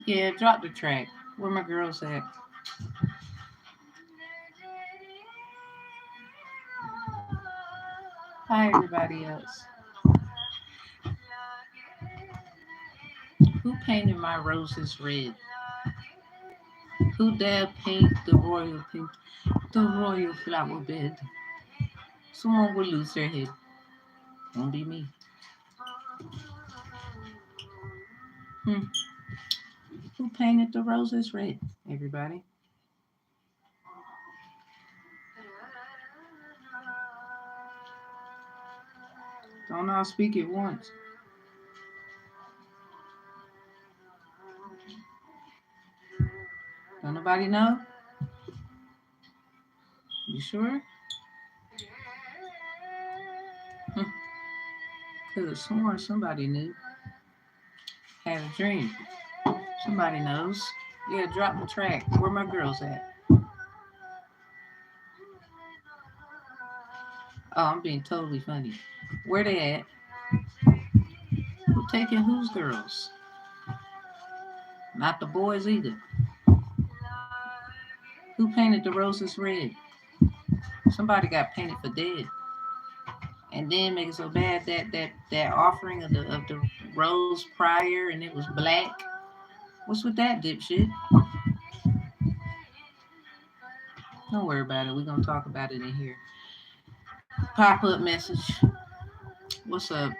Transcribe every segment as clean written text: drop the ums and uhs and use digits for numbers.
Yeah, drop the track. Where my girls at? Hi, everybody else. Who painted my roses red? Who dare paint the royal flower bed? Someone will lose their head. Won't be me. Hmm. Who painted the roses red? Everybody. Don't all speak at once. Don't nobody know? You sure? Could have sworn somebody knew. Had a dream. Somebody knows. Yeah, drop the track. Where my girls at? Oh, I'm being totally funny. Where they at? Who taking whose girls? Not the boys either. Who painted the roses red? Somebody got painted for dead. And then make it so bad that that offering of the rose prior and it was black. What's with that dipshit? Don't worry about it. We're gonna talk about it in here. Pop up message. What's up,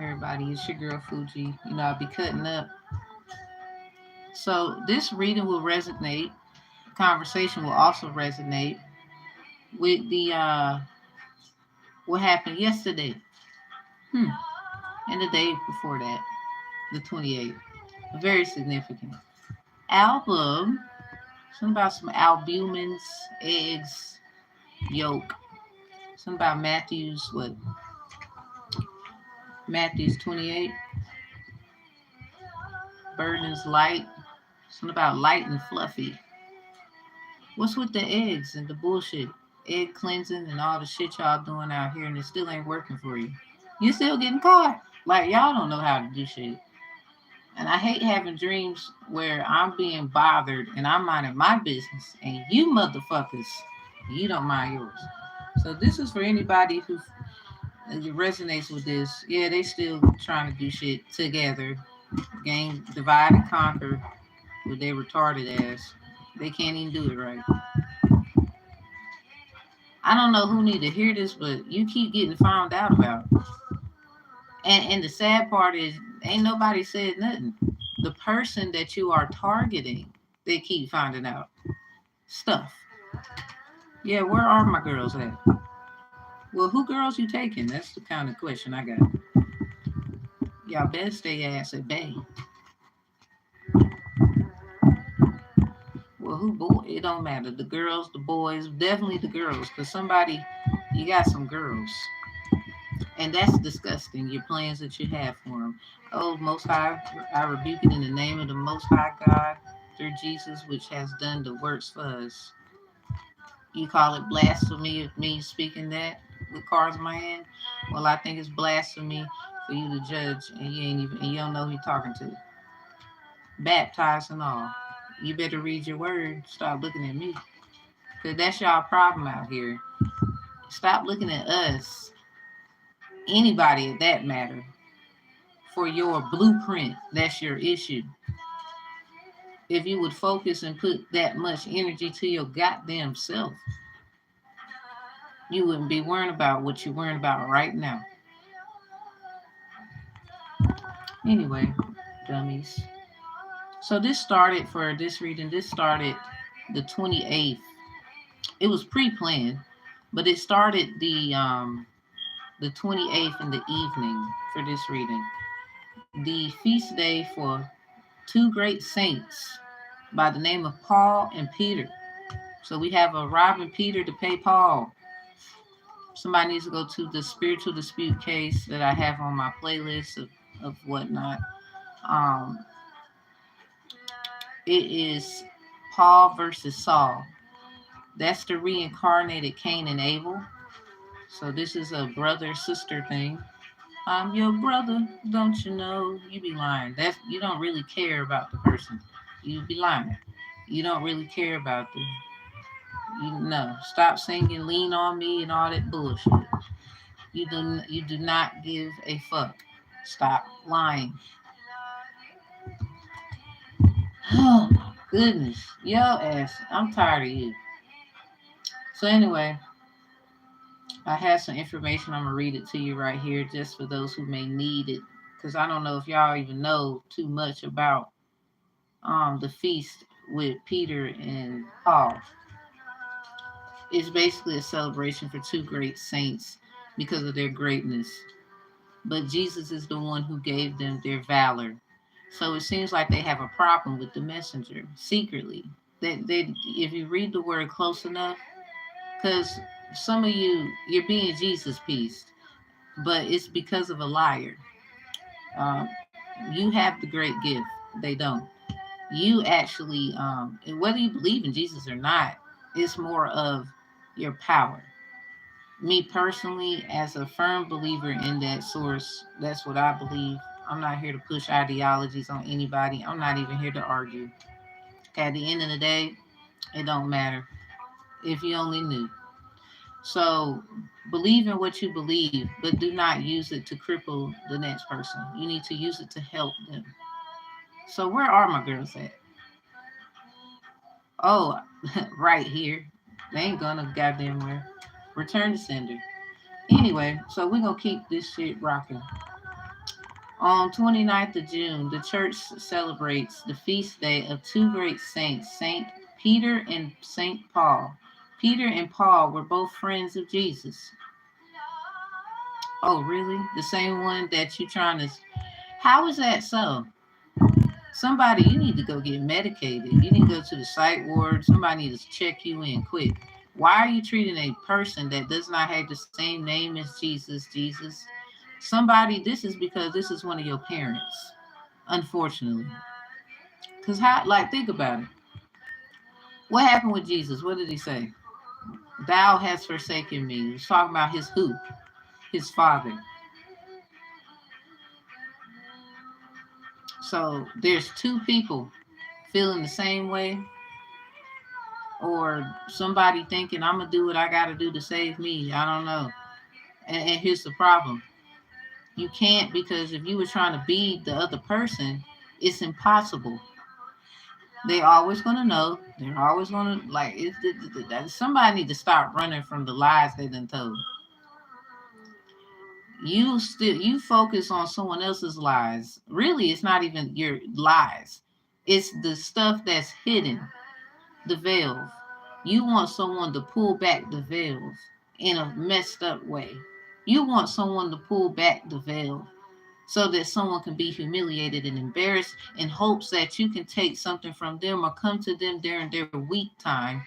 everybody? It's your girl Fuji. You know I'll be cutting up. So this reading will resonate. Conversation will also resonate with the what happened yesterday. Hmm. And the day before that, the 28th. Very significant. Album. Something about some albumins, eggs, yolk. Something about Matthew's what? Matthew's 28. Burdens light. Something about light and fluffy. What's with the eggs and the bullshit? Egg cleansing and all the shit y'all doing out here and it still ain't working for you. You still getting caught. Like y'all don't know how to do shit. And I hate having dreams where I'm being bothered and I'm minding my business and you motherfuckers, you don't mind yours. So this is for anybody who resonates with this. Yeah, they still trying to do shit together. Game divide and conquer with their retarded ass. They can't even do it right. I don't know who need to hear this, but you keep getting found out about. And the sad part is ain't nobody said nothing. The person that you are targeting, they keep finding out stuff. Yeah, where are my girls at? Well, who girls you taking? That's the kind of question I got. Y'all better stay ass at bay. Well, who boy? It don't matter. The girls, the boys, definitely the girls. Cause somebody, you got some girls, and that's disgusting. Your plans that you have for them. Oh, Most High, I rebuke it in the name of the Most High God through Jesus, which has done the works for us. You call it blasphemy of me speaking that with cards in my hand? Well, I think it's blasphemy for you to judge and you ain't even and you don't know who you're talking to. Baptized and all. You better read your word. Stop looking at me. Cause that's y'all problem out here. Stop looking at us, anybody at that matter, for your blueprint. That's your issue. If you would focus and put that much energy to your goddamn self, you wouldn't be worrying about what you're worrying about right now. Anyway, dummies. So this started for this reading. This started the 28th. It was pre-planned, but it started the 28th in the evening for this reading. The feast day for two great saints by the name of Paul and Peter. So we have a robbing Peter to pay Paul. Somebody needs to go to the spiritual dispute case that I have on my playlist of whatnot. Um, it is Paul versus Saul. That's the reincarnated Cain and Abel. So this is a brother sister thing. I'm your brother, don't you know? You be lying. That's you don't really care about the person. You be lying. You don't really care about the you know. Stop singing lean on me and all that bullshit. You do not give a fuck. Stop lying. Oh my goodness. Yo ass. I'm tired of you. So anyway, I have some information. I'm gonna read it to you right here just for those who may need it. Cause I don't know if y'all even know too much about the feast with Peter and Paul. It's basically a celebration for two great saints because of their greatness. But Jesus is the one who gave them their valor. So it seems like they have a problem with the messenger secretly. They if you read the word close enough, because some of you're being Jesus pieced, but it's because of a liar. Um, you have the great gift. They don't. You actually, and whether you believe in Jesus or not, it's more of your power. Me personally, as a firm believer in that source, that's what I believe. I'm not here to push ideologies on anybody. I'm not even here to argue. At the end of the day, it don't matter. If you only knew. So believe in what you believe, but do not use it to cripple the next person. You need to use it to help them. So where are my girls at? Oh, right here. They ain't gonna goddamn where. Return to sender. Anyway, so we're gonna keep this shit rocking. On 29th of June, the church celebrates the feast day of two great saints, Saint Peter and Saint Paul. Peter and Paul were both friends of Jesus. Oh, really? The same one that you trying to. How is that so? Somebody, you need to go get medicated. You need to go to the psych ward. Somebody needs to check you in quick. Why are you treating a person that does not have the same name as Jesus? Jesus. Somebody, this is because this is one of your parents, unfortunately. Because, how, like, think about it. What happened with Jesus? What did he say? Thou hast forsaken me. He was talking about his who? His father. So there's two people feeling the same way, or somebody thinking I'm gonna do what I gotta do to save me. I don't know. And here's the problem: you can't, because if you were trying to be the other person, it's impossible. They always gonna know. They're always gonna like. Somebody need to stop running from the lies they done told. You focus on someone else's lies. Really, it's not even your lies. It's the stuff that's hidden, the veil. You want someone to pull back the veil in a messed up way. You want someone to pull back the veil so that someone can be humiliated and embarrassed in hopes that you can take something from them or come to them during their weak time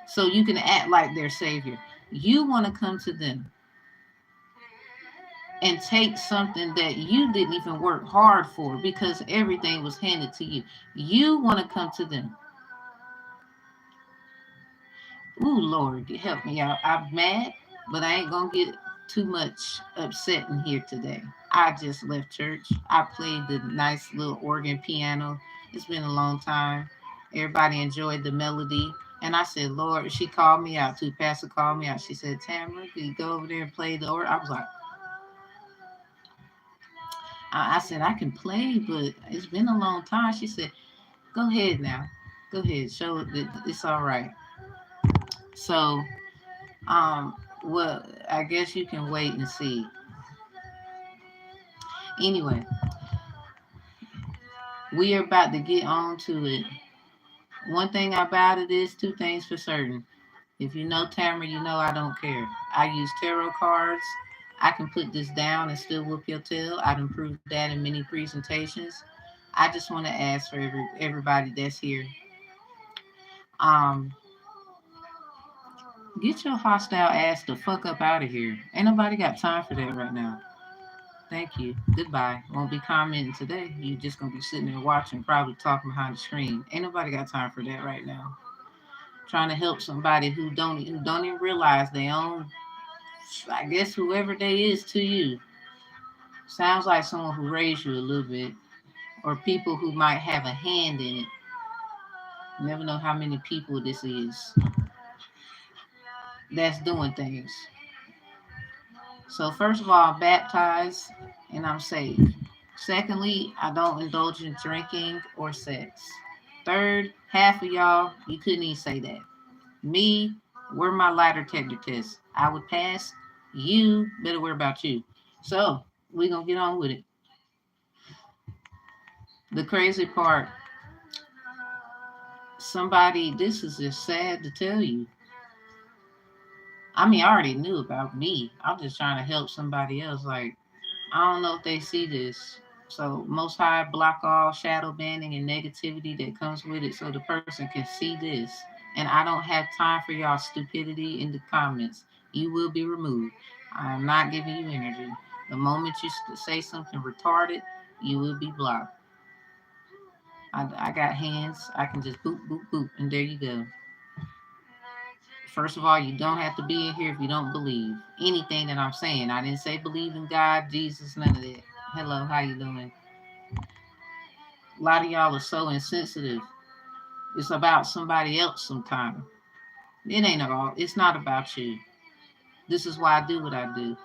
so you can act like their savior. You want to come to them and take something that you didn't even work hard for because everything was handed to you. You want to come to them. Ooh, Lord, help me out. I'm mad, but I ain't gonna get too much upset in here today. I just left church. I played the nice little organ piano. It's been a long time. Everybody enjoyed the melody. And I said, Lord, she called me out too. Pastor called me out. She said, Tamara, can you go over there and play the organ? I was like, I said, I can play, but it's been a long time. She said, go ahead now. Go ahead. Show it that it's all right. So, well, I guess you can wait and see. Anyway, we are about to get on to it. One thing about it is two things for certain. If you know Tamara, you know I don't care. I use tarot cards. I can put this down and still whoop your tail. I've improved that in many presentations. I just want to ask for everybody that's here. Um, get your hostile ass the fuck up out of here. Ain't nobody got time for that right now. Thank you. Goodbye. Won't be commenting today. You just gonna be sitting there watching, probably talking behind the screen. Ain't nobody got time for that right now. Trying to help somebody who don't even realize their own I guess whoever they is to you sounds like someone who raised you a little bit, or people who might have a hand in it. You never know how many people this is that's doing things. So first of all, I'm baptized and I'm saved. Secondly, I don't indulge in drinking or sex. Third, half of y'all, you couldn't even say that. Me, where my lie detector test? I would pass. You better worry about you. So we gonna get on with it. The crazy part, somebody, this is just sad to tell you. I mean, I already knew about me. I'm just trying to help somebody else. Like, I don't know if they see this. So, Most High block all shadow banning and negativity that comes with it so the person can see this. And I don't have time for y'all stupidity in the comments. You will be removed. I am not giving you energy. The moment you say something retarded, you will be blocked. I got hands. I can just boop, boop, boop, and there you go. First of all, you don't have to be in here if you don't believe anything that I'm saying. I didn't say believe in God, Jesus, none of that. Hello, how you doing? A lot of y'all are so insensitive. It's about somebody else sometimes. It ain't at all. It's not about you. This is why I do what I do.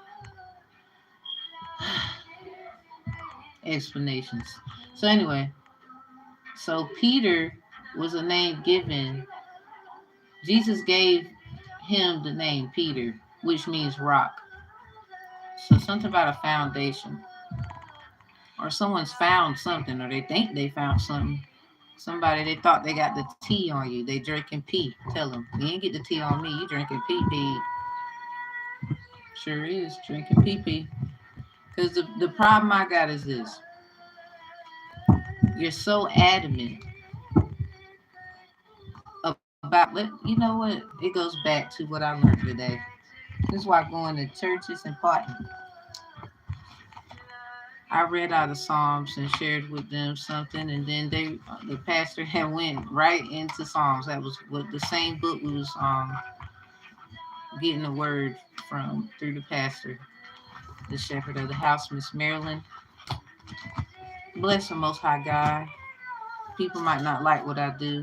Explanations. So anyway, so Peter was a name given. Jesus gave him the name Peter, which means rock. So something about a foundation. Or someone's found something, or they think they found something. Somebody, they thought they got the tea on you. They drinking pee. Tell them, you ain't get the tea on me. You drinking pee pee. Sure is drinking pee pee. Because the problem I got is this. You're so adamant about, you know what? It goes back to what I learned today. This is why going to church is important. I read out the Psalms and shared with them something, and then the pastor had went right into Psalms. That was what the same book we was getting the word from through the pastor, the shepherd of the house, Miss Marilyn. Bless the Most High God. People might not like what I do,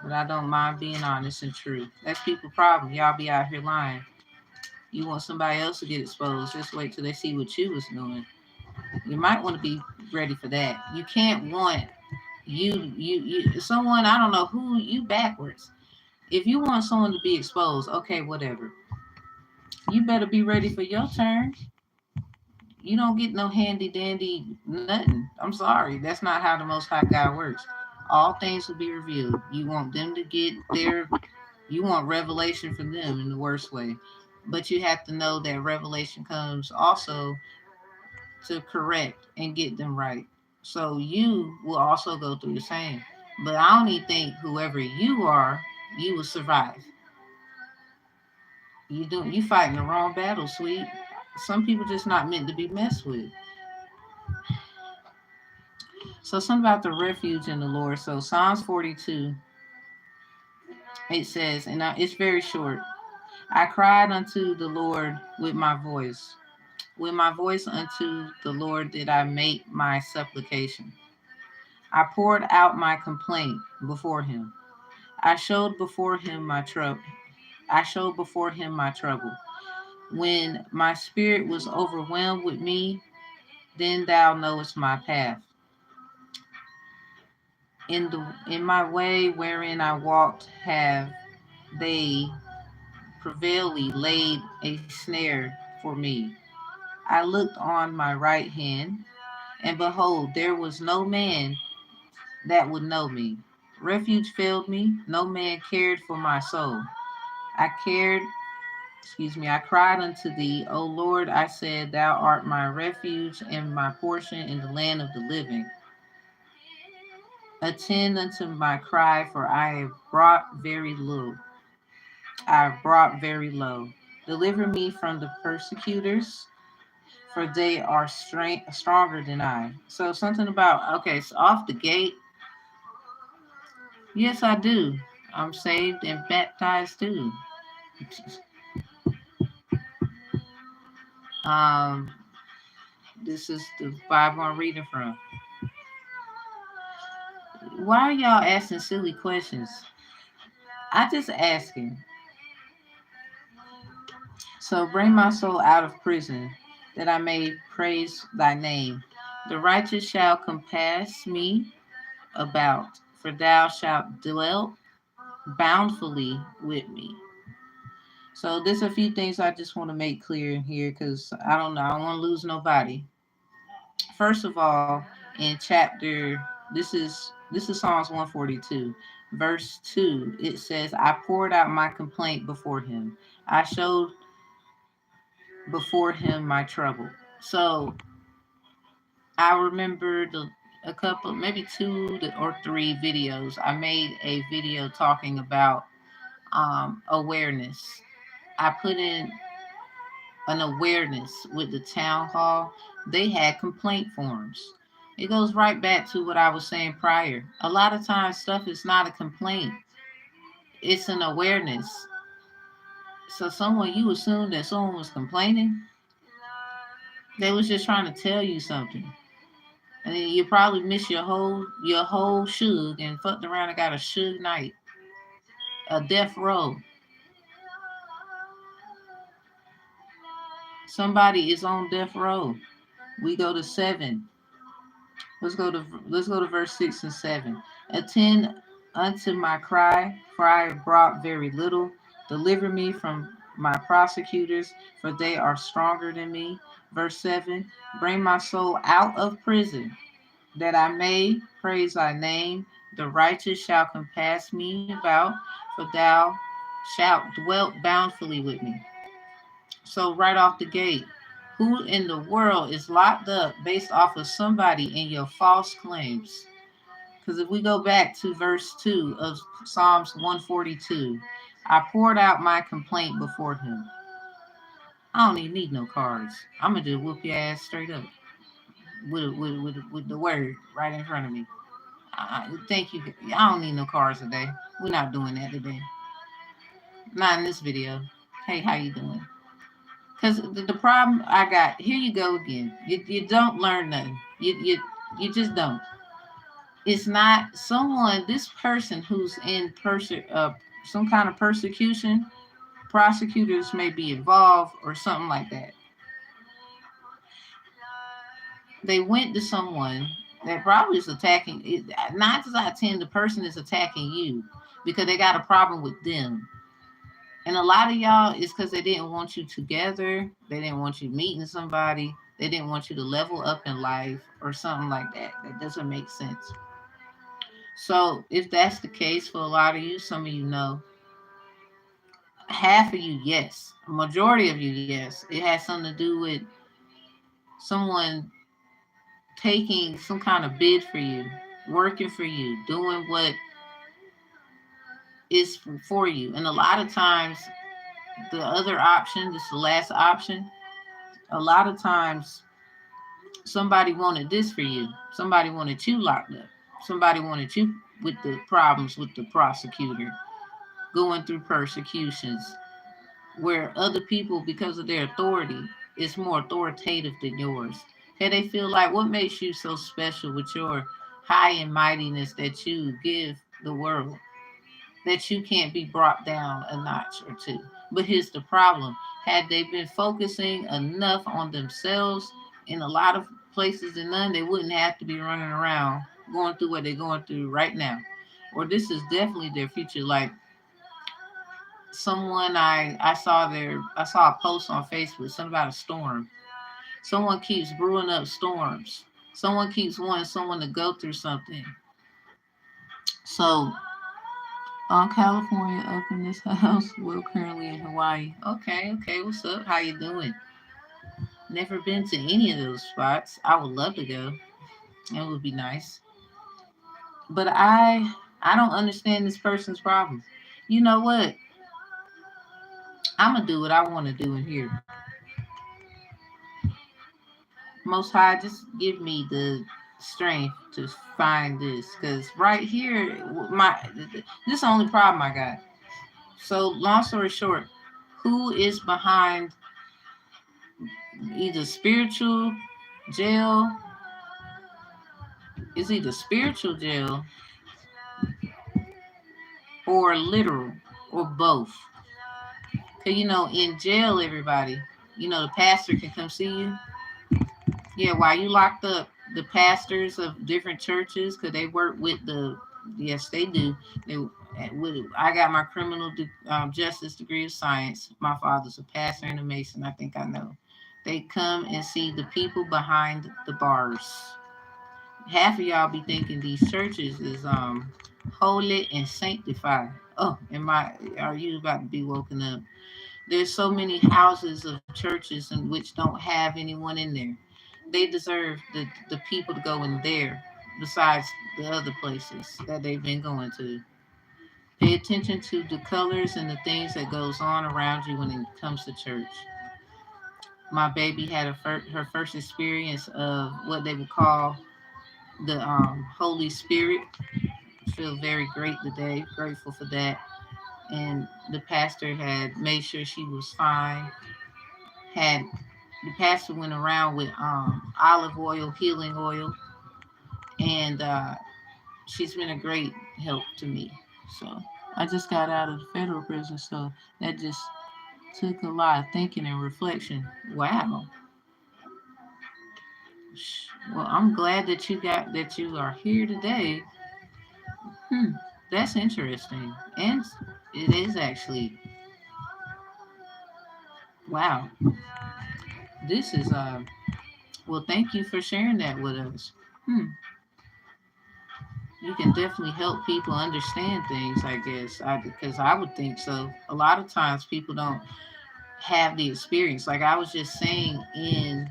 but I don't mind being honest and true. That's people's problem. Y'all be out here lying. You want somebody else to get exposed. Just wait till they see what you was doing. You might want to be ready for that. You can't want you someone, I don't know who, you backwards. If you want someone to be exposed, okay, whatever. You better be ready for your turn. You don't get no handy dandy nothing. I'm sorry. That's not how the Most High God works. All things will be revealed. You want them to get you want revelation from them in the worst way. But you have to know that revelation comes also to correct and get them right. So you will also go through the same. But I only think whoever you are, you will survive. You fighting the wrong battle, sweet. Some people just not meant to be messed with. So something about the refuge in the Lord. So Psalms 42, it says, and it's very short. I cried unto the Lord with my voice. With my voice unto the Lord did I make my supplication. I poured out my complaint before him. I showed before him my trouble. I showed before him my trouble. When my spirit was overwhelmed with me, then thou knowest my path. In my way wherein I walked have they privily laid a snare for me. I looked on my right hand, and behold, there was no man that would know me. Refuge failed me, no man cared for my soul. I cared, I cried unto thee, O Lord, I said, thou art my refuge and my portion in the land of the living. Attend unto my cry, for I have brought very low. I have brought very low. Deliver me from the persecutors, for they are stronger than I. So something about, okay, so off the gate, yes, I do. I'm saved and baptized too. Um, this is the Bible I'm reading from. Why are y'all asking silly questions? I just asking. So bring my soul out of prison, that I may praise thy name. The righteous shall compass me about, for thou shalt dwell bountifully with me. So there's a few things I just want to make clear in here because I don't know, I don't want to lose nobody. First of all, in chapter this is Psalms 142, verse 2, it says, I poured out my complaint before him. I showed before him my trouble. So I remember a couple, maybe two or three videos. I made a video talking about awareness. I put in an awareness with the town hall. They had complaint forms. It goes right back to what I was saying prior. A lot of times, stuff is not a complaint, it's an awareness. So, someone you assumed that someone was complaining, they was just trying to tell you something. And then you probably miss your whole shug and fucked around and got a shug night, a death row. Somebody is on death row. We go to 7. Let's go to verse 6 and 7. Attend unto my cry, for I have brought very little. Deliver me from my prosecutors, for they are stronger than me. Verse 7. Bring my soul out of prison, that I may praise thy name. The righteous shall compass me about, for thou shalt dwell bountifully with me. So right off the gate, who in the world is locked up based off of somebody in your false claims? Because if we go back to verse 2 of Psalms 142, I poured out my complaint before him. I don't even need no cards. I'm going to just whoop your ass straight up with the word right in front of me. Thank you. I don't need no cards today. We're not doing that today. Not in this video. Hey, how you doing? Because the problem I got, here you go again. You don't learn nothing. You just don't. It's not someone, this person who's in some kind of persecution, prosecutors may be involved or something like that. They went to someone that probably is attacking, 9 times out of 10, the person is attacking you because they got a problem with them. And a lot of y'all is because they didn't want you together. They didn't want you meeting somebody. They didn't want you to level up in life or something like that. That doesn't make sense. So if that's the case for a lot of you, some of you know, half of you, yes. A majority of you, yes. It has something to do with someone taking some kind of bid for you, working for you, doing what is for you. And a lot of times, the other option, this is the last option, a lot of times somebody wanted this for you. Somebody wanted you locked up. Somebody wanted you with the problems with the prosecutor, going through persecutions, where other people, because of their authority, is more authoritative than yours. And they feel like, what makes you so special with your high and mightiness that you give the world, that you can't be brought down a notch or two? But here's the problem. Had they been focusing enough on themselves in a lot of places and none, they wouldn't have to be running around going through what they're going through right now. Or this is definitely their future. Like someone I saw a post on Facebook, something about a storm. Someone keeps brewing up storms. Someone keeps wanting someone to go through something. So California up in this house. We're currently in Hawaii. Okay. What's up? How you doing? Never been to any of those spots. I would love to go. It would be nice. But I don't understand this person's problem. You know what? I'm gonna do what I want to do in here. Most High, just give me the strength to find this, because right here, this is the only problem I got. So long story short, who is behind either spiritual jail, it's either spiritual jail or literal or both. Cause in jail, everybody, the pastor can come see you. Yeah, while you locked up, the pastors of different churches, cause they work with yes, they do. I got my justice degree of science. My father's a pastor and a mason. I think I know. They come and see the people behind the bars. Half of y'all be thinking these churches is holy and sanctified. Oh, are you about to be woken up? There's so many houses of churches in which don't have anyone in there. They deserve the people to go in there besides the other places that they've been going to. Pay attention to the colors and the things that goes on around you when it comes to church. My baby had her first experience of what they would call the Holy Spirit. I feel very great today, grateful for that. And the pastor had made sure she was fine. Had The pastor went around with olive oil, healing oil, and she's been a great help to me. So I just got out of the federal prison, so that just took a lot of thinking and reflection. Wow. Well, I'm glad that you are here today. Hmm, that's interesting, and it is actually wow. This is well, thank you for sharing that with us. Hmm. You can definitely help people understand things, I guess. Because I would think so. A lot of times people don't have the experience. Like I was just saying in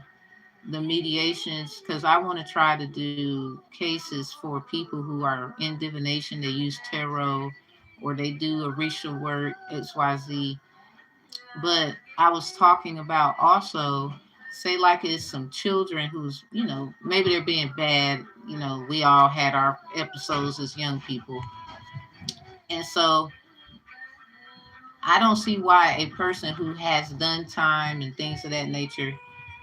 the mediations, because I want to try to do cases for people who are in divination. They use tarot or they do a ritual work, XYZ. But I was talking about also, say, like it's some children who's, maybe they're being bad. We all had our episodes as young people. And so I don't see why a person who has done time and things of that nature,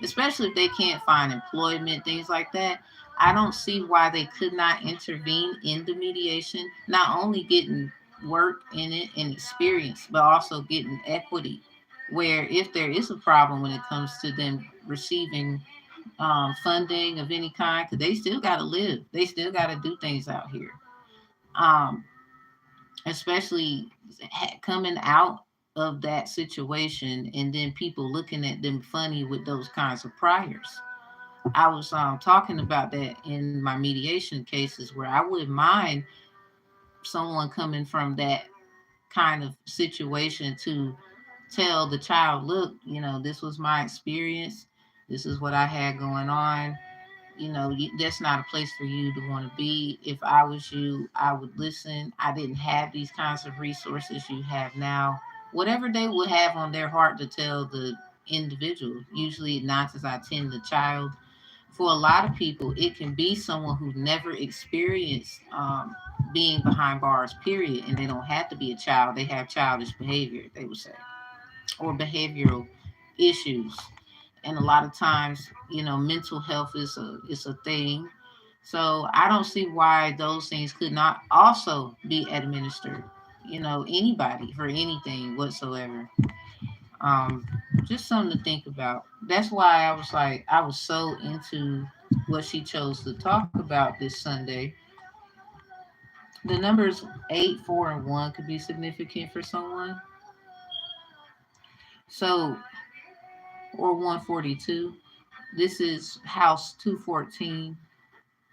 especially if they can't find employment, things like that, I don't see why they could not intervene in the mediation, not only getting work in it and experience, but also getting equity. Where if there is a problem when it comes to them receiving funding of any kind, because they still got to live, they still got to do things out here. Um, Especially coming out of that situation and then people looking at them funny with those kinds of priors. I was talking about that in my mediation cases where I wouldn't mind someone coming from that kind of situation to tell the child, look, this was my experience. This is what I had going on. That's not a place for you to want to be. If I was you, I would listen. I didn't have these kinds of resources you have now. Whatever they would have on their heart to tell the individual, usually 9 times out of 10, the child. For a lot of people, it can be someone who never experienced being behind bars, period, and they don't have to be a child. They have childish behavior, they would say, or behavioral issues. And a lot of times, mental health is a thing. So I don't see why those things could not also be administered. Anybody for anything whatsoever. Um, just something to think about. That's why I was so into what she chose to talk about this Sunday. The numbers 8, 4, and 1 could be significant for someone. So, or 142. This is house 214.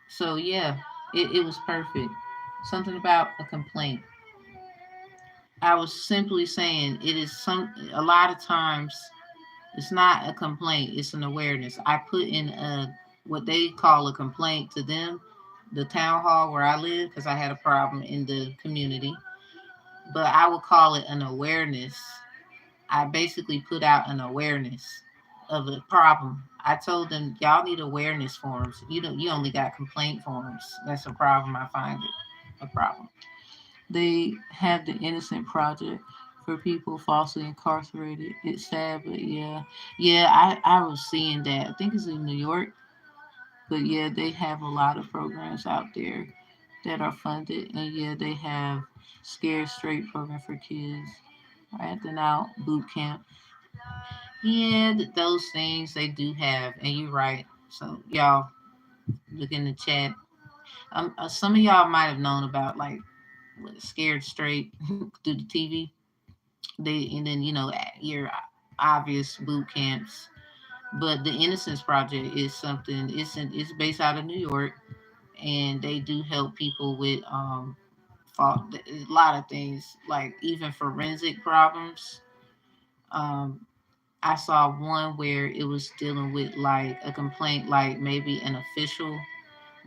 So yeah, it was perfect. Something about a complaint. I was simply saying it is a lot of times it's not a complaint, it's an awareness. I put in what they call a complaint to them, the town hall where I live, because I had a problem in the community. But I would call it an awareness. I basically put out an awareness of a problem. I told them, y'all need awareness forms. You only got complaint forms. That's a problem. I find it a problem. They have the Innocent Project. for people falsely incarcerated. It's sad, but yeah, yeah. I was seeing that. I think it's in New York, but yeah, they have a lot of programs out there that are funded, and yeah, they have Scared Straight program for kids, acting out boot camp. Yeah, those things they do have, and you're right. So y'all look in the chat. Some of y'all might have known about like Scared Straight through the TV. They and then your obvious boot camps. But the Innocence Project is something. It's based out of New York, and they do help people with fault a lot of things like even forensic problems. Um, I saw one where it was dealing with like a complaint, like maybe an official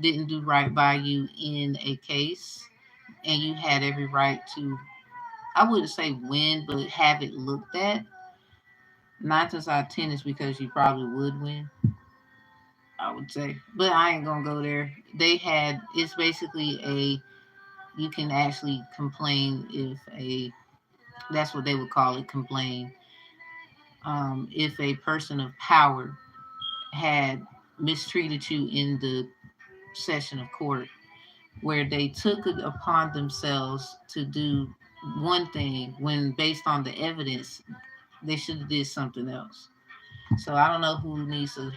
didn't do right by you in a case, and you had every right to, I wouldn't say win, but have it looked at. Nine times out of ten is because you probably would win, I would say. But I ain't gonna go there. It's basically you can actually complain if that's what they would call it, complain. If a person of power had mistreated you in the session of court, where they took it upon themselves to do one thing when based on the evidence they should have did something else. So I don't know who needs to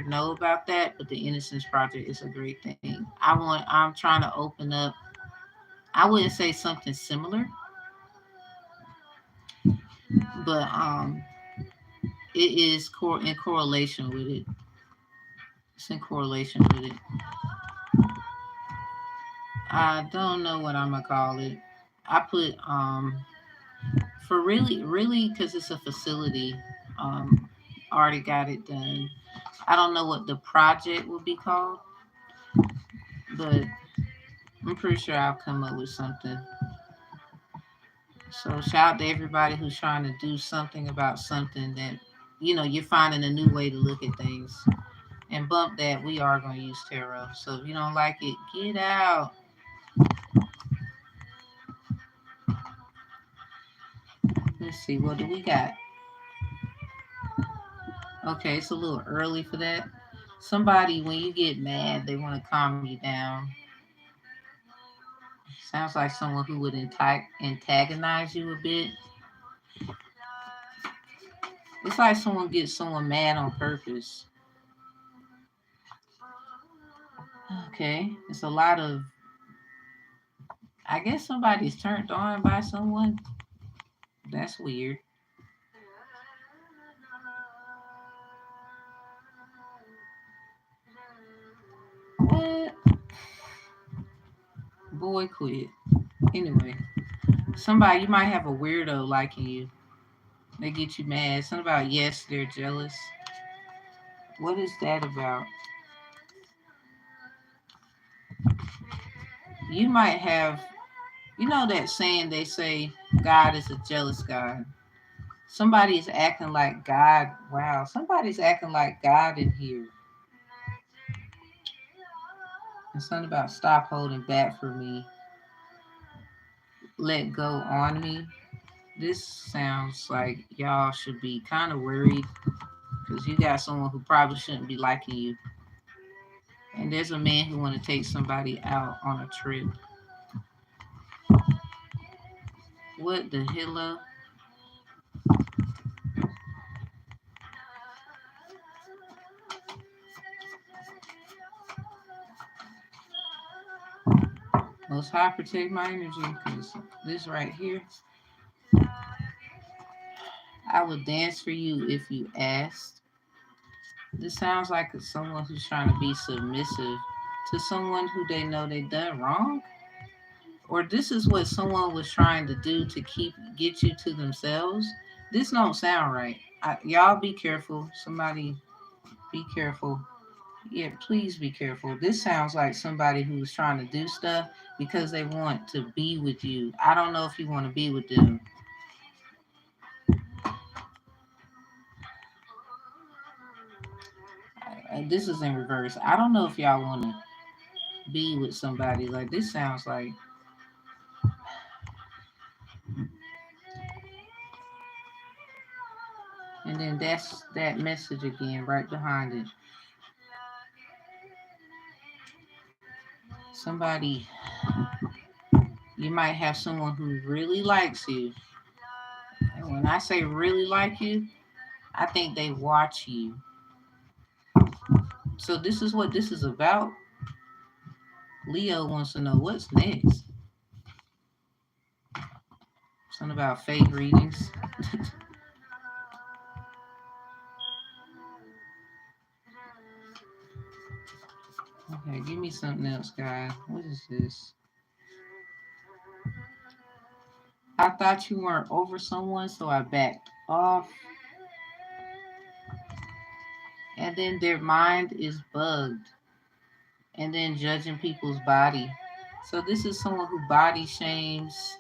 know about that, but the Innocence Project is a great thing. I'm trying to open up, I wouldn't say something similar, but it is in correlation with it. It's in correlation with it. I don't know what I'm gonna call it. I put for really because it's a facility. Already got it done. I don't know what the project would be called, but I'm pretty sure I'll come up with something. So shout out to everybody who's trying to do something about something that you're finding a new way to look at things. And bump that, we are going to use tarot. So if you don't like it, get out. Let's see, what do we got? Okay, it's a little early for that. Somebody, when you get mad, they want to calm you down. Sounds like someone who would antagonize you a bit. It's like someone gets someone mad on purpose. Okay, it's a lot of. I guess somebody's turned on by someone. That's weird. What? Boy, quit. Anyway, somebody, you might have a weirdo liking you. They get you mad. Something about yes, they're jealous. What is that about? You might have, that saying they say God is a jealous God. Somebody's acting like God. Wow, somebody's acting like God in here. And something about stop holding back for me. Let go on me. This sounds like y'all should be kind of worried because you got someone who probably shouldn't be liking you. And there's a man who want to take somebody out on a trip. What the hell? Most High protect my energy because this right here, I would dance for you if you asked. This sounds like someone who's trying to be submissive to someone who they know they done wrong. Or this is what someone was trying to do to get you to themselves. This don't sound right. Y'all be careful. Somebody be careful. Yeah, please be careful. This sounds like somebody who's trying to do stuff because they want to be with you. I don't know if you want to be with them. This is in reverse. I don't know if y'all want to be with somebody. Like this sounds like And then that's that message again right behind it. Somebody, you might have someone who really likes you. And when I say really like you, I think they watch you. So this is what this is about. Leo wants to know what's next. Something about fake readings. Okay, give me something else, guys. What is this? I thought you weren't over someone, so I backed off. And then their mind is bugged. And then judging people's body. So this is someone who body shames,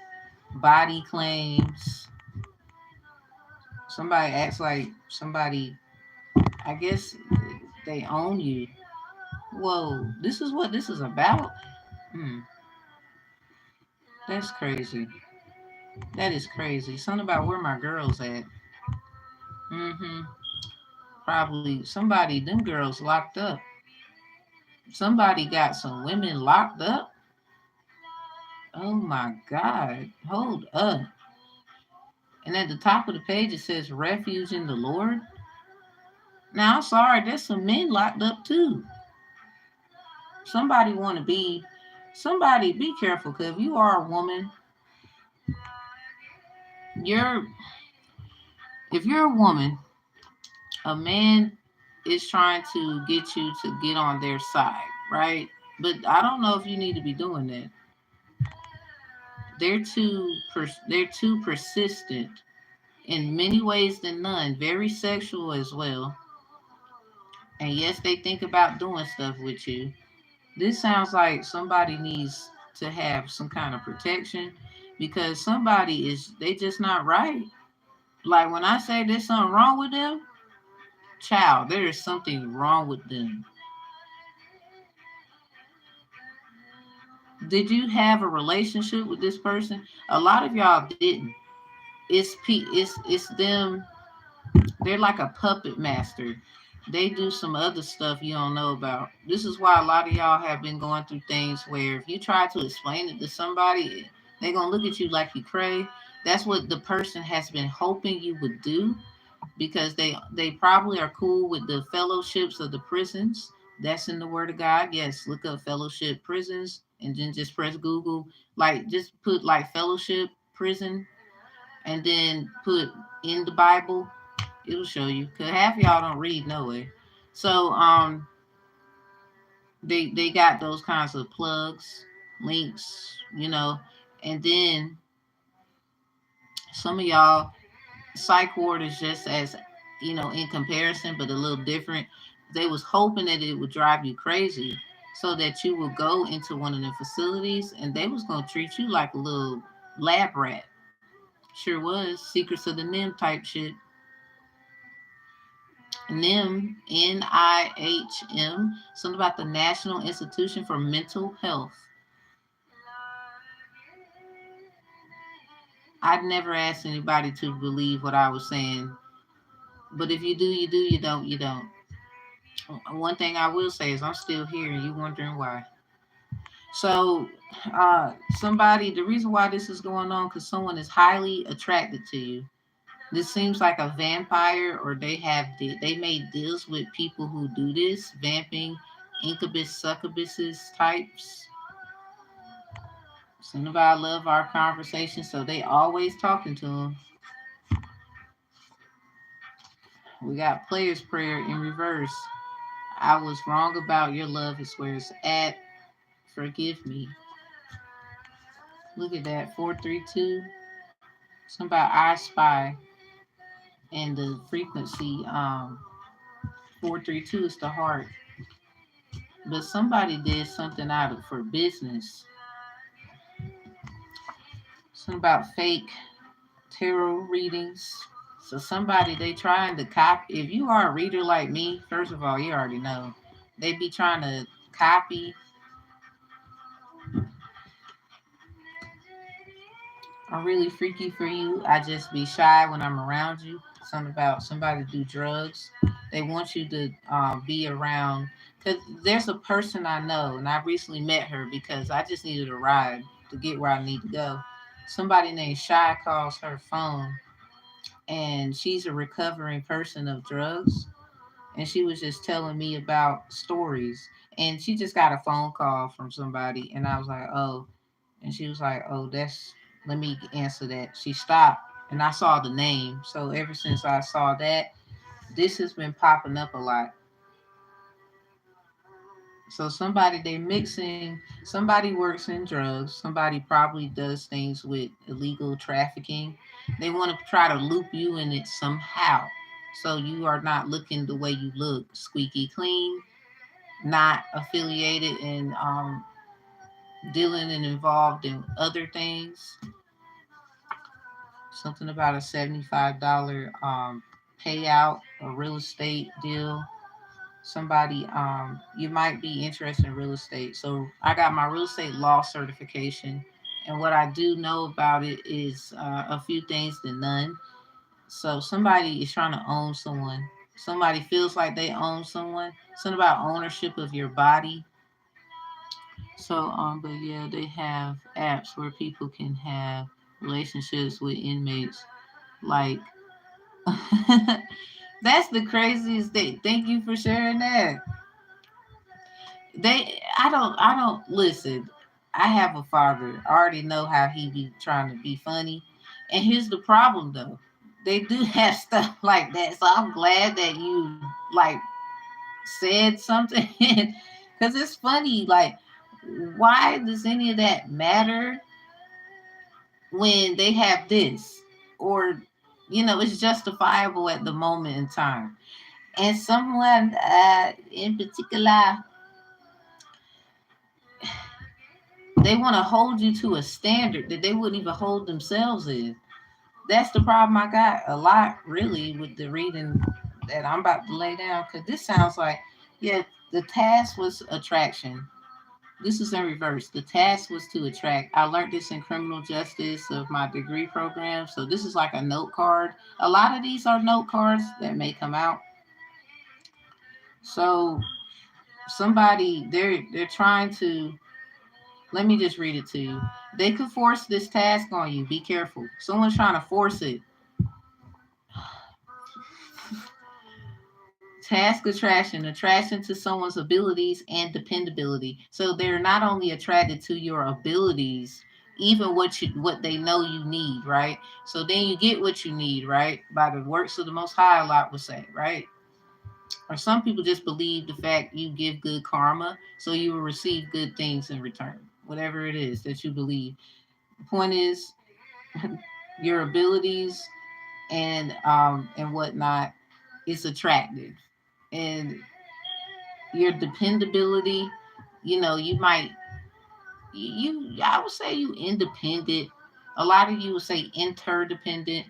body claims. Somebody acts like somebody, I guess they own you. Whoa, this is what this is about? Hmm, that's crazy. That is crazy. Something about where my girls at. Mm-hmm. Probably somebody, them girls locked up. Somebody got some women locked up. Oh my God. Hold up. And at the top of the page, it says refuge in the Lord. Now, I'm sorry, there's some men locked up too. Somebody want to be, somebody be careful because if you are a woman, you're, if you're a woman, a man is trying to get you to get on their side, right? But I don't know if you need to be doing that. They're too persistent in many ways than none, very sexual as well. And yes, they think about doing stuff with you. This sounds like somebody needs to have some kind of protection because somebody is they just not right. Like when I say there's something wrong with them, child, there is something wrong with them. Did you have a relationship with this person? A lot of y'all didn't. It's them. They're like a puppet master. They do some other stuff you don't know about. This is why a lot of y'all have been going through things where if you try to explain it to somebody, they're gonna look at you like you crazy. That's what the person has been hoping you would do because they probably are cool with the fellowships of the prisons. That's in the Word of God. Yes, look up fellowship prisons and then just press Google. Like just put like fellowship prison and then put in the Bible, it'll show you. Cause half y'all don't read no way. So they got those kinds of plugs, links, and then some of y'all psych ward is just as in comparison, but a little different. They was hoping that it would drive you crazy so that you would go into one of the facilities and they was gonna treat you like a little lab rat. Sure was. Secrets of the NIM type shit. NIM, NIHM, something about the National Institution for Mental Health. I'd never asked anybody to believe what I was saying, but if you do, you do. You don't, you don't. One thing I will say is I'm still here, and you wondering why. So, the reason why this is going on because someone is highly attracted to you. This seems like a vampire, or they made deals with people who do this vamping, incubus, succubuses types. Some of I love our conversation, so they always talking to them. We got player's prayer in reverse. I was wrong about your love is where it's at. Forgive me. Look at that 432. Something about I spy and the frequency 432 is the heart. But somebody did something out of for business. Something about fake tarot readings. So somebody they trying to copy. If you are a reader like me, first of all, you already know they be trying to copy. I'm really freaky for you. I just be shy when I'm around you. Something about somebody do drugs. They want you to be around. Because there's a person I know, and I recently met her because I just needed a ride to get where I need to go. Somebody named Shy calls her phone, and she's a recovering person of drugs. And she was just telling me about stories. And she just got a phone call from somebody, and I was like, oh. And she was like, oh, that's, let me answer that. She stopped, and I saw the name. So ever since I saw that, this has been popping up a lot. So somebody they mixing, somebody works in drugs, somebody probably does things with illegal trafficking. They want to try to loop you in it somehow. So you are not looking the way you look, squeaky clean, not affiliated and dealing and involved in other things. Something about a $75 payout, a real estate deal. Somebody you might be interested in real estate. So I got my real estate law certification, and what I do know about it is a few things to none. So somebody is trying to own someone. Somebody feels like they own someone. Something about ownership of your body. So but yeah, they have apps where people can have relationships with inmates. Like that's the craziest thing. Thank you for sharing that. I don't listen. I have a father. I already know how he be trying to be funny. And here's the problem though. They do have stuff like that. So I'm glad that you like said something cuz it's funny like why does any of that matter when they have this or it's justifiable at the moment in time. And someone in particular, they want to hold you to a standard that they wouldn't even hold themselves in. That's the problem I got a lot, really, with the reading that I'm about to lay down. Because this sounds like, yeah, the task was attraction. This is in reverse. The task was to attract. I learned this in criminal justice of my degree program. So this is like a note card. A lot of these are note cards that may come out. So somebody they're trying to, let me just read it to you. They could force this task on you. Be careful. Someone's trying to force it. Task attraction, attraction to someone's abilities and dependability. So they're not only attracted to your abilities, even what they know you need, right? So then you get what you need, right? By the works of the Most High, a lot would say, right? Or some people just believe the fact you give good karma, so you will receive good things in return. Whatever it is that you believe. The point is, your abilities and whatnot is attractive, and your dependability. You might I would say you independent. A lot of you would say interdependent,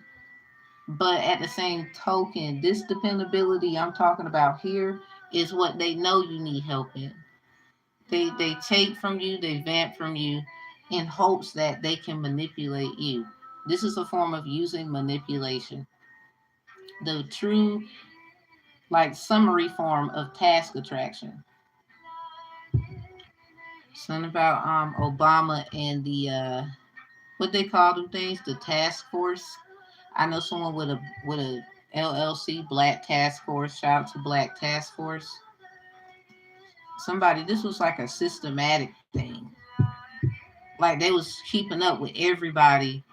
but at the same token, this dependability I'm talking about here is what they know you need help in. They take from you, they vamp from you in hopes that they can manipulate you. This is a form of using manipulation. The true like summary form of task attraction. Something about Obama and the what they call them things, the task force. I know someone with a LLC, Black Task Force. Shout out to Black Task Force. Somebody, this was like a systematic thing. Like they was keeping up with everybody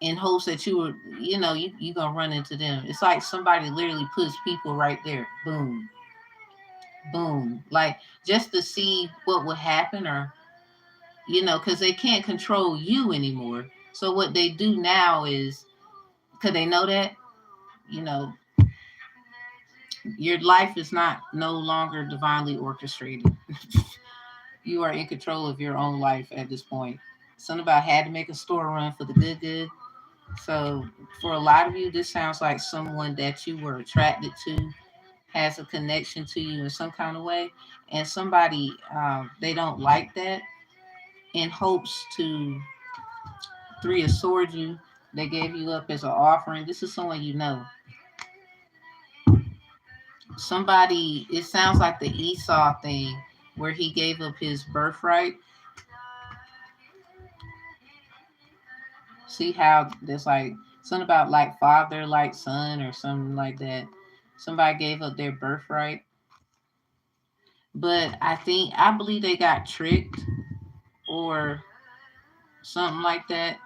in hopes that you were, you gonna run into them. It's like somebody literally puts people right there. Boom, boom. Like just to see what would happen, or because they can't control you anymore. So what they do now is, because they know that, you know, your life is not no longer divinely orchestrated. You are in control of your own life at this point. Something about had to make a store run for the good. So for a lot of you, this sounds like someone that you were attracted to has a connection to you in some kind of way, and somebody they don't like that in hopes to three of swords you. They gave you up as an offering. This is someone you know. Somebody, it sounds like the Esau thing where he gave up his birthright. See how there's like something about like father, like son, or something like that. Somebody gave up their birthright. But I believe they got tricked or something like that.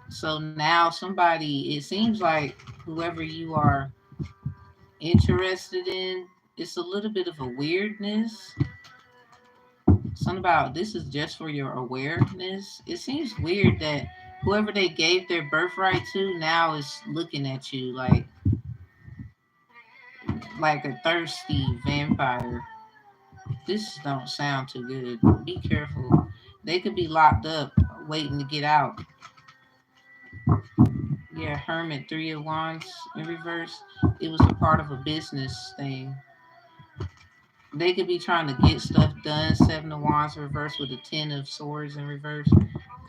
So now somebody, it seems like whoever you are interested in, it's a little bit of a weirdness. Something about this is just for your awareness. It seems weird that whoever they gave their birthright to now is looking at you like a thirsty vampire. This don't sound too good. Be careful. They could be locked up waiting to get out. Yeah, Hermit, Three of Wands in reverse. It was a part of a business thing. They could be trying to get stuff done. Seven of Wands reverse with the Ten of Swords in reverse.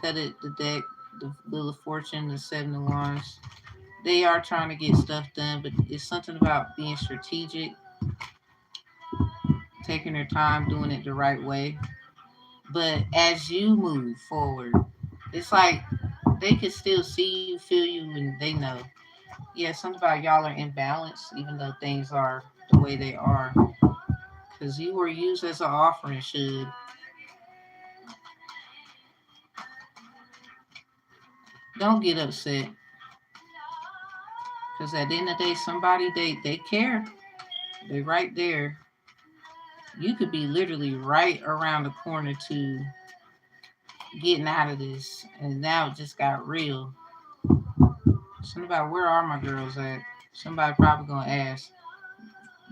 Cut it, the deck, the Wheel of Fortune, the Seven of Wands. They are trying to get stuff done, but it's something about being strategic, taking their time, doing it the right way. But as you move forward, it's like they can still see you, feel you, and they know. Yeah, something about y'all are in balance, even though things are the way they are. Because you were used as an offering, should. Don't get upset. Because at the end of the day, somebody, they care. They're right there. You could be literally right around the corner to getting out of this. And now it just got real. Something about where are my girls at? Somebody probably going to ask.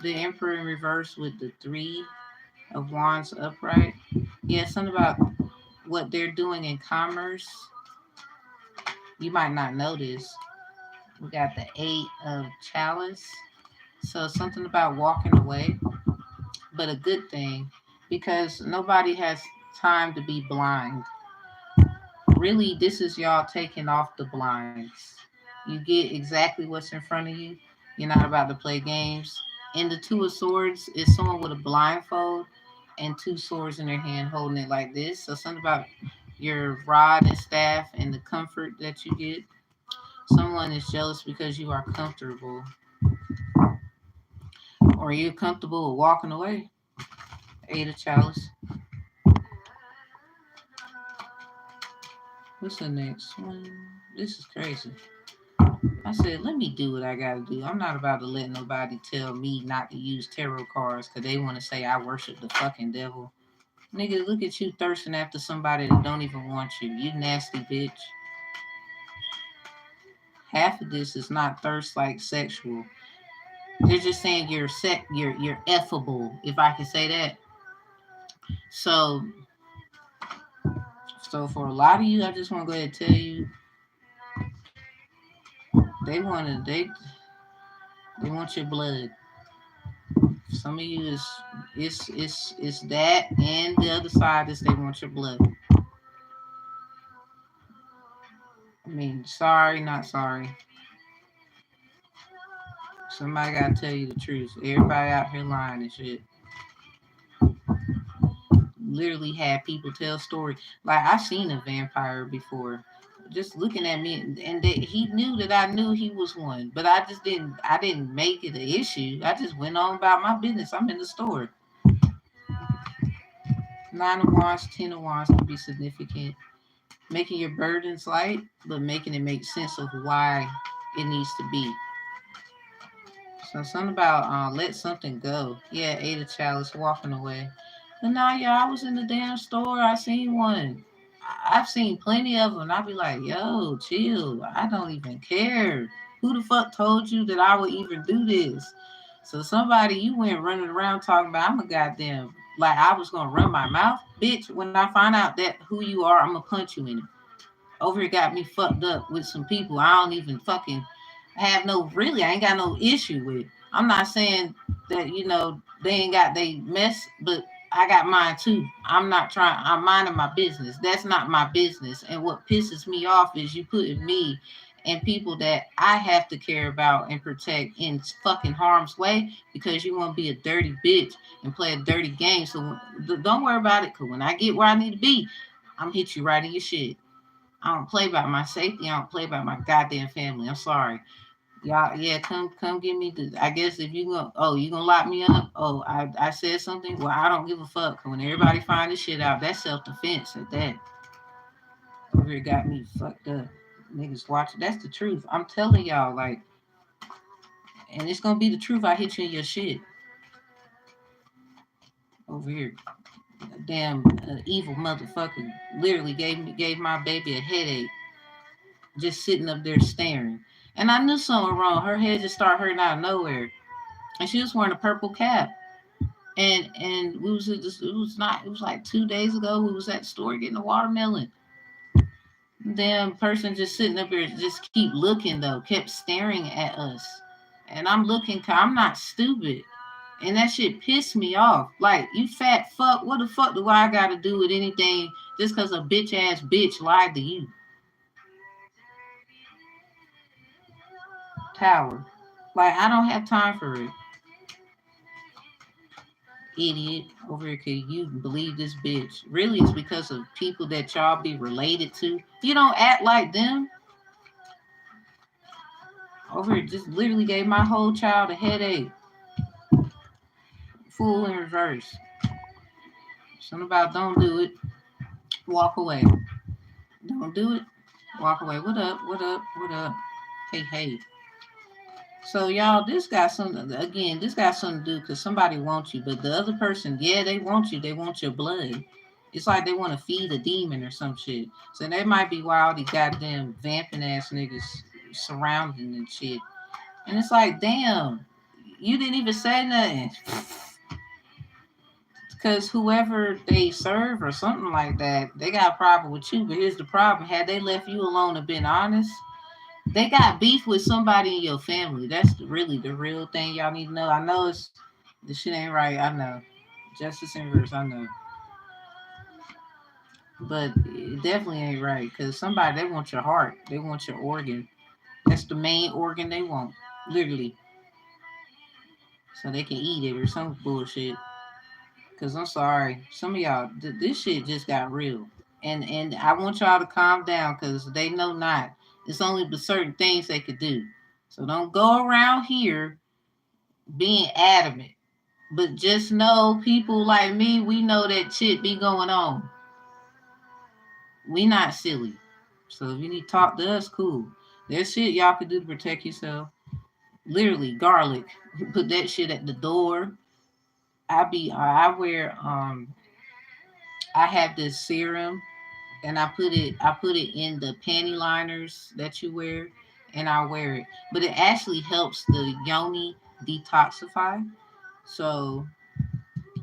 The Emperor in reverse with the Three of Wands upright. Yeah, something about what they're doing in commerce. You might not know this. We got the Eight of Chalice. So something about walking away, but a good thing because nobody has time to be blind. Really, this is y'all taking off the blinds. You get exactly what's in front of you. You're not about to play games. In the Two of Swords is someone with a blindfold and two swords in their hand holding it like this. So something about your rod and staff and the comfort that you get. Someone is jealous because you are comfortable or you're comfortable with walking away. Eight of Chalice. What's the next one? This is crazy. I said, let me do what I gotta do. I'm not about to let nobody tell me not to use tarot cards because they want to say I worship the fucking devil. Nigga, look at you thirsting after somebody that don't even want you. You nasty bitch. Half of this is not thirst like sexual. They're just saying you're effable, if I can say that. So for a lot of you, I just want to go ahead and tell you, they want your blood. Some of you is that, and the other side is they want your blood. I mean, sorry, not sorry. Somebody gotta tell you the truth. Everybody out here lying and shit. Literally had people tell stories. Like I seen a vampire before, just looking at me, and he knew that I knew he was one, but I didn't make it an issue. I just went on about my business. I'm in the store. Nine of Wands, Ten of Wands can be significant. Making your burdens light, but making it make sense of why it needs to be. So something about let something go. Yeah, Eight of Chalice, walking away. But nah, yeah, I was in the damn store. I seen one. I've seen plenty of them. I'll be like, yo, chill. I don't even care. Who the fuck told you that I would even do this? So somebody you went running around talking about I'm a goddamn like I was gonna run my mouth, bitch. When I find out that who you are, I'm gonna punch you in it. Over here got me fucked up with some people I don't even fucking have no really I ain't got no issue with. I'm not saying that they ain't got they mess, but I got mine too. I'm minding my business. That's not my business. And what pisses me off is you putting me and people that I have to care about and protect in fucking harm's way because you want to be a dirty bitch and play a dirty game. So don't worry about it, because when I get where I need to be, I'm hit you right in your shit. I don't play about my safety. I don't play about my goddamn family. I'm sorry. Y'all, yeah, come give me the. I guess if you go, oh, you gonna lock me up? Oh, I said something. Well, I don't give a fuck. When everybody find this shit out, that's self defense at that. Over here got me fucked up. Niggas watching. That's the truth. I'm telling y'all, like, and it's gonna be the truth. I hit you in your shit over here. Damn evil motherfucker literally gave my baby a headache just sitting up there staring. And I knew something wrong. Her head just started hurting out of nowhere, and she was wearing a purple cap. And we was just, it was like 2 days ago. We was at the store getting a watermelon. Damn person just sitting up there just keep looking though, kept staring at us. And I'm looking, cause I'm not stupid. And that shit pissed me off. Like, you fat fuck, what the fuck do I gotta do with anything just cause a bitch ass bitch lied to you? Tower. Like, I don't have time for it. Idiot over here, cause you believe this bitch. Really, it's because of people that y'all be related to. You don't act like them. Over here just literally gave my whole child a headache. Full in reverse. Something about don't do it. Walk away. Don't do it. Walk away. What up? What up? What up? Hey, hey. So y'all, this got something again, this got something to do because somebody wants you, but the other person, yeah, they want you. They want your blood. It's like they want to feed a demon or some shit. So that might be why all these goddamn vamping ass niggas surrounding and shit. And it's like, damn, you didn't even say nothing. Because whoever they serve or something like that, they got a problem with you. But here's the problem. Had they left you alone and been honest, they got beef with somebody in your family. That's really the real thing y'all need to know. I know it's the shit ain't right. I know. Justice in reverse, I know. But it definitely ain't right. Because somebody, they want your heart. They want your organ. That's the main organ they want. Literally. So they can eat it or some bullshit. Cause I'm sorry, some of y'all, this shit just got real, and I want y'all to calm down, cause they know not. It's only but certain things they could do. So don't go around here being adamant. But just know, people like me, we know that shit be going on. We not silly. So if you need to talk to us, cool. There's shit y'all could do to protect yourself. Literally, garlic. Put that shit at the door. I wear I have this serum and I put it in the panty liners that you wear, and I wear it. But it actually helps the yoni detoxify. So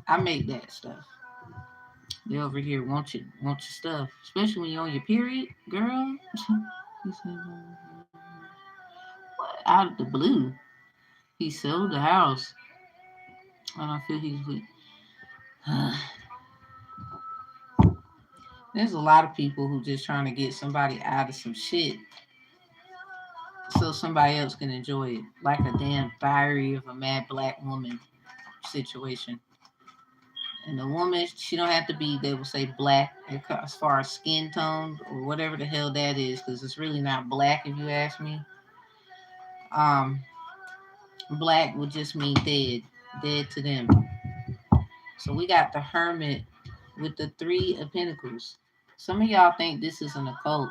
I make that stuff. They over here want your stuff, especially when you're on your period, girl. What? Out of the blue, he sold the house. I don't feel he's with. There's a lot of people who just trying to get somebody out of some shit so somebody else can enjoy it, like a damn Diary of a Mad Black Woman situation. And the woman, she don't have to be, they will say black as far as skin tone or whatever the hell that is, because it's really not black if you ask me. Um, Black would just mean dead, dead to them. So we got the Hermit with the Three of Pentacles. Some of y'all think this is an occult.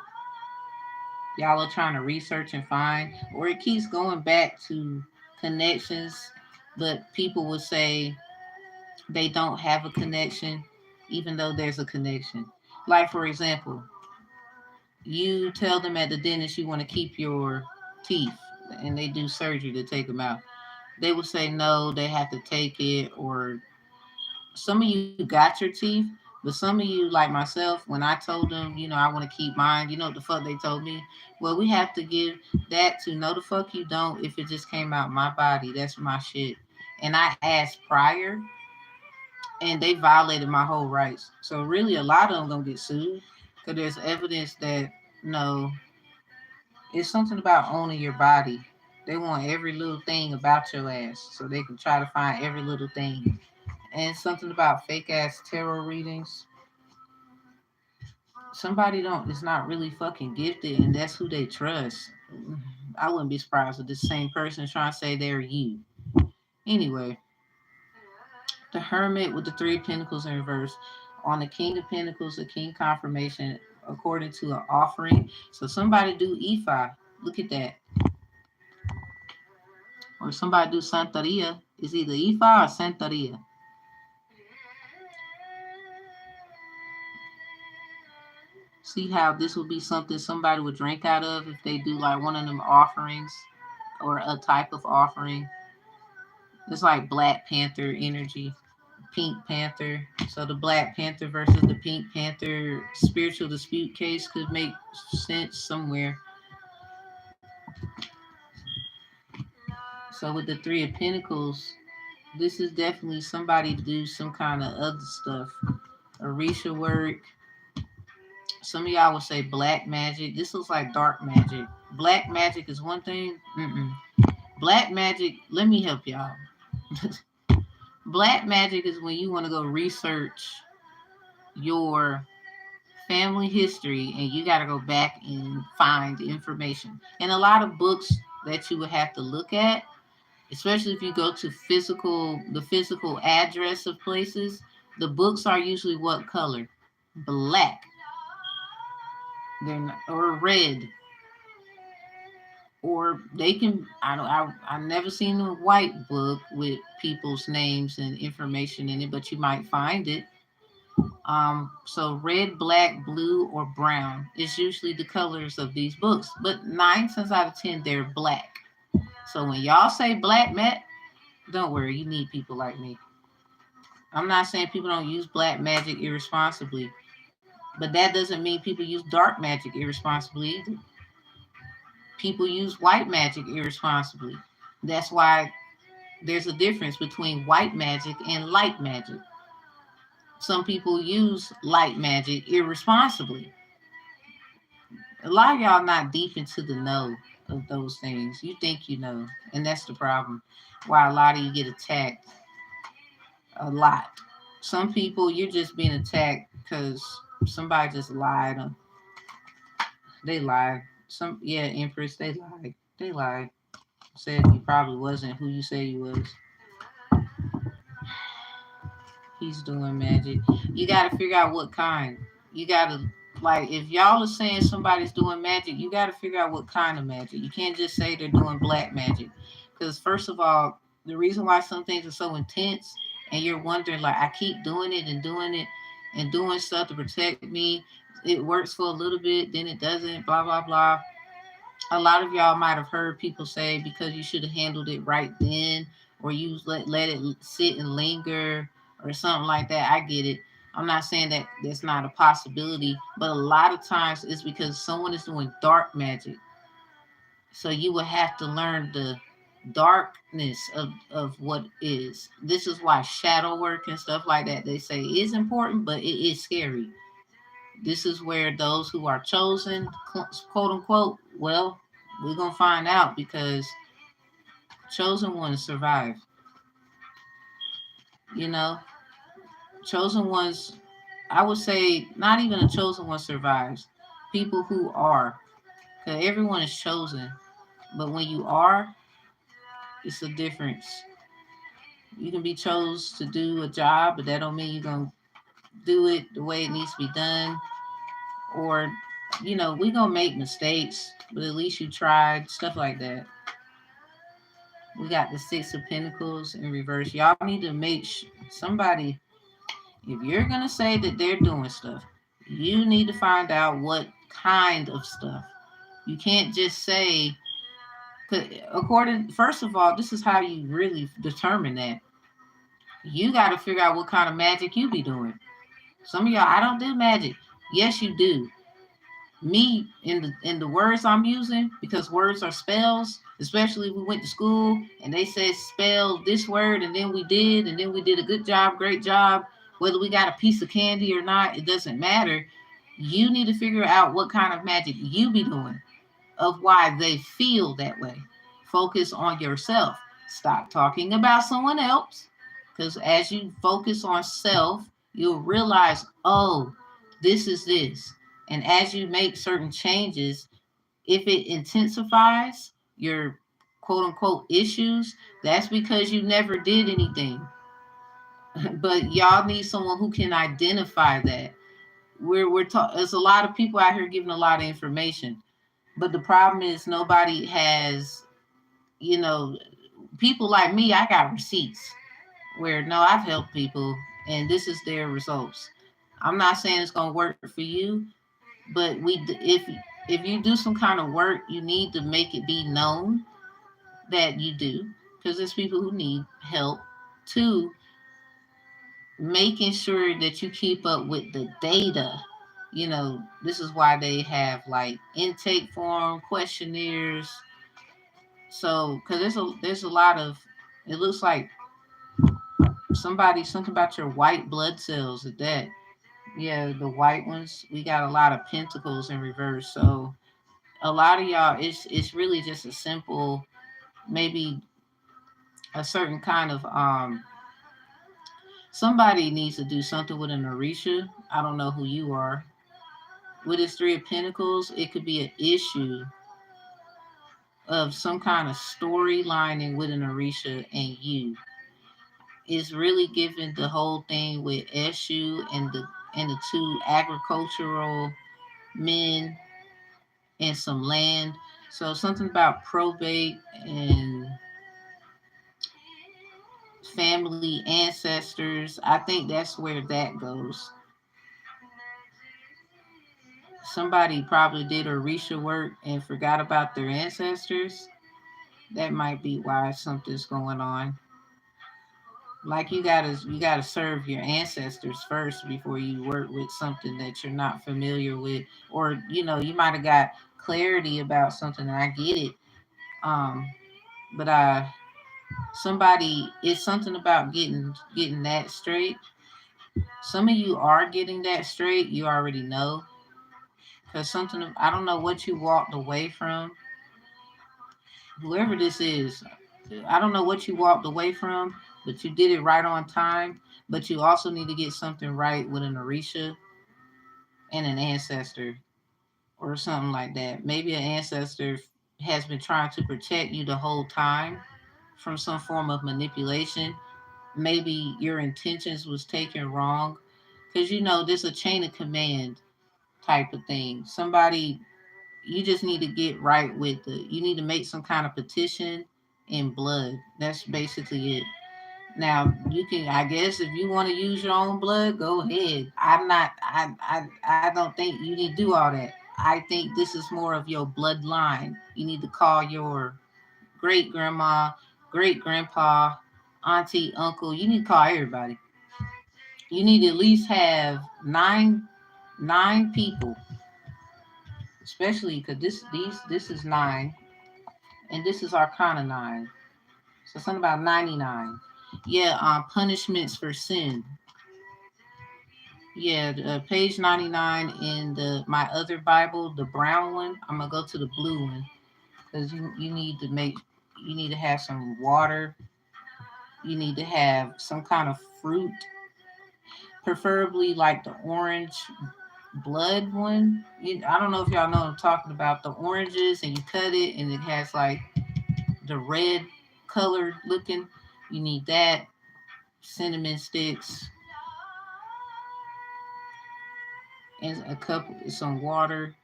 Y'all are trying to research and find, or it keeps going back to connections, but people would say they don't have a connection, even though there's a connection. Like, for example, you tell them at the dentist you want to keep your teeth, and they do surgery to take them out. They will say no, they have to take it, or some of you got your teeth, but some of you, like myself, when I told them, I want to keep mine, you know what the fuck they told me? Well, we have to give that to no the fuck you don't. If it just came out my body, that's my shit. And I asked prior, and they violated my whole rights. So really, a lot of them gonna get sued because there's evidence that no, It's something about owning your body. They want every little thing about your ass, so they can try to find every little thing. And something about fake ass tarot readings. Somebody don't is not really fucking gifted, and that's who they trust. I wouldn't be surprised if the same person is trying to say they're you. Anyway, the Hermit with the Three of Pentacles in reverse. On the King of Pentacles, the King confirmation according to an offering. So somebody do Ifa. Look at that. Or somebody do Santeria. It's either Ifa or Santeria. See how this would be something somebody would drink out of if they do like one of them offerings or a type of offering. It's like Black Panther energy, Pink Panther. So the Black Panther versus the Pink Panther spiritual dispute case could make sense somewhere. So with the Three of Pentacles, this is definitely somebody to do some kind of other stuff. Orisha work. Some of y'all would say black magic. This looks like dark magic. Black magic is one thing. Black magic, let me help y'all. Black magic is when you want to go research your family history and you got to go back and find information. And a lot of books that you would have to look at, especially if you go to the physical address of places, the books are usually what color? Black. They're not, or red. Or they can, I've never seen a white book with people's names and information in it, but you might find it. So red, black, blue, or brown is usually the colors of these books, but 9 times out of 10 they're black. So when y'all say black mat, don't worry, you need people like me. I'm not saying people don't use black magic irresponsibly, but that doesn't mean people use dark magic irresponsibly either. People use white magic irresponsibly. That's why there's a difference between white magic and light magic. Some people use light magic irresponsibly. A lot of y'all not deep into the know of those things. You think you know, and that's the problem. Why a lot of you get attacked a lot. Some people, you're just being attacked because somebody just lied. They lied. Empress, they lied. They lied. Said you probably wasn't who you say you was. He's doing magic. You got to figure out what kind. You got to, like, if y'all are saying somebody's doing magic, you got to figure out what kind of magic. You can't just say they're doing black magic. Because, first of all, the reason why some things are so intense and you're wondering, like, I keep doing it and doing it and doing stuff to protect me. It works for a little bit, then it doesn't, blah, blah, blah. A lot of y'all might have heard people say because you should have handled it right then, or you let it sit and linger or something like that. I get it. I'm not saying that that's not a possibility, but a lot of times it's because someone is doing dark magic. So you will have to learn the darkness of what is. This is why shadow work and stuff like that, they say is important, but it is scary. This is where those who are chosen, quote unquote, well, we're going to find out because chosen ones survive. You know, chosen ones, I would say not even a chosen one survives. People who are, because everyone is chosen. But when you are, it's a difference. You can be chose to do a job, but that don't mean you're going to do it the way it needs to be done. Or, we're going to make mistakes, but at least you tried, stuff like that. We got the Six of Pentacles in reverse. Y'all need to make somebody, if you're going to say that they're doing stuff, you need to find out what kind of stuff. You can't just say, first of all, this is how you really determine that. You got to figure out what kind of magic you be doing. Some of y'all, I don't do magic. Yes, you do. Me, in the words I'm using, because words are spells, especially if we went to school and they said spell this word and then we did a good job, great job, whether we got a piece of candy or not, it doesn't matter. You need to figure out what kind of magic you be doing. of why they feel that way. Focus on yourself. Stop talking about someone else. Because as you focus on self, you'll realize, oh, this is this. And as you make certain changes, if it intensifies your quote unquote issues, that's because you never did anything. But y'all need someone who can identify that. There's a lot of people out here giving a lot of information, but the problem is nobody has, you know, people like me. I got receipts where no, I've helped people, and this is their results. I'm not saying it's gonna work for you, but if you do some kind of work, you need to make it be known that you do, because there's people who need help too. Making sure that you keep up with the data. This is why they have like intake form questionnaires. So because there's a lot of, it looks like something about your white blood cells at that. Yeah, the white ones, we got a lot of pentacles in reverse. So a lot of y'all, it's really just a simple, maybe a certain kind of somebody needs to do something with an Orisha. I don't know who you are. With his Three of Pentacles, it could be an issue of some kind of storylining with an Orisha and you. It's really giving the whole thing with Eshu and the two agricultural men and some land. So something about probate and family ancestors. I think that's where that goes. Somebody probably did Orisha work and forgot about their ancestors. That might be why something's going on. Like you gotta serve your ancestors first before you work with something that you're not familiar with, or you might have got clarity about something, and I get it. Um, but somebody, it's something about getting that straight. Some of you are getting that straight. You already know, because something, I don't know what you walked away from. Whoever this is, I don't know what you walked away from, but you did it right on time. But you also need to get something right with an Orisha and an ancestor or something like that. Maybe an ancestor has been trying to protect you the whole time from some form of manipulation. Maybe your intentions was taken wrong, because there's a chain of command type of thing. Somebody, you just need to get right with you need to make some kind of petition in blood. That's basically it. Now you can, I guess, if you want to use your own blood, go ahead. I'm not. I don't think you need to do all that. I think this is more of your bloodline. You need to call your great grandma, great grandpa, auntie, uncle. You need to call everybody. You need to at least have nine people, especially because this is nine, and this is Arcana 9. So something about 99. Yeah, punishments for sin. Yeah, page 99 in my other Bible, the brown one. I'm gonna go to the blue one, because you need to have some water. You need to have some kind of fruit, preferably like the orange blood one. I don't know if y'all know what I'm talking about. The oranges, and you cut it, and it has like the red colored looking. You need that. Cinnamon sticks and some water.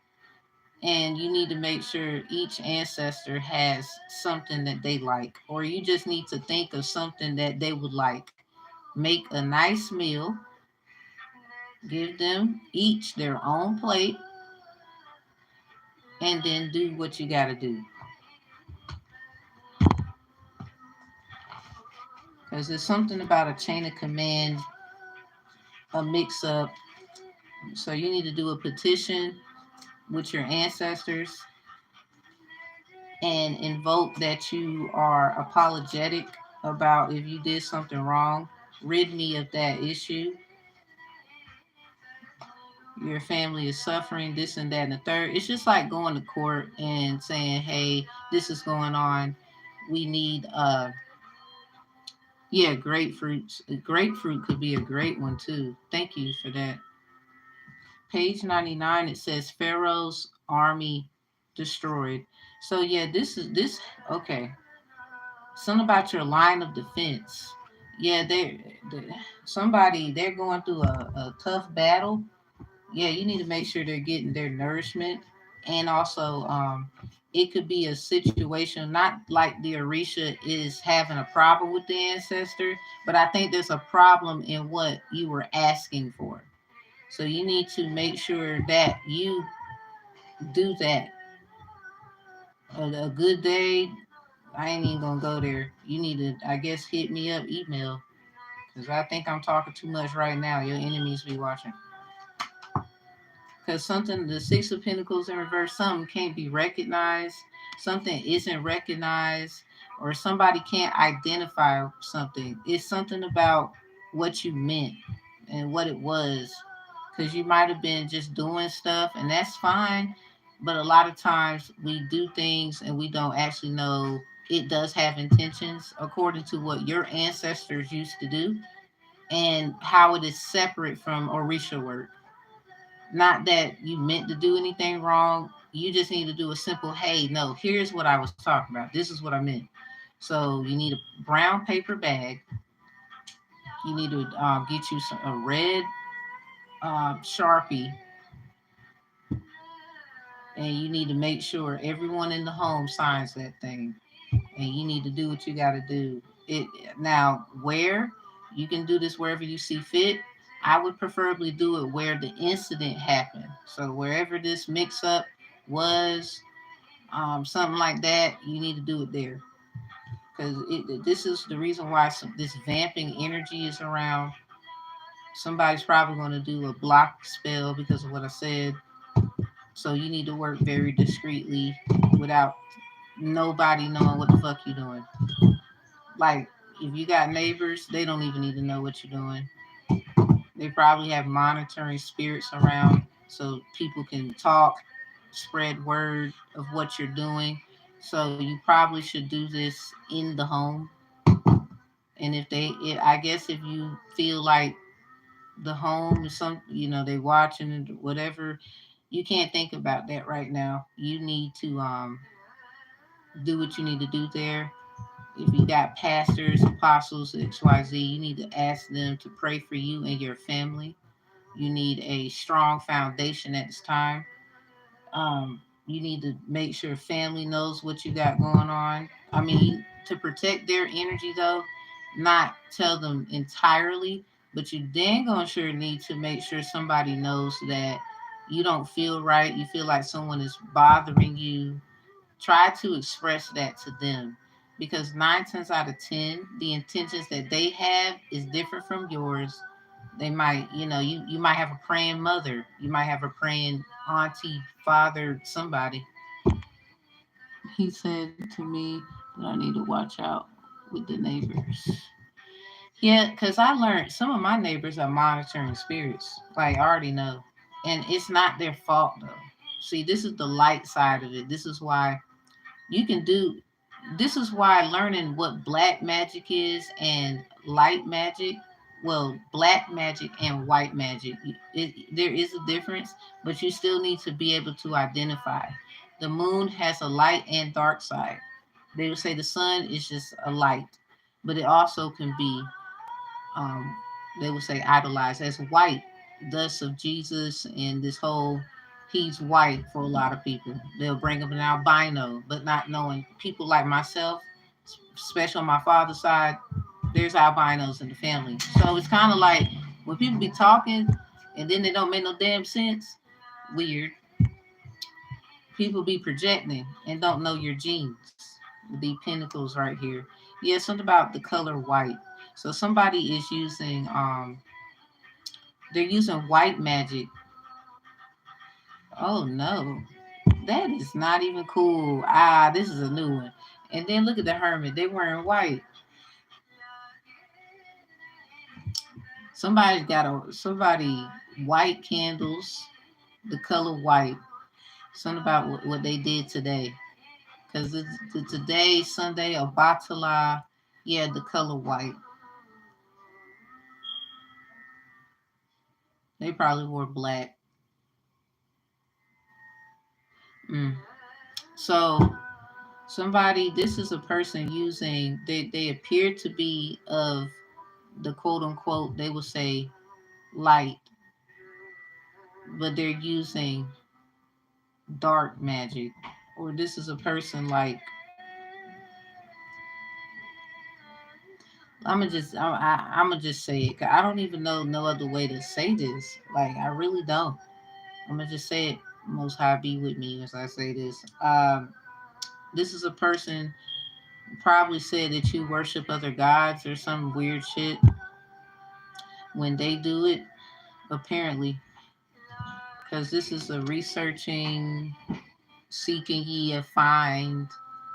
And you need to make sure each ancestor has something that they like, or you just need to think of something that they would like. Make a nice meal, give them each their own plate, and then do what you got to do. Because there's something about a chain of command, a mix up. So you need to do a petition with your ancestors and invoke that you are apologetic about if you did something wrong. Rid me of that issue. your family is suffering this and that and the third. It's just like going to court and saying, hey, this is going on. We need yeah, grapefruits. Grapefruit could be a great one too. Thank you for that. Page 99, it says Pharaoh's army destroyed. So yeah, this okay. Something about your line of defense. Yeah, somebody they're going through a tough battle. Yeah, you need to make sure they're getting their nourishment, and also it could be a situation not like the Orisha is having a problem with the ancestor, but I think there's a problem in what you were asking for. So you need to make sure that you do that. A good day, I ain't even gonna go there. You need to, I guess, hit me up, email, because I think I'm talking too much right now. Your enemies be watching. Because something, the Six of Pentacles in reverse, something can't be recognized, something isn't recognized, or somebody can't identify something. It's something about what you meant and what it was. Because you might have been just doing stuff, and that's fine. But a lot of times we do things and we don't actually know it does have intentions according to what your ancestors used to do and how it is separate from Orisha work. Not that you meant to do anything wrong. You just need to do a simple, hey, no, here's what I was talking about. This is what I meant. So you need a brown paper bag. You need to get you a red Sharpie, and you need to make sure everyone in the home signs that thing. And you need to do what you got to do. It now where you can do this wherever you see fit. I would preferably do it where the incident happened. So wherever this mix up was, something like that, you need to do it there because this is the reason why this vamping energy is around. Somebody's probably going to do a block spell because of what I said. So you need to work very discreetly without nobody knowing what the fuck you're doing. Like if you got neighbors, they don't even need to know what you're doing. They probably have monitoring spirits around so people can talk, spread word of what you're doing. So you probably should do this in the home. And I guess if you feel like the home is they watching it, whatever, you can't think about that right now. You need to do what you need to do there. If you got pastors, apostles, XYZ, you need to ask them to pray for you and your family. You need a strong foundation at this time. You need to make sure family knows what you got going on. I mean, to protect their energy though, not tell them entirely, but you dang on sure need to make sure somebody knows that you don't feel right. You feel like someone is bothering you. Try to express that to them because 9 times out of 10, the intentions that they have is different from yours. They might, you might have a praying mother, you might have a praying auntie, father, somebody. He said to me that I need to watch out with the neighbors. Yeah, because I learned some of my neighbors are monitoring spirits. Like, I already know. And it's not their fault, though. See, this is the light side of it. This is why you can do this is why learning what black magic is and light magic, well, black magic and white magic, there is a difference, but you still need to be able to identify. The moon has a light and dark side. They would say the sun is just a light, but it also can be um, they would say idolized as white, thus of Jesus and this whole he's white for a lot of people. They'll bring up an albino, but not knowing people like myself, especially on my father's side, there's albinos in the family. So it's kind of like when people be talking and then they don't make no damn sense, weird. People be projecting and don't know your genes. The pentacles right here. Yeah, something about the color white. So somebody is using they're using white magic. Oh no. That is not even cool. Ah, this is a new one. And then look at the hermit. They're wearing white. Somebody white candles, the color white. Something about what they did today. Because today, Sunday, Obatala, yeah, the color white. They probably wore black. Mm. So this is a person using, they appear to be of the quote unquote, they will say light, but they're using dark magic. Or this is a person like, I'm gonna just say it. 'Cause I don't even know no other way to say this. Like I really don't. I'm gonna just say it. Most High be with me as I say this. This is a person probably said that you worship other gods or some weird shit when they do it. Apparently, because this is a researching, seeking ye a find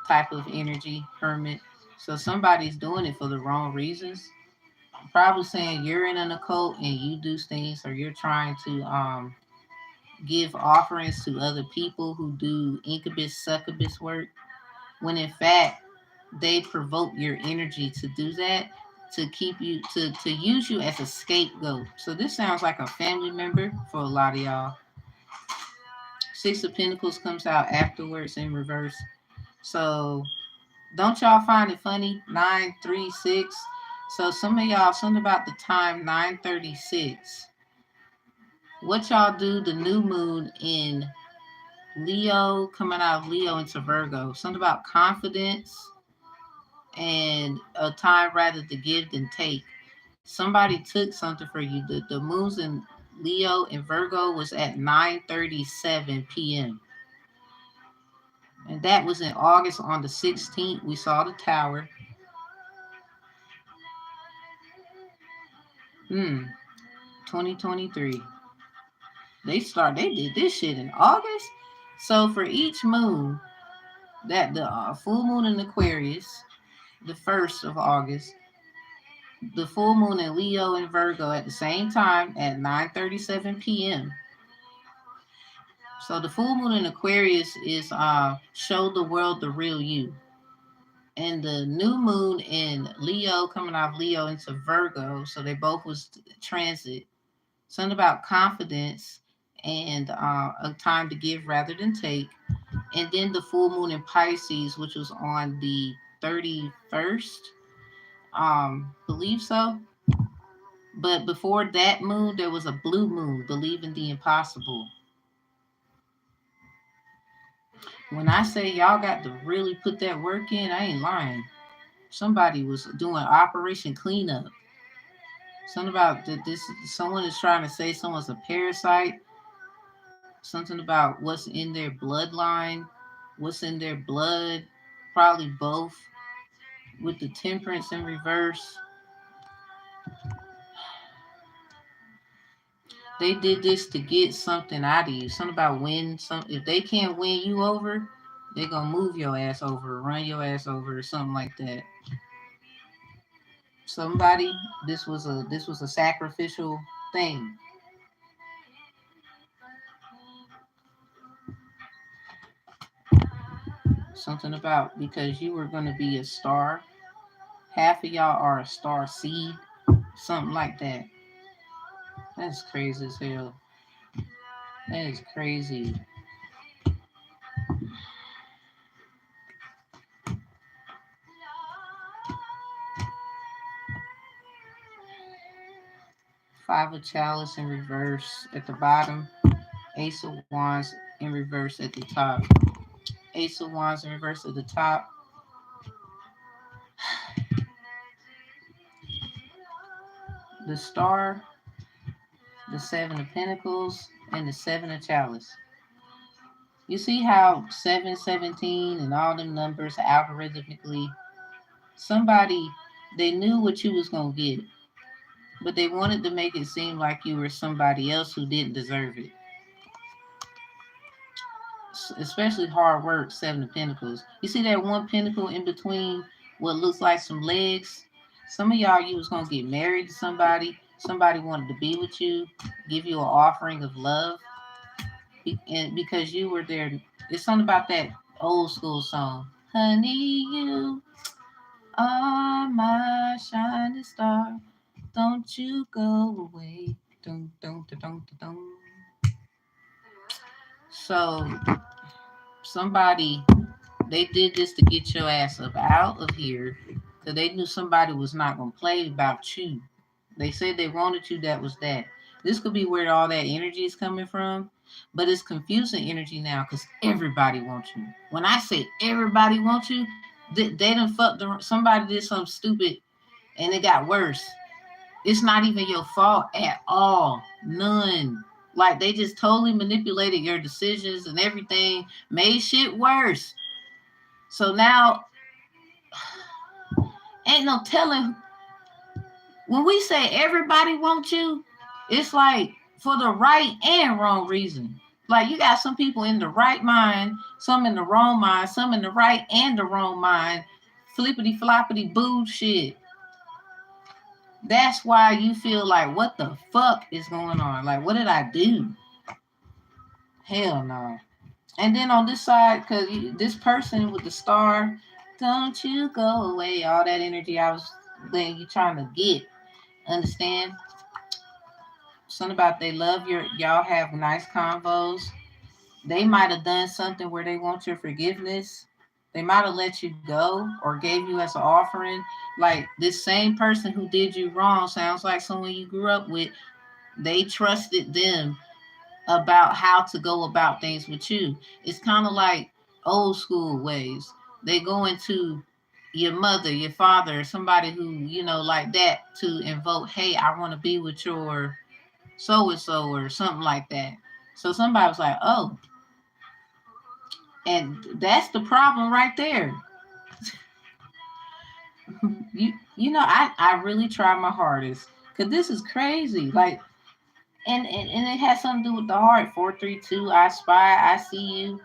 type of energy hermit. So somebody's doing it for the wrong reasons. Probably saying you're in an occult and you do things, or you're trying to give offerings to other people who do incubus succubus work, when in fact they provoke your energy to do that, to keep you to use you as a scapegoat. So this sounds like a family member for a lot of y'all. Six of Pentacles comes out afterwards in reverse. So don't y'all find it funny? 936. So some of y'all, something about the time 936. What y'all do the new moon in Leo, coming out of Leo into Virgo. Something about confidence and a time rather to give than take. Somebody took something for you. The moons in Leo and Virgo was at 9:37 p.m. And that was in August on the 16th. We saw the tower. 2023. They did this shit in August. So for each moon, that the full moon in Aquarius, the 1st of August, the full moon in Leo and Virgo at the same time at 9:37 p.m. So the full moon in Aquarius is show the world the real you. And the new moon in Leo, coming off Leo into Virgo, so they both was transit. Something about confidence and a time to give rather than take. And then the full moon in Pisces, which was on the 31st, believe so. But before that moon, there was a blue moon, believe in the impossible. When I say y'all got to really put that work in, I ain't lying. Somebody was doing Operation Cleanup. Something about this. Someone is trying to say someone's a parasite. Something about what's in their bloodline, what's in their blood. Probably both. With the Temperance in reverse. They did this to get something out of you. Something about win some. If they can't win you over, they're gonna move your ass over, run your ass over, or something like that. Somebody, this was a sacrificial thing. Something about because you were gonna be a star. Half of y'all are a star seed, something like that. That's crazy as hell. That is crazy. Five of Chalice in reverse at the bottom. Ace of Wands in reverse at the top. Ace of Wands in reverse at the top. The Star, the Seven of Pentacles, and the Seven of Chalice. You see how 717 and all them numbers algorithmically, somebody, they knew what you was going to get, but they wanted to make it seem like you were somebody else who didn't deserve it. Especially hard work, Seven of Pentacles. You see that one pentacle in between what looks like some legs? Some of y'all, you was going to get married to somebody. Somebody wanted to be with you, give you an offering of love, and because you were there. It's something about that old school song. Honey, you are my shining star. Don't you go away. Dun, dun, dun, dun, dun, dun. So somebody, they did this to get your ass up out of here because they knew somebody was not going to play about you. They said they wanted you, that was that. This could be where all that energy is coming from, but it's confusing energy now because everybody wants you. When I say everybody wants you, they done fucked somebody did something stupid and it got worse. It's not even your fault at all. None. Like they just totally manipulated your decisions and everything, made shit worse. So now ain't no telling. When we say everybody wants you, it's like for the right and wrong reason. Like you got some people in the right mind, some in the wrong mind, some in the right and the wrong mind. Flippity floppity bullshit. That's why you feel like, what the fuck is going on? Like, what did I do? Hell no. And then on this side, because this person with the star, don't you go away. All that energy I was letting you trying to get. Understand? Something about they love y'all have nice convos. They might have done something where they want your forgiveness. They might have let you go or gave you as an offering. Like this same person who did you wrong sounds like someone you grew up with. They trusted them about how to go about things with you. It's kind of like old school ways. They go into your mother, your father, somebody who, like that to invoke, hey, I want to be with your so and so or something like that. So somebody was like, oh, and that's the problem right there. I really try my hardest because this is crazy. Like, and it has something to do with the heart. 432, I spy, I see you.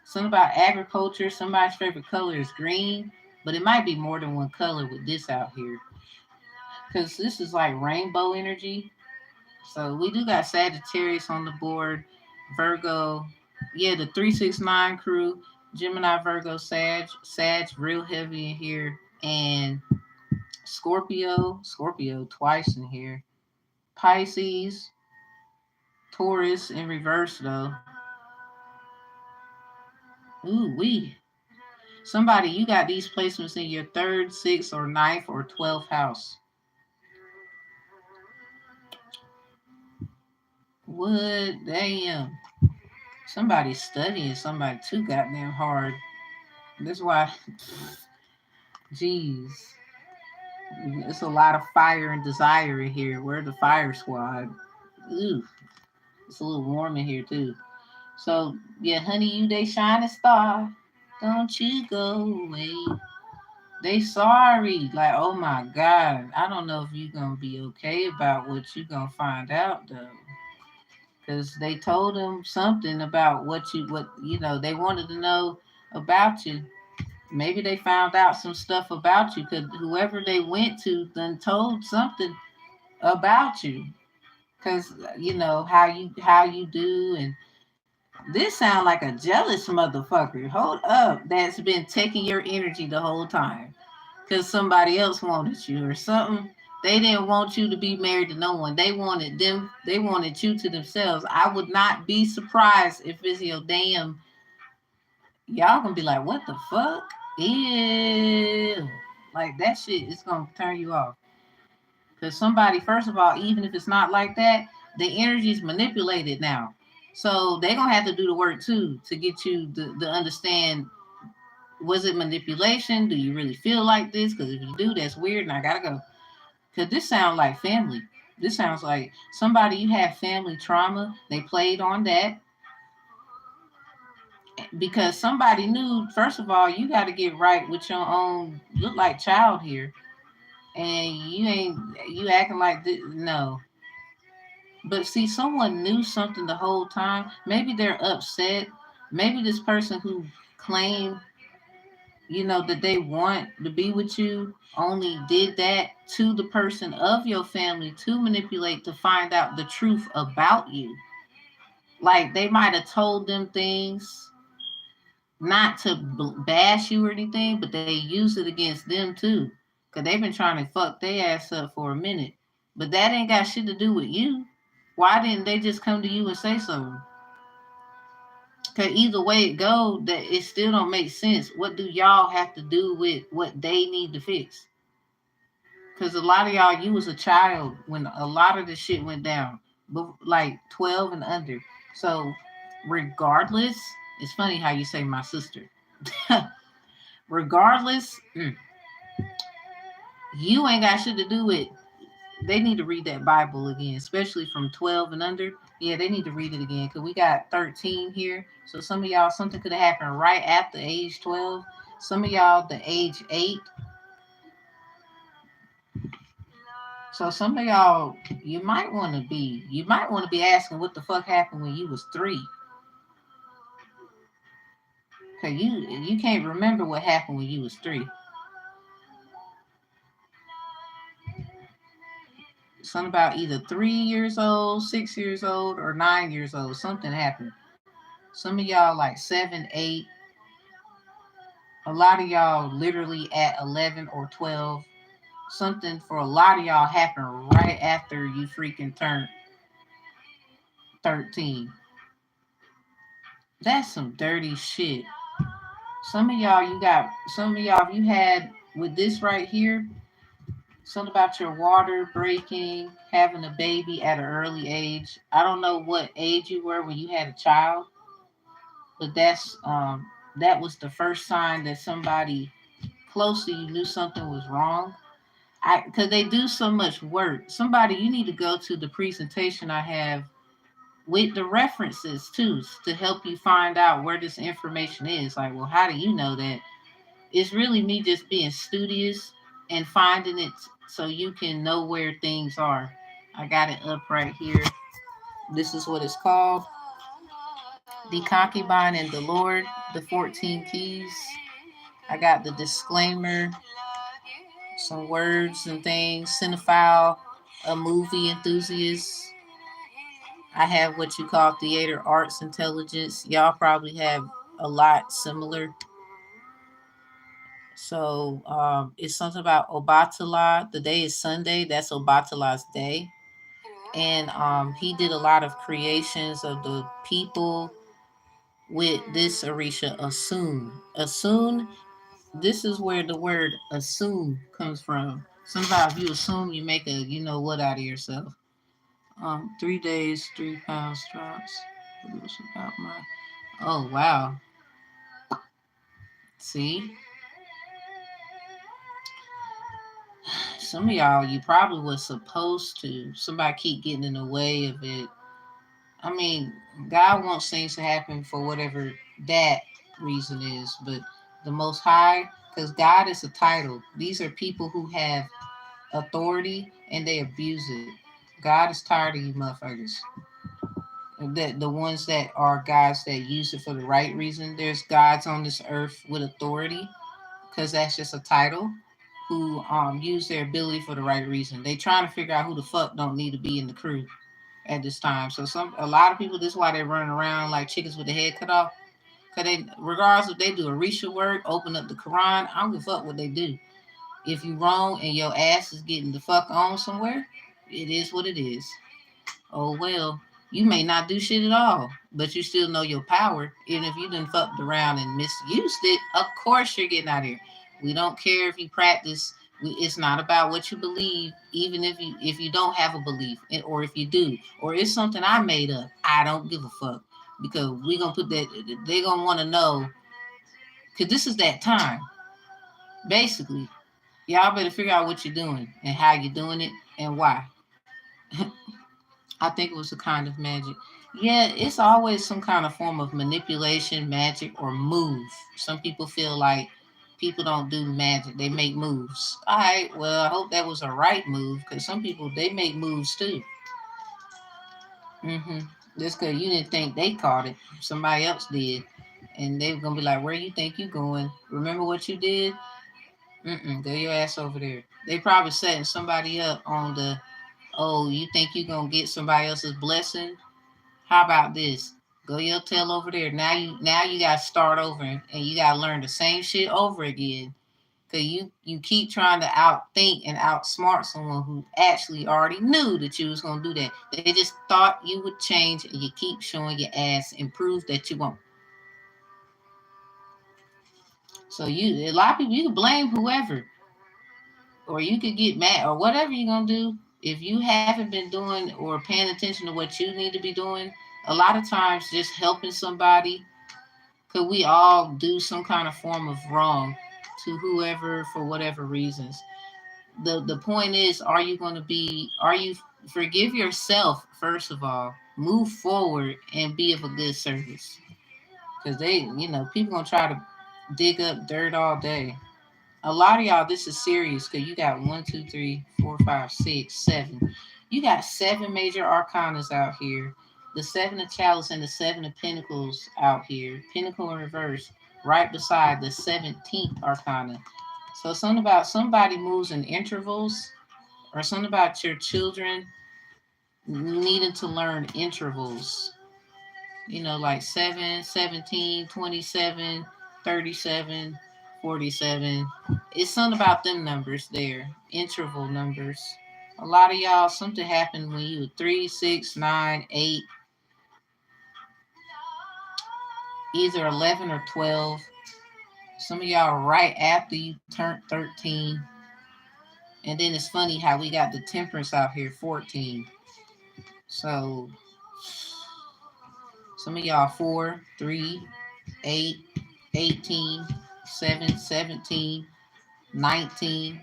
Something about agriculture. Somebody's favorite color is green, but it might be more than one color with this out here because this is like rainbow energy. So we do got Sagittarius on the board, Virgo, yeah, the 369 crew, Gemini, Virgo, Sag real heavy in here, and Scorpio twice in here, Pisces, Taurus in reverse though. Ooh wee. Somebody, you got these placements in your third, sixth, or ninth, or 12th house. What? Damn. Somebody's studying somebody too goddamn hard. That's why, jeez. It's a lot of fire and desire in here. We're the fire squad. Ooh. It's a little warm in here too. So, yeah, honey, you they shining star. Don't you go away. They sorry. Like, oh my God. I don't know if you're going to be okay about what you're going to find out, though. Because they told them something about they wanted to know about you. Maybe they found out some stuff about you because whoever they went to then told something about you. Because, how you do. And this sound like a jealous motherfucker. Hold up. That's been taking your energy the whole time because somebody else wanted you or something. They didn't want you to be married to no one. They wanted them. They wanted you to themselves. I would not be surprised if it's your damn. Y'all gonna be like, what the fuck? Ew. Like that shit is gonna turn you off. Because somebody, first of all, even if it's not like that, the energy is manipulated now. So they're gonna have to do the work too to get you to understand, was it manipulation? Do you really feel like this? Because if you do, that's weird and I gotta go. Because this sounds like family. This sounds like somebody you have family trauma. They played on that because somebody knew, first of all, you got to get right with your own, look like child here. And you acting like this. No. But see, someone knew something the whole time. Maybe they're upset. Maybe this person who claimed that they want to be with you, only did that to the person of your family to manipulate to find out the truth about you. Like they might have told them things not to bash you or anything, but they use it against them too. Because they've been trying to fuck their ass up for a minute. But that ain't got shit to do with you. Why didn't they just come to you and say something? Because either way it go, that it still don't make sense. What do y'all have to do with what they need to fix? Because a lot of y'all, you was a child when a lot of this shit went down, but like 12 and under. So regardless, it's funny how you say my sister. Regardless, you ain't got shit to do with. They need to read that Bible again, especially from 12 and under. Yeah, they need to read it again because we got 13 here. So some of y'all, something could have happened right after age 12. Some of y'all, the age 8. So some of y'all, you might want to be asking what the fuck happened when you was 3. Cause you can't remember what happened when you was 3. Something about either 3 years old, 6 years old, or 9 years old. Something happened. Some of y'all like 7, 8. A lot of y'all literally at 11 or 12. Something for a lot of y'all happened right after you freaking turned 13. That's some dirty shit. Some of y'all, you had with this right here, something about your water breaking, having a baby at an early age. I don't know what age you were when you had a child, but that was the first sign that somebody close to you knew something was wrong. Because they do so much work. Somebody, you need to go to the presentation I have with the references too to help you find out where this information is. Like, well, how do you know that? It's really me just being studious and finding it so you can know where things are. I got it up right here. This is what it's called: The Concubine and the Lord, the 14 Keys. I got the disclaimer, some words and things, cinephile, a movie enthusiast. I have what you call theater arts intelligence. Y'all probably have a lot similar. So it's something about Obatala. The day is Sunday. That's Obatala's day. And he did a lot of creations of the people with this Orisha, Asun. Asun, this is where the word assume comes from. Sometimes you assume you make a you know what out of yourself. 3 days, 3 pounds drops. It was about my. Oh wow. See, some of y'all, you probably was supposed to. Somebody keep getting in the way of it. I mean, God wants things to happen for whatever that reason is, but the Most High, because God is a title. These are people who have authority and they abuse it. God is tired of you motherfuckers. The ones that are gods that use it for the right reason. There's gods on this earth with authority, because that's just a title, who use their ability for the right reason. They trying to figure out who the fuck don't need to be in the crew at this time. So a lot of people, this is why they're running around like chickens with the head cut off. Cause they, regardless if they do Orisha work, open up the Quran, I don't give a fuck what they do. If you wrong and your ass is getting the fuck on somewhere, it is what it is. Oh well, you may not do shit at all, but you still know your power. Even if you done fucked around and misused it, of course you're getting out of here. We don't care if you practice. It's not about what you believe, even if you don't have a belief, or if you do, or it's something I made up. I don't give a fuck, because we gonna put that. They gonna want to know, because this is that time. Basically, y'all better figure out what you're doing and how you're doing it and why. I think it was a kind of magic. Yeah, it's always some kind of form of manipulation, magic, or move. Some people feel like people don't do magic, they make moves. All right, well, I hope that was a right move, because some people, they make moves too. Mm-hmm. Just because you didn't think they caught it, somebody else did. And they're gonna be like, "Where you think you going? Remember what you did? Go your ass over there." They probably setting somebody up on the, "Oh, you think you gonna get somebody else's blessing? How about this? Go your tail over there." Now you gotta start over, and you gotta learn the same shit over again. Cause you keep trying to outthink and outsmart someone who actually already knew that you was gonna do that. They just thought you would change, and you keep showing your ass and prove that you won't. So a lot of people, you can blame whoever, or you could get mad, or whatever you're gonna do. If you haven't been doing or paying attention to what you need to be doing, a lot of times just helping somebody, because we all do some kind of form of wrong to whoever for whatever reasons. The point is, are you forgive yourself first of all, move forward and be of a good service, because people gonna try to dig up dirt all day. A lot of y'all, this is serious, because you got one, two, three, four, five, six, seven. You got seven major arcanas out here. The seven of chalice and the seven of pentacles out here. Pentacle in reverse, right beside the 17th arcana. So something about somebody moves in intervals, or something about your children needing to learn intervals. Like 7, 17, 27, 37, 47. It's something about them numbers there, interval numbers. A lot of y'all, something happened when you were 3, 6, 9, 8, either 11 or 12. Some of y'all right after you turned 13. And then it's funny how we got the temperance out here, 14. So some of y'all 4, 3, 8, 18, 7, 17, 19.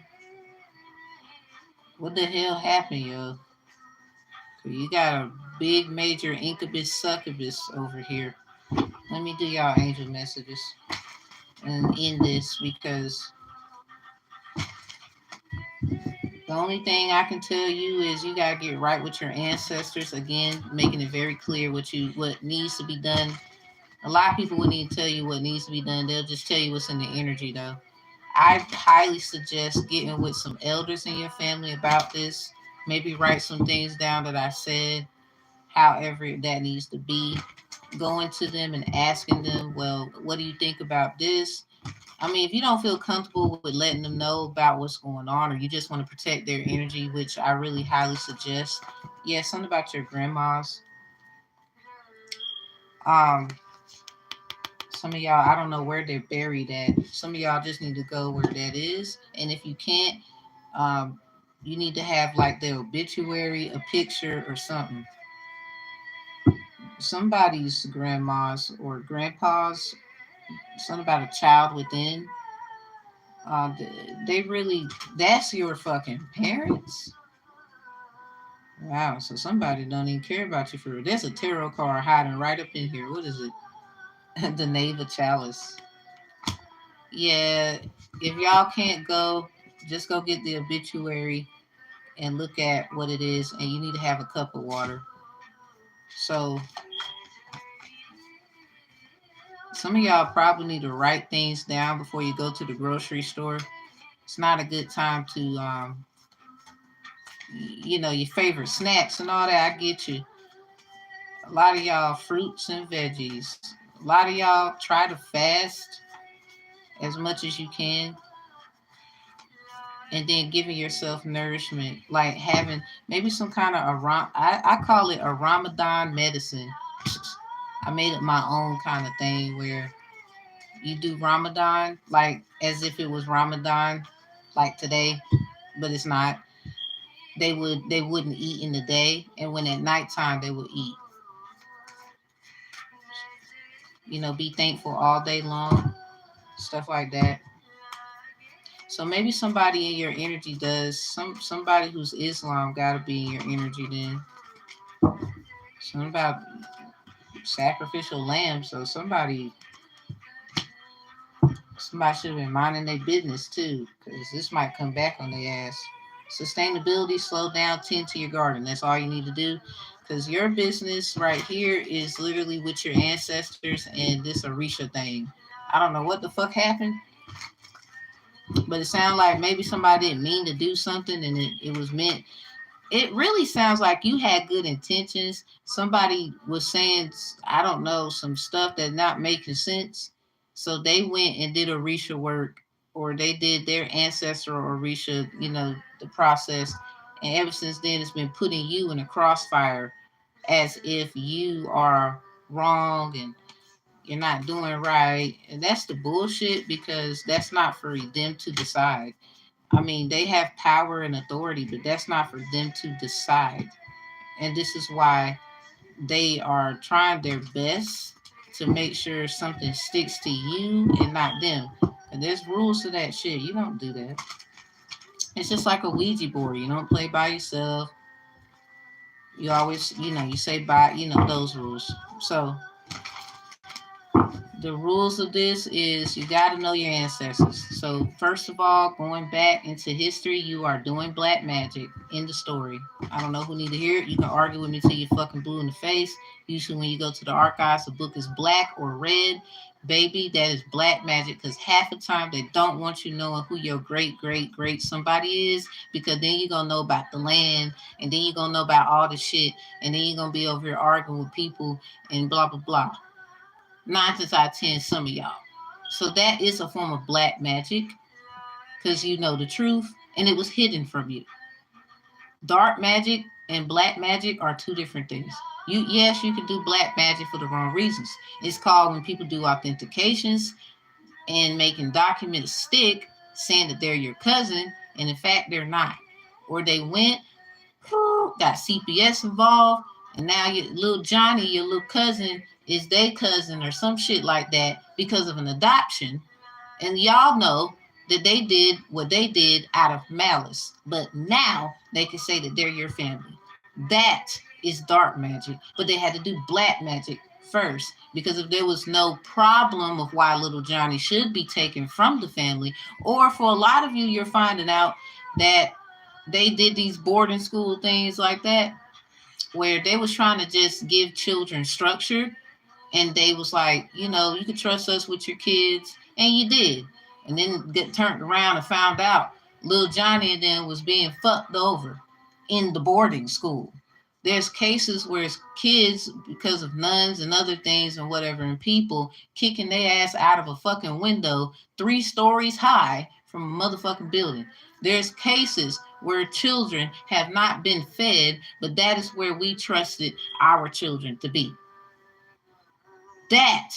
What the hell happened, yo? You got a big major incubus succubus over here. Let me do y'all angel messages and end this, because the only thing I can tell you is you gotta get right with your ancestors. Again, making it very clear what needs to be done. A lot of people wouldn't even tell you what needs to be done. They'll just tell you what's in the energy, though. I highly suggest getting with some elders in your family about this. Maybe write some things down that I said, however that needs to be. Going to them and asking them, well, what do you think about this? I mean, if you don't feel comfortable with letting them know about what's going on, or you just want to protect their energy, which I really highly suggest. Yeah, something about your grandmas. Um, some of y'all, I don't know where they're buried at. Some of y'all just need to go where that is. And if you can't, um, you need to have like the obituary, a picture or something. Somebody's grandma's or grandpa's, something about a child within. They really, that's your fucking parents. Wow, so somebody don't even care about you for real. There's a tarot card hiding right up in here. What is it? The Knave of Chalice. Yeah, if y'all can't go, just go get the obituary and look at what it is, and you need to have a cup of water. So some of y'all probably need to write things down before you go to the grocery store. It's not a good time to your favorite snacks and all that. I get you. A lot of y'all fruits and veggies. A lot of y'all try to fast as much as you can, and then giving yourself nourishment, like having maybe some kind of I call it a Ramadan medicine. I made it my own kind of thing where you do Ramadan like as if it was Ramadan, like today, but it's not. They wouldn't eat in the day, and when at nighttime they would eat. Be thankful all day long, stuff like that. So maybe somebody in your energy does somebody who's Islam gotta be in your energy then. Something about sacrificial lamb. So somebody should have been minding their business too, because this might come back on their ass. Sustainability, slow down, tend to your garden. That's all you need to do. Because your business right here is literally with your ancestors and this Orisha thing. I don't know what the fuck happened, but it sounded like maybe somebody didn't mean to do something and it was meant. It really sounds like you had good intentions. Somebody was saying, I don't know, some stuff that's not making sense. So they went and did Orisha work, or they did their ancestral Orisha, the process. And ever since then, it's been putting you in a crossfire as if you are wrong and you're not doing right. And that's the bullshit, because that's not for them to decide. I mean, they have power and authority, but that's not for them to decide. And this is why they are trying their best to make sure something sticks to you and not them. And there's rules to that shit. You don't do that. It's just like a Ouija board. You don't play by yourself. You always, you say by, those rules. So the rules of this is you got to know your ancestors. So first of all, going back into history, you are doing black magic in the story. I don't know who need to hear it. You can argue with me till you're fucking blue in the face. Usually when you go to the archives, the book is black or red. Baby, that is black magic, because half the time they don't want you knowing who your great, great, great somebody is, because then you're going to know about the land, and then you're going to know about all the shit, and then you're going to be over here arguing with people and blah, blah, blah. 9 times out of 10, some of y'all. So that is a form of black magic, because you know the truth and it was hidden from you. Dark magic and black magic are two different things. Yes, you can do black magic for the wrong reasons. It's called when people do authentications and making documents stick, saying that they're your cousin, and in fact they're not. Or they went, got CPS involved, and now your little Johnny, your little cousin, is their cousin or some shit like that because of an adoption. And y'all know that they did what they did out of malice. But now they can say that they're your family. That is dark magic. But they had to do black magic first, because if there was no problem of why little Johnny should be taken from the family, or for a lot of you, you're finding out that they did these boarding school things like that, where they was trying to just give children structure, and they was like, you could trust us with your kids, and you did. And then get turned around and found out little Johnny and them was being fucked over in the boarding school. There's cases where it's kids, because of nuns and other things and whatever, and people kicking their ass out of a fucking window 3 stories high from a motherfucking building. There's cases where children have not been fed, but that is where we trusted our children to be. That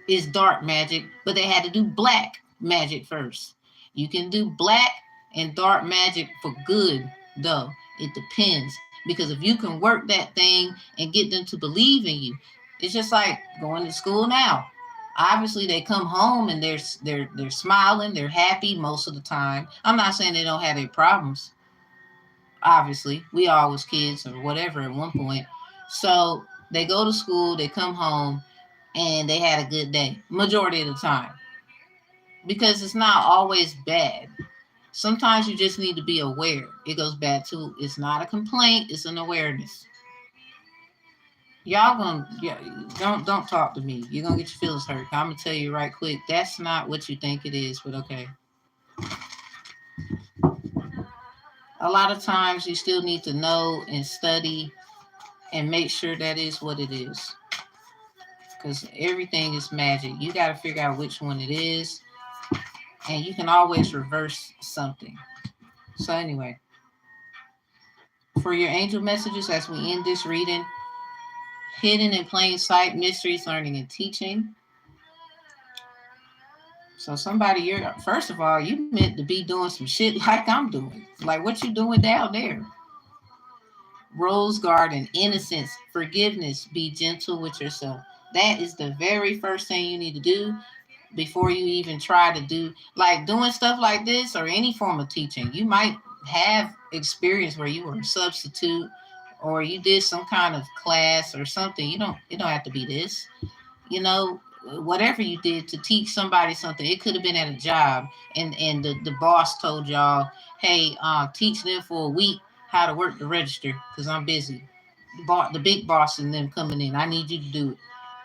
is dark magic, but they had to do black magic first. You can do black and dark magic for good, though. It depends, because if you can work that thing and get them to believe in you, it's just like going to school now. Obviously, they come home and they're smiling, they're happy most of the time. I'm not saying they don't have their problems. Obviously, we all was kids or whatever at one point. So they go to school, they come home, and they had a good day majority of the time, because it's not always bad. Sometimes you just need to be aware. It goes back to, it's not a complaint, it's an awareness. Y'all don't talk to me. You're gonna get your feelings hurt. I'm gonna tell you right quick, that's not what you think it is, but okay. A lot of times you still need to know and study and make sure that is what it is, because everything is magic. You got to figure out which one it is, and you can always reverse something. So anyway, for your angel messages as we end this reading, hidden in plain sight, mysteries, learning, and teaching. So somebody, first of all, you meant to be doing some shit like I'm doing. Like what you doing down there. Rose garden, innocence, forgiveness, be gentle with yourself. That is the very first thing you need to do before you even try to do, like doing stuff like this or any form of teaching. You might have experience where you were a substitute or you did some kind of class or something. It don't have to be this. Whatever you did to teach somebody something, it could have been at a job, and the boss told y'all, hey, teach them for a week how to work the register because I'm busy. the big boss and them coming in. I need you to do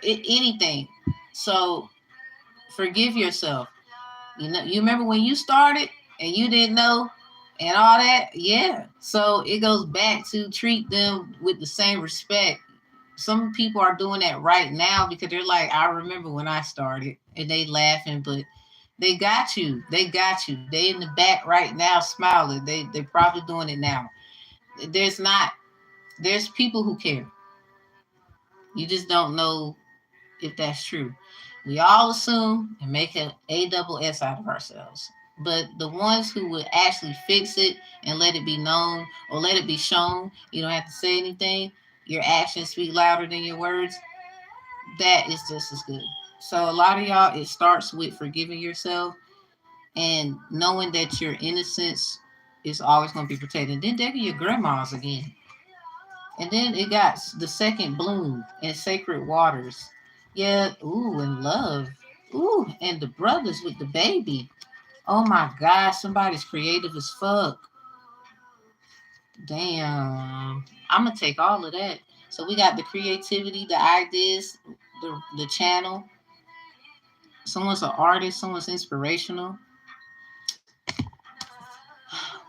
anything. So forgive yourself. You know, you remember when you started and you didn't know and all that? Yeah. So it goes back to treat them with the same respect. Some people are doing that right now because they're like, I remember when I started, and they laughing, but they got you. They got you. They in the back right now smiling. They're probably doing it now. There's people who care. You just don't know if that's true. We all assume and make an double S out of ourselves. But the ones who would actually fix it and let it be known or let it be shown, you don't have to say anything. Your actions speak louder than your words. That is just as good. So a lot of y'all, it starts with forgiving yourself and knowing that your innocence is always going to be protected. And then there are your grandmas again. And then it got the second bloom and sacred waters. Yeah, ooh, and love. Ooh, and the brothers with the baby. Oh my God, somebody's creative as fuck. Damn. I'm gonna take all of that. So we got the creativity, the ideas, the channel. Someone's an artist, someone's inspirational.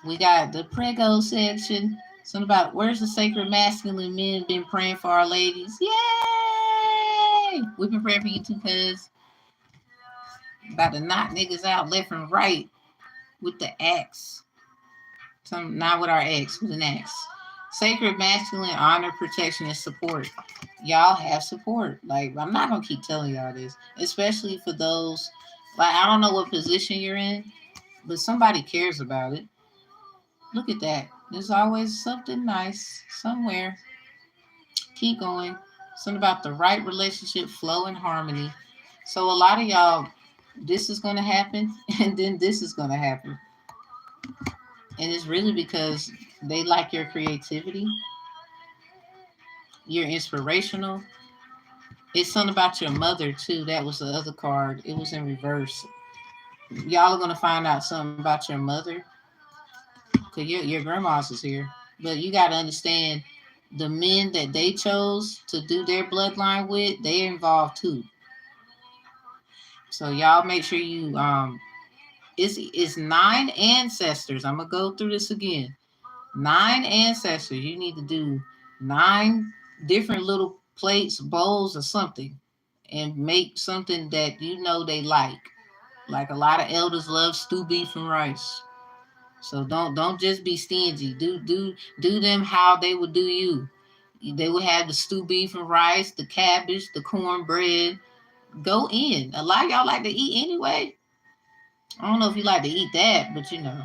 We got the prego section. Something about where's the sacred masculine men been praying for our ladies. Yay! We've been praying for you too, cuz about to knock niggas out left and right with the axe. Not with our ex, with an axe. Sacred masculine honor, protection, and support. Y'all have support. Like, I'm not gonna keep telling y'all this, especially for those, like, I don't know what position you're in, but somebody cares about it. Look at that. There's always something nice somewhere. Keep going. Something about the right relationship, flow, and harmony. So a lot of y'all, this is gonna happen, and then this is gonna happen. And it's really because they like your creativity. You're inspirational. It's something about your mother too. That was the other card. It was in reverse. Y'all are gonna find out something about your mother. Cause your grandma's is here. But you gotta understand the men that they chose to do their bloodline with, they involved too. So y'all make sure you it's 9 ancestors. I'm gonna go through this again. 9 ancestors. You need to do 9 different little plates, bowls, or something, and make something that you know they like. Like a lot of elders love stew beef and rice. So don't just be stingy. Do them how they would do you. They would have the stew beef and rice, the cabbage, the cornbread. Go in. A lot of y'all like to eat anyway. I don't know if you like to eat that, but you know,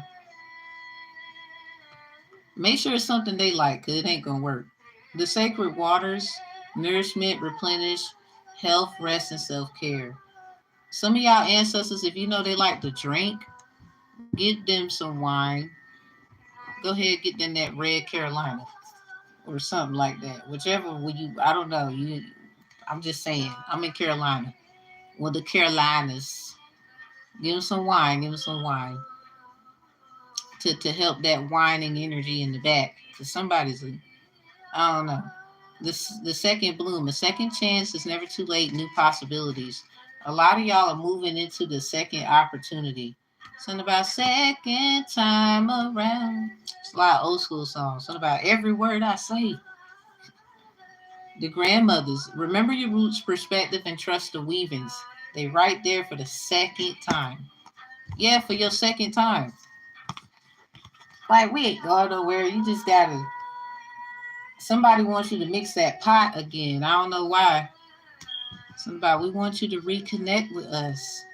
make sure it's something they like, because it ain't gonna work. The sacred waters, nourishment, replenish, health, rest, and self-care. Some of y'all ancestors, if you know they like to drink, get them some wine. Go ahead, get them that red Carolina or something like that. Whichever I don't know. I'm just saying. I'm in Carolina. Well, the Carolinas. Give them some wine. Give them some wine to help that whining energy in the back. Because I don't know. The second bloom, a second chance is never too late. New possibilities. A lot of y'all are moving into the second opportunity. Something about second time around. It's a lot of old school songs. Something about every word I say. The grandmothers, remember your roots, perspective, and trust the weavings. They right there for the second time. Yeah, for your second time. Like, we ain't going nowhere. You just gotta. Somebody wants you to mix that pot again. I don't know why. We want you to reconnect with us.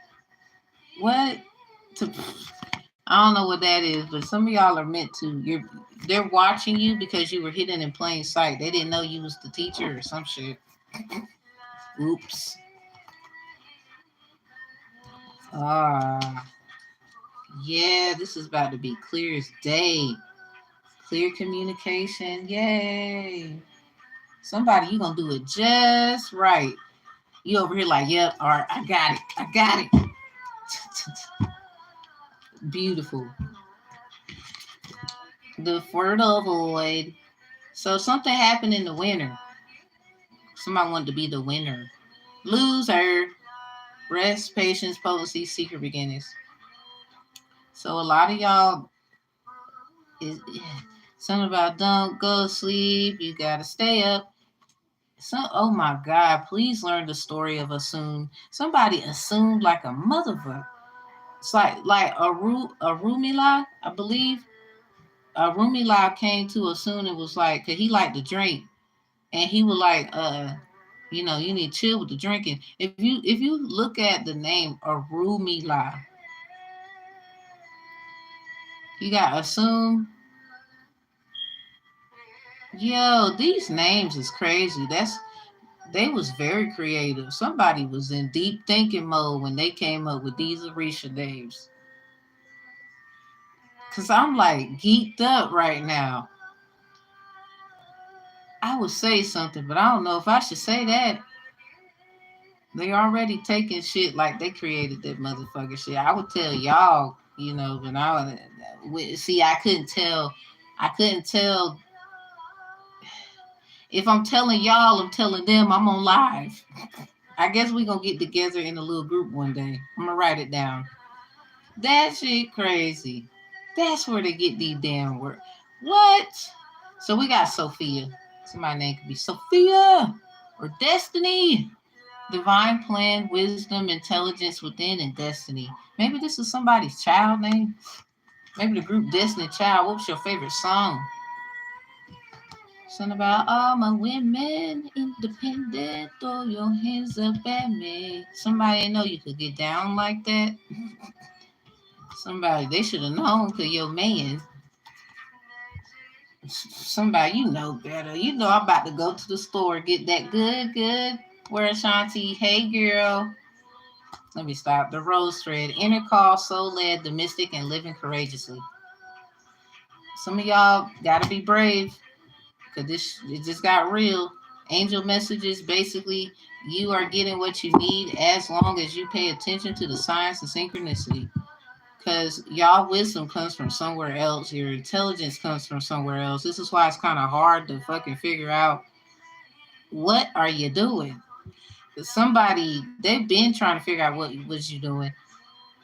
What? I don't know what that is, but some of y'all are meant to. They're watching you because you were hidden in plain sight. They didn't know you was the teacher or some shit. Oops. Yeah, this is about to be clear as day. Clear communication. Yay. Somebody, you gonna do it just right. You over here like, yep, all right, I got it. I got it. Beautiful. The fertile void, So something happened in the winter. Somebody wanted to be the winner. Loser. Rest, patience, potency, secret beginnings. So a lot of y'all is something about don't go to sleep. You gotta stay up. So, oh my God! Please learn the story of assume. Somebody assumed like a motherfucker. It's like a Rumila, I believe. A Rumila came to assume and was like, cause he liked to drink, and he was like, you need to chill with the drinking. If you look at the name Arumila, you got assume. Yo, these names is crazy. They was very creative. Somebody was in deep thinking mode when they came up with these Orisha names. Cause I'm like geeked up right now. I would say something, but I don't know if I should say that. They already taking shit like they created that motherfucker shit. I would tell y'all, but see, I couldn't tell. I couldn't tell if I'm telling y'all, I'm telling them I'm on live. I guess we gonna get together in a little group one day. I'm gonna write it down. That shit crazy. That's where they get these damn words. What? So we got Sophia. Somebody's name could be Sophia or Destiny. Divine plan, wisdom, intelligence within, and destiny. Maybe this is somebody's child name. Maybe the group Destiny Child. What's your favorite song? Something about all my women independent. Throw your hands up at me. Somebody know you could get down like that. Somebody they should have known because your man. Somebody you know better. You know I'm about to go to the store get that good. Where Ashanti? Hey girl. Let me stop. The rose thread. Inner call, soul led, the mystic, and living courageously. Some of y'all gotta be brave because it just got real. Angel messages basically you are getting what you need as long as you pay attention to the signs and synchronicity. Because y'all wisdom comes from somewhere else. Your intelligence comes from somewhere else. This is why it's kind of hard to fucking figure out what are you doing. Somebody they've been trying to figure out what you doing.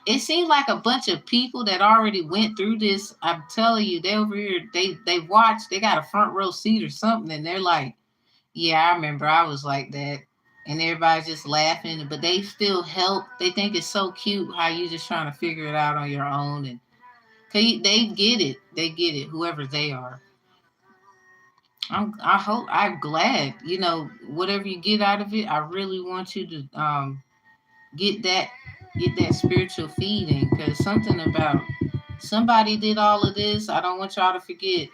It seems like a bunch of people that already went through this. I'm telling you, they over here, they watched, they got a front row seat or something, and they're like, yeah, I remember I was like that. And everybody's just laughing, but they still help. They think it's so cute how you just trying to figure it out on your own. And they get it. They get it, whoever they are. I'm glad, whatever you get out of it, I really want you to get that get that spiritual feeding because something about somebody did all of this. I don't want y'all to forget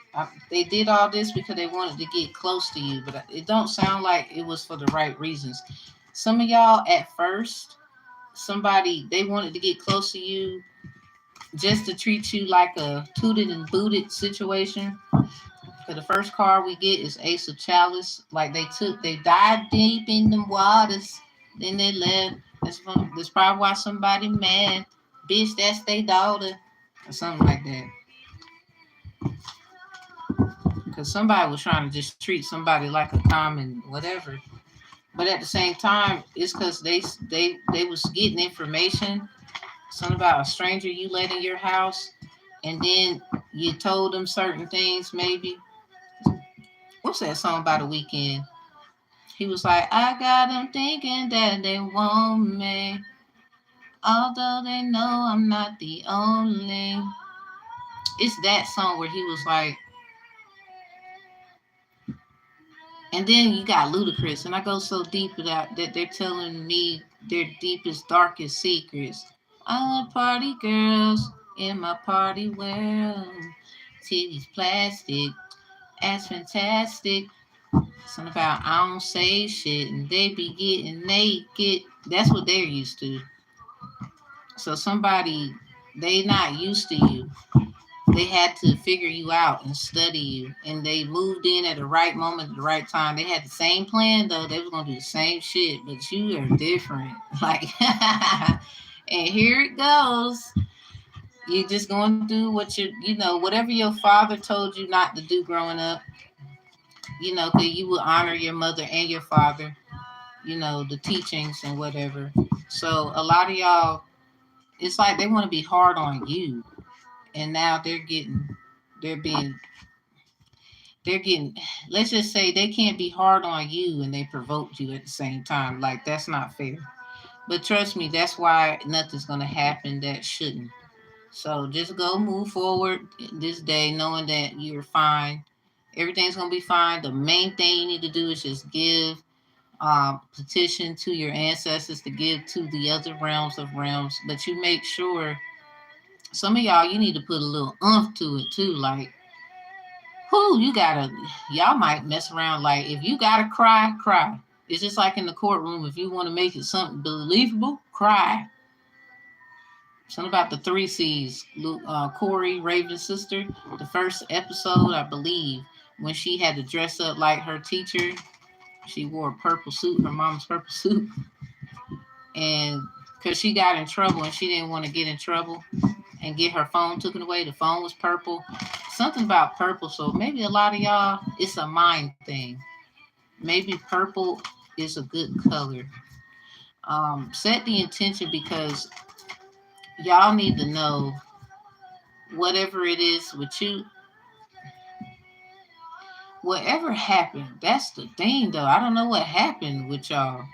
they did all this because they wanted to get close to you, but it don't sound like it was for the right reasons. Some of y'all at first somebody they wanted to get close to you just to treat you like a tooted and booted situation. For the first card we get is Ace of Chalice. Like they dived deep in the waters, then they left. That's probably why somebody mad. Bitch, that's their daughter. Or something like that. Because somebody was trying to just treat somebody like a common whatever. But at the same time, it's because they was getting information. Something about a stranger you let in your house. And then you told them certain things maybe. What's that song by The Weeknd? He was like, I got them thinking that they want me, although they know I'm not the only. It's that song where he was like, and then you got Ludacris, and I go so deep that they're telling me their deepest, darkest secrets. I want party girls in my party world. Titties plastic, ass fantastic. Something about I don't say shit and they be getting naked. That's what they're used to. So somebody they not used to you. They had to figure you out and study you. And they moved in at the right moment at the right time. They had the same plan though. They was gonna do the same shit, but you are different. Like and here it goes. You're just going to do what whatever your father told you not to do growing up. Cause you will honor your mother and your father, the teachings and whatever. So a lot of y'all, it's like they want to be hard on you, and now they're being, they're getting. Let's just say they can't be hard on you, and they provoked you at the same time. Like that's not fair. But trust me, that's why nothing's gonna happen that shouldn't. So just go move forward this day, knowing that you're fine. Everything's gonna be fine. The main thing you need to do is just give petition to your ancestors to give to the other realms of realms. But you make sure some of y'all, you need to put a little umph to it too. Like, whoo, y'all might mess around. Like, if you gotta cry, cry. It's just like in the courtroom. If you want to make it something believable, cry. Something about the three C's. Corey, Raven's sister, the first episode, I believe, when she had to dress up like her teacher, she wore a purple suit, her mom's purple suit, and because she got in trouble and she didn't want to get in trouble and get her phone taken away. The phone was purple. Something about purple. So maybe a lot of y'all, it's a mind thing. Maybe purple is a good color. Set the intention because y'all need to know whatever it is with you, whatever happened. That's the thing, though. I don't know what happened with y'all.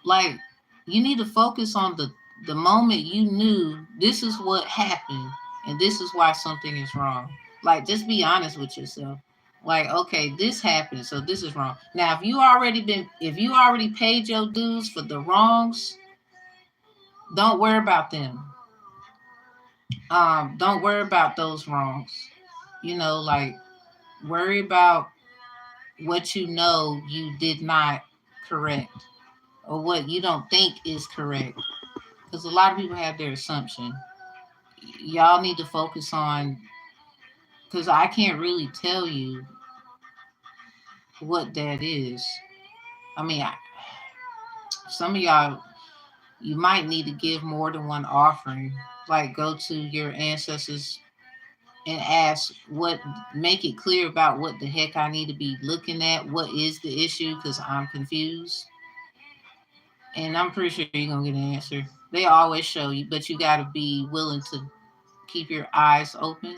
Like, you need to focus on the moment you knew this is what happened and this is why something is wrong. Like, just be honest with yourself. Like, okay, this happened, so this is wrong. Now, if you already paid your dues for the wrongs, don't worry about them. Don't worry about those wrongs. Like, worry about what you did not correct or what you don't think is correct. Because a lot of people have their assumption. Y'all need to focus on, because I can't really tell you what that is. I mean, some of y'all, you might need to give more than one offering. Like, go to your ancestors and ask make it clear about what the heck I need to be looking at. What is the issue? Because I'm confused. And I'm pretty sure you're going to get an answer. They always show you, but you got to be willing to keep your eyes open.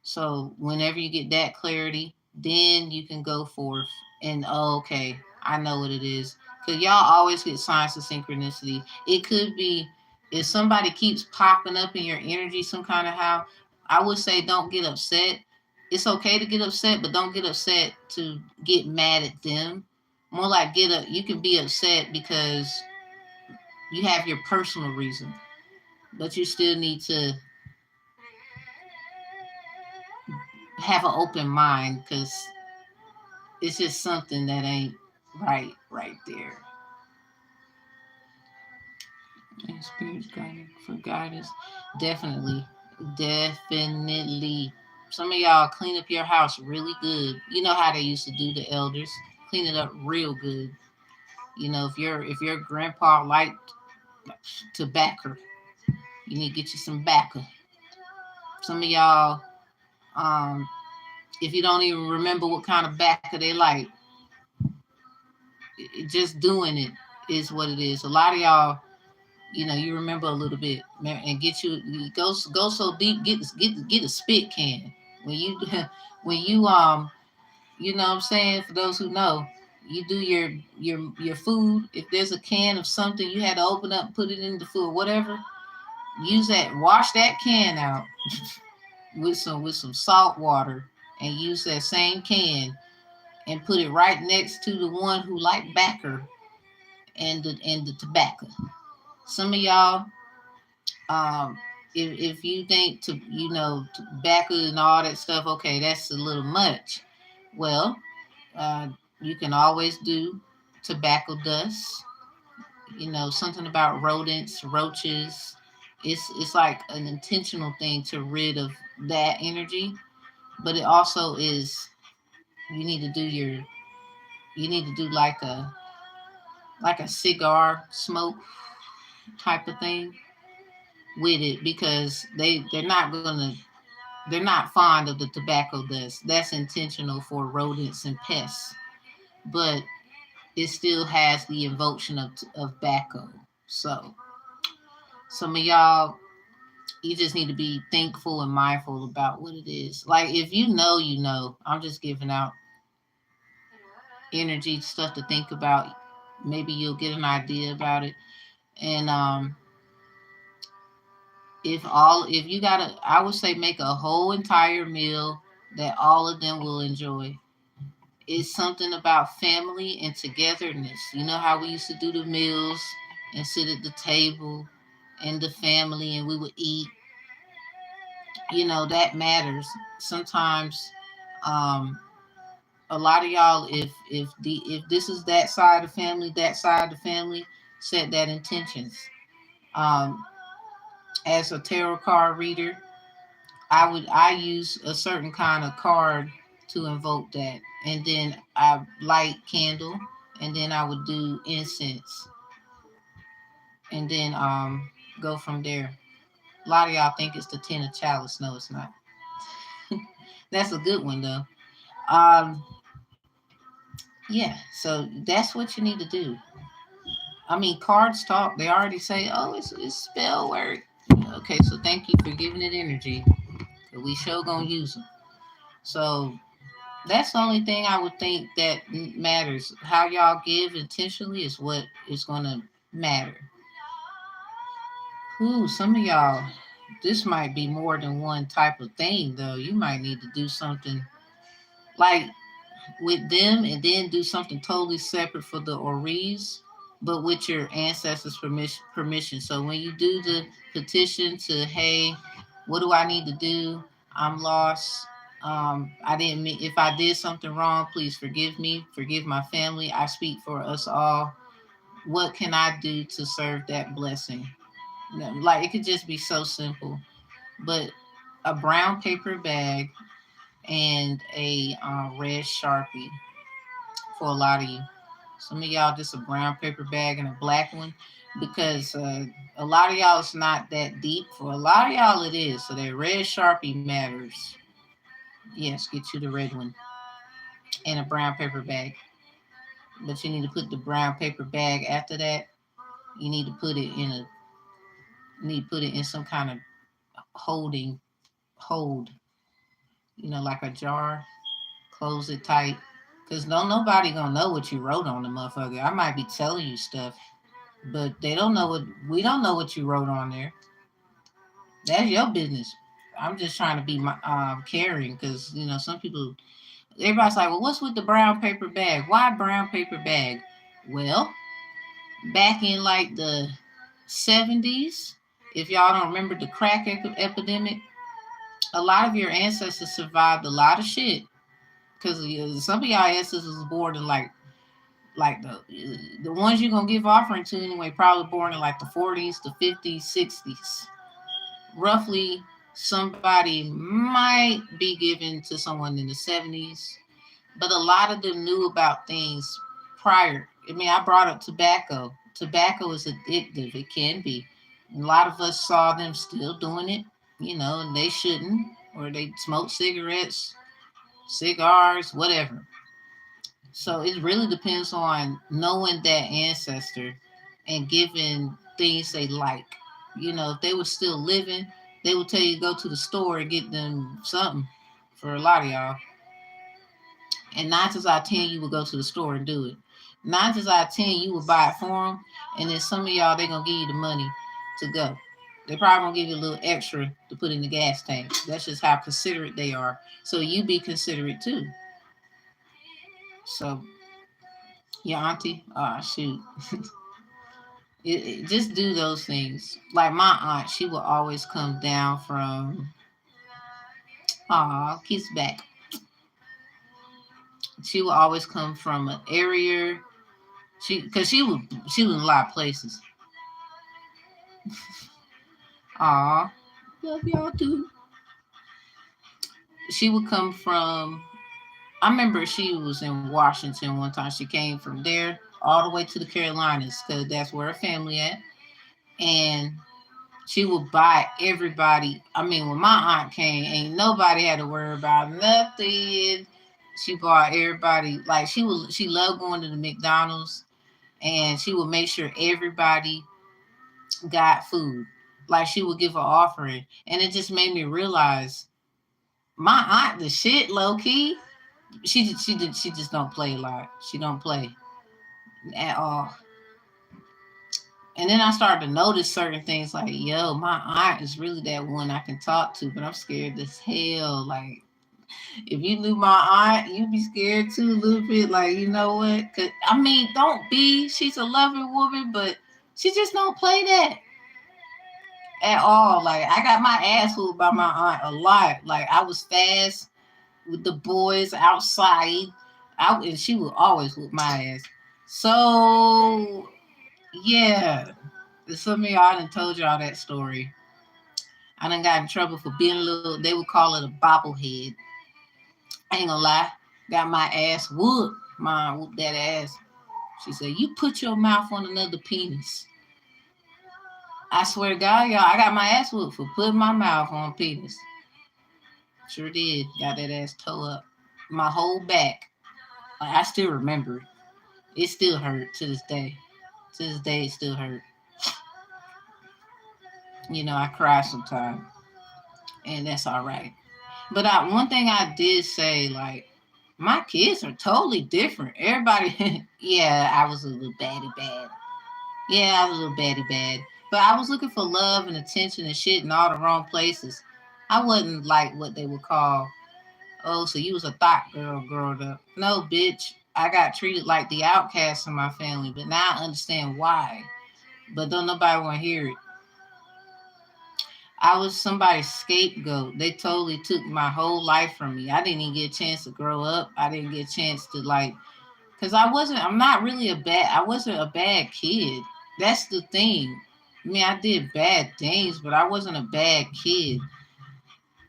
So whenever you get that clarity, then you can go forth and, okay, I know what it is. Because y'all always get signs of synchronicity. It could be if somebody keeps popping up in your energy some kind of how, I would say don't get upset. It's okay to get upset, but don't get upset to get mad at them. More like you can be upset because you have your personal reason, but you still need to have an open mind because it's just something that ain't right there. And spirits guiding for guidance. Definitely. Some of y'all clean up your house really good. You know how they used to do, the elders. Clean it up real good. If your grandpa liked tobacco, you need to get you some tobacco. Some of y'all, if you don't even remember what kind of tobacco they like, just doing it is what it is. A lot of y'all, you remember a little bit and go so deep, get a spit can. When you when you know what I'm saying, for those who know, you do your food. If there's a can of something you had to open up, put it in the food, whatever, use that, wash that can out with some salt water and use that same can and put it right next to the one who liked backer and the tobacco. Some of y'all, if you think tobacco and all that stuff, okay, that's a little much. Well, you can always do tobacco dust. Something about rodents, roaches. It's like an intentional thing to rid of that energy, but it also is, you need to do like a cigar smoke type of thing with it, because they're not gonna They're not fond of the tobacco dust. That's intentional for rodents and pests, but it still has the invocation of tobacco. So some of y'all, you just need to be thankful and mindful about what it is. Like if you know, you know. I'm just giving out energy stuff to think about. Maybe you'll get an idea about it. And if you gotta, I would say make a whole entire meal that all of them will enjoy. It's something about family and togetherness. You know how we used to do the meals and sit at the table and the family and we would eat. You know that matters. Sometimes, um, a lot of y'all, if this is that side of family, that side of family, set that intentions. Um, as a tarot card reader, I use a certain kind of card to invoke that, and then I light candle, and then I would do incense, and then go from there. A lot of y'all think it's the ten of chalice. No, it's not. That's a good one though. Um, yeah, so that's what you need to do. I mean, cards talk. They already say, "Oh, it's spell work." Okay, so thank you for giving it energy. We sure gonna use them. So that's the only thing I would think that matters. How y'all give intentionally is what is gonna matter. Ooh, some of y'all, this might be more than one type of thing though. You might need to do something like with them and then do something totally separate for the Oris, but with your ancestors' permission. So when you do the petition to, hey, what do I need to do? I'm lost. I didn't mean, if I did something wrong, please forgive me, forgive my family. I speak for us all. What can I do to serve that blessing? Like it could just be so simple, but a brown paper bag and a red Sharpie for a lot of you. Some of y'all just a brown paper bag and a black one because a lot of y'all it's not that deep. For a lot of y'all it is. So that red Sharpie matters. Yes, get you the red one and a brown paper bag. But you need to put the brown paper bag after that. You need to put it in a you need to put it in some kind of holding hold, like a jar. Close it tight. Cause don't nobody gonna know what you wrote on the motherfucker. I might be telling you stuff, but they don't know what we don't know what you wrote on there. That's your business. I'm just trying to be caring because some people. Everybody's like, well, what's with the brown paper bag? Why brown paper bag? Well, back in like the 70s, if y'all don't remember the crack epidemic, a lot of your ancestors survived a lot of shit because some of y'all ancestors was born in like the ones you're gonna give offering to anyway, probably born in like the 40s, the 50s, 60s. Roughly, somebody might be given to someone in the 70s, but a lot of them knew about things prior. I mean, I brought up tobacco. Tobacco is addictive. It can be. A lot of us saw them still doing it, and they shouldn't, or they smoke cigarettes, cigars, whatever. So it really depends on knowing that ancestor and giving things they like. If they were still living, they would tell you to go to the store and get them something for a lot of y'all. And 9 times out of 10, you would go to the store and do it. 9 times out of 10, you would buy it for them. And then some of y'all, they're going to give you the money to go. They probably going to give you a little extra to put in the gas tank. That's just how considerate they are. So you be considerate too. So your auntie, shoot. Just do those things. Like my aunt, she will always come down from, kiss back. She will always come from an area. Because she was in a lot of places. Aw, love y'all too. She would come from. I remember she was in Washington one time. She came from there all the way to the Carolinas because that's where her family at. And She would buy everybody. I mean, when my aunt came, ain't nobody had to worry about nothing. She bought everybody, like she loved going to the McDonald's, and she would make sure everybody got food. Like she would give an offering, and it just made me realize my aunt the shit low key. She just don't play a lot. She don't play at all. And then I started to notice certain things like, yo, my aunt is really that one I can talk to, but I'm scared as hell. Like, if you knew my aunt, you'd be scared too a little bit. Like, you know what? Cause I mean, don't be. She's a loving woman, but she just don't play that at all. Like, I got my ass whooped by my aunt a lot. Like, I was fast with the boys outside. And she would always whoop my ass. So yeah, some of y'all done told y'all that story. I done got in trouble for being a little. They would call it a bobblehead. I ain't gonna lie, got my ass whooped. Mom whooped that ass. She said, "You put your mouth on another penis." I swear to God, y'all, I got my ass whooped for putting my mouth on a penis. Sure did. Got that ass toe up, my whole back. Like, I still remember it. It still hurt to this day. To this day, it still hurt. You know, I cry sometimes, and that's all right. But one thing I did say, like, my kids are totally different. Everybody, yeah, I was a little baddie bad. Yeah, I was a little baddie bad. But I was looking for love and attention and shit in all the wrong places. I wasn't like what they would call, oh, so you was a thought girl growing up. No, bitch. I got treated like the outcast in my family, but now I understand why. But don't nobody want to hear it. I was somebody's scapegoat. They totally took my whole life from me. I didn't even get a chance to grow up. I didn't get a chance to like, cause I'm not really I wasn't a bad kid. That's the thing. I mean, I did bad things, but I wasn't a bad kid.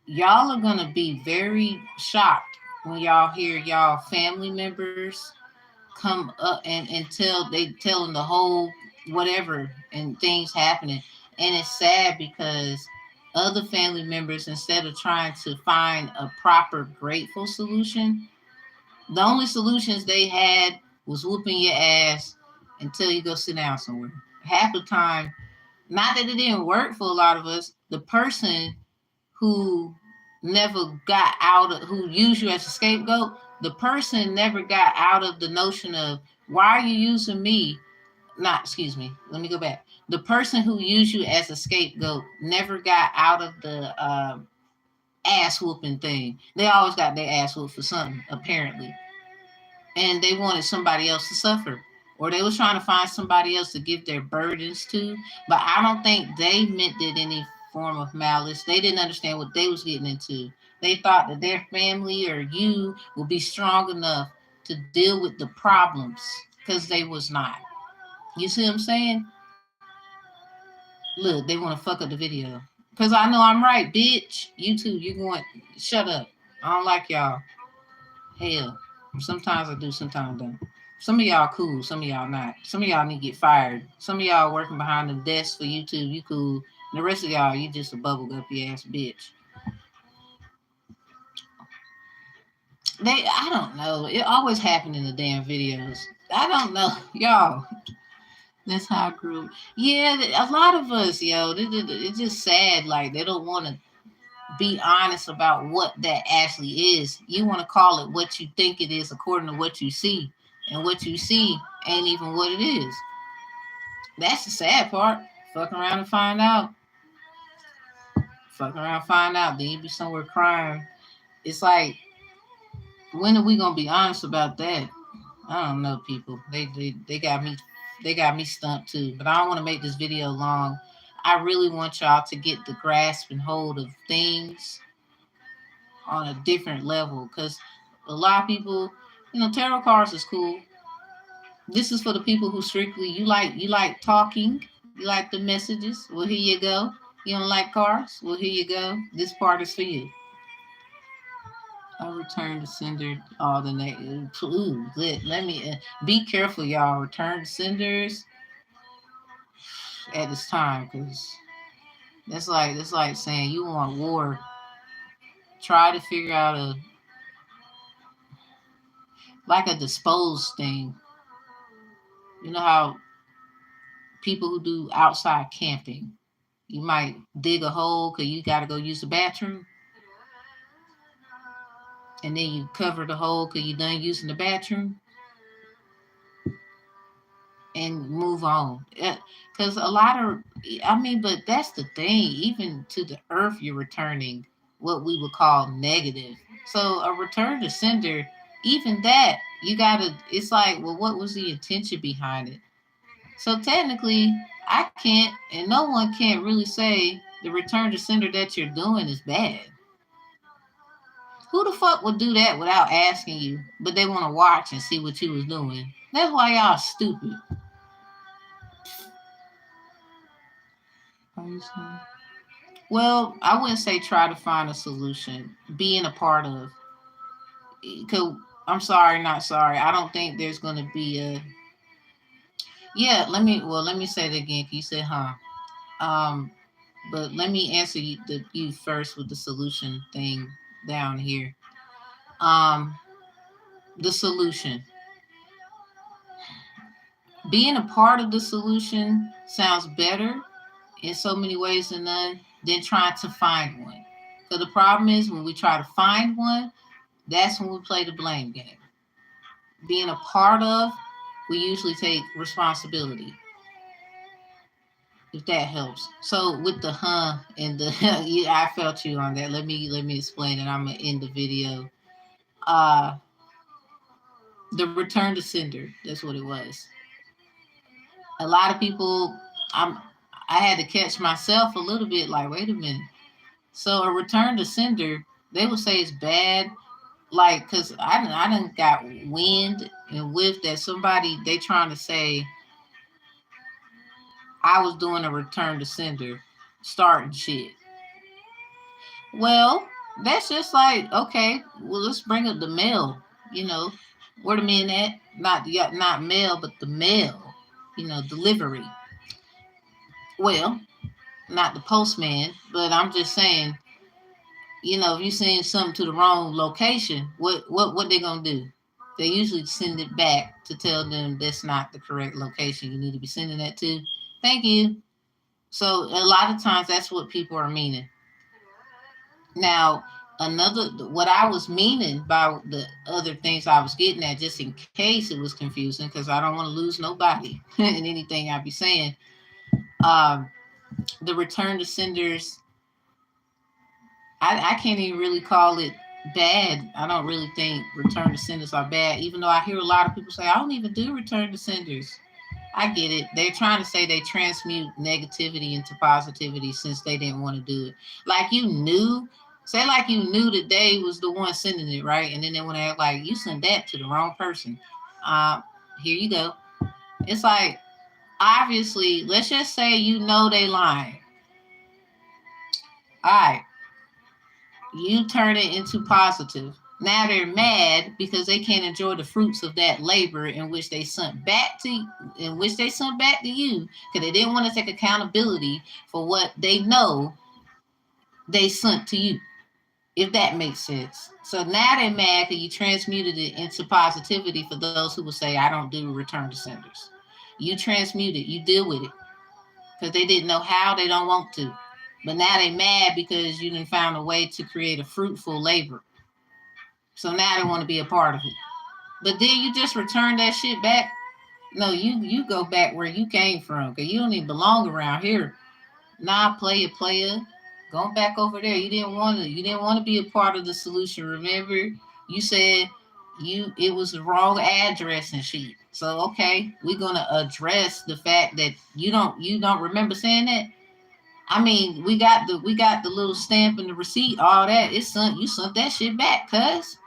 Y'all are gonna be very shocked when y'all hear y'all family members come up and telling the whole whatever and things happening. And it's sad because other family members, instead of trying to find a proper grateful solution, the only solutions they had was whooping your ass until you go sit down somewhere. Half the time, not that it didn't work for a lot of us, the person who never got out of, who used you as a scapegoat, the person never got out of the notion of, why are you using me? Not, excuse me, let me go back. The person who used you as a scapegoat never got out of the ass whooping thing. They always got their ass whooped for something, apparently. And they wanted somebody else to suffer. Or they was trying to find somebody else to give their burdens to. But I don't think they meant it any form of malice. They didn't understand what they was getting into. They thought that their family or you would be strong enough to deal with the problems, because they was not. You see what I'm saying? Look, they want to fuck up the video. Because I know I'm right, bitch. You too. You going, shut up. I don't like y'all. Hell. Sometimes I do, sometimes I don't. Some of y'all cool, some of y'all not. Some of y'all need to get fired. Some of y'all working behind the desk for YouTube, you cool. And the rest of y'all, you just a bubble guppy ass bitch. I don't know. It always happened in the damn videos. I don't know. Y'all, that's how I grew. Yeah, a lot of us, yo, it's just sad. Like, they don't want to be honest about what that actually is. You want to call it what you think it is according to what you see. And what you see ain't even what it is. That's the sad part. Fuck around and find out. Fuck around and find out. Then you be somewhere crying. It's like, when are we gonna be honest about that? I don't know, people. They got me stumped too. But I don't want to make this video long. I really want y'all to get the grasp and hold of things on a different level, because a lot of people, tarot cards is cool. This is for the people who strictly, you like talking, you like the messages. Well, here you go. You don't like cards? Well, here you go. This part is for you. I'll return to sender all the next. Let me be careful, y'all. Return to senders at this time, because That's like saying you want war. Try to figure out a disposed thing. You know how people who do outside camping, you might dig a hole because you got to go use the bathroom, and then you cover the hole because you're done using the bathroom, and move on. Because a lot of, I mean, but that's the thing. Even to the earth, you're returning what we would call negative. So a return to sender, even that, you gotta. It's like, well, what was the intention behind it? So technically, I can't, and no one can't really say the return to sender that you're doing is bad. Who the fuck would do that without asking you? But they want to watch and see what you was doing. That's why y'all stupid. Well, I wouldn't say try to find a solution. Being a part of. Cause I'm sorry, not sorry. I don't think there's gonna be a. Yeah, let me say it again. You said, huh? Um, but let me answer you first with the solution thing down here. Um, the solution. Being a part of the solution sounds better in so many ways than trying to find one. So the problem is when we try to find one, that's when we play the blame game. Being a part of, we usually take responsibility. If that helps. So with the and the yeah, I felt you on that. Let me explain it. I'm gonna end the video. Uh the return to sender. That's what it was. A lot of people, I had to catch myself a little bit. Like, wait a minute. So a return to sender, they would say it's bad. Like, cause I done got wind and whiff that somebody they trying to say I was doing a return to sender, starting shit. Well, that's just like, okay, well, let's bring up the mail. You know, where the men at? Not mail, but the mail. Delivery. Well, not the postman, but I'm just saying, if you send something to the wrong location, what they gonna do? They usually send it back to tell them that's not the correct location you need to be sending that to. Thank you. So a lot of times that's what people are meaning. Now, what I was meaning by the other things I was getting at, just in case it was confusing, because I don't want to lose nobody in anything I be saying. Um, the return to senders, I can't even really call it bad. I don't really think return to senders are bad, even though I hear a lot of people say, I don't even do return to senders. I get it. They're trying to say they transmute negativity into positivity since they didn't want to do it. Like like you knew that they was the one sending it, right? And then they want to act like you sent that to the wrong person. Here you go. It's like, obviously, let's just say they lying. All right, you turn it into positive. Now they're mad because they can't enjoy the fruits of that labor in which they sent back to you, because they didn't want to take accountability for what they know they sent to you. If that makes sense. So now they're mad that you transmuted it into positivity for those who will say, I don't do return to senders. You transmute it, you deal with it. Because they didn't know how, they don't want to. But now they mad because you didn't found a way to create a fruitful labor. So now they want to be a part of it. But then you just return that shit back. No, you go back where you came from, because you don't even belong around here. Nah, player. Going back over there. You didn't want to be a part of the solution. Remember, you said it was the wrong address and shit. So okay, we're gonna address the fact that you don't remember saying that. I mean, we got the little stamp and the receipt, all that. You sent that shit back, cuz.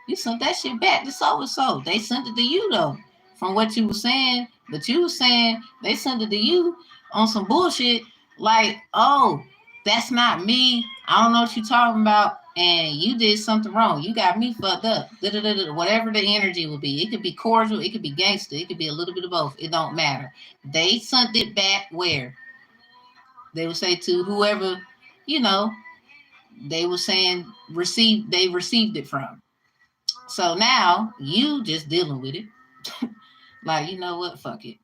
You sent that shit back to so and so. They sent it to you though, from what you were saying. But you were saying they sent it to you on some bullshit. Like, oh, that's not me. I don't know what you're talking about. And you did something wrong. You got me fucked up. Da-da-da-da. Whatever the energy will be. It could be cordial. It could be gangster. It could be a little bit of both. It don't matter. They sent it back where? They would say to whoever, you know, they were saying they received it from. So now you just dealing with it. Like, you know what? Fuck it.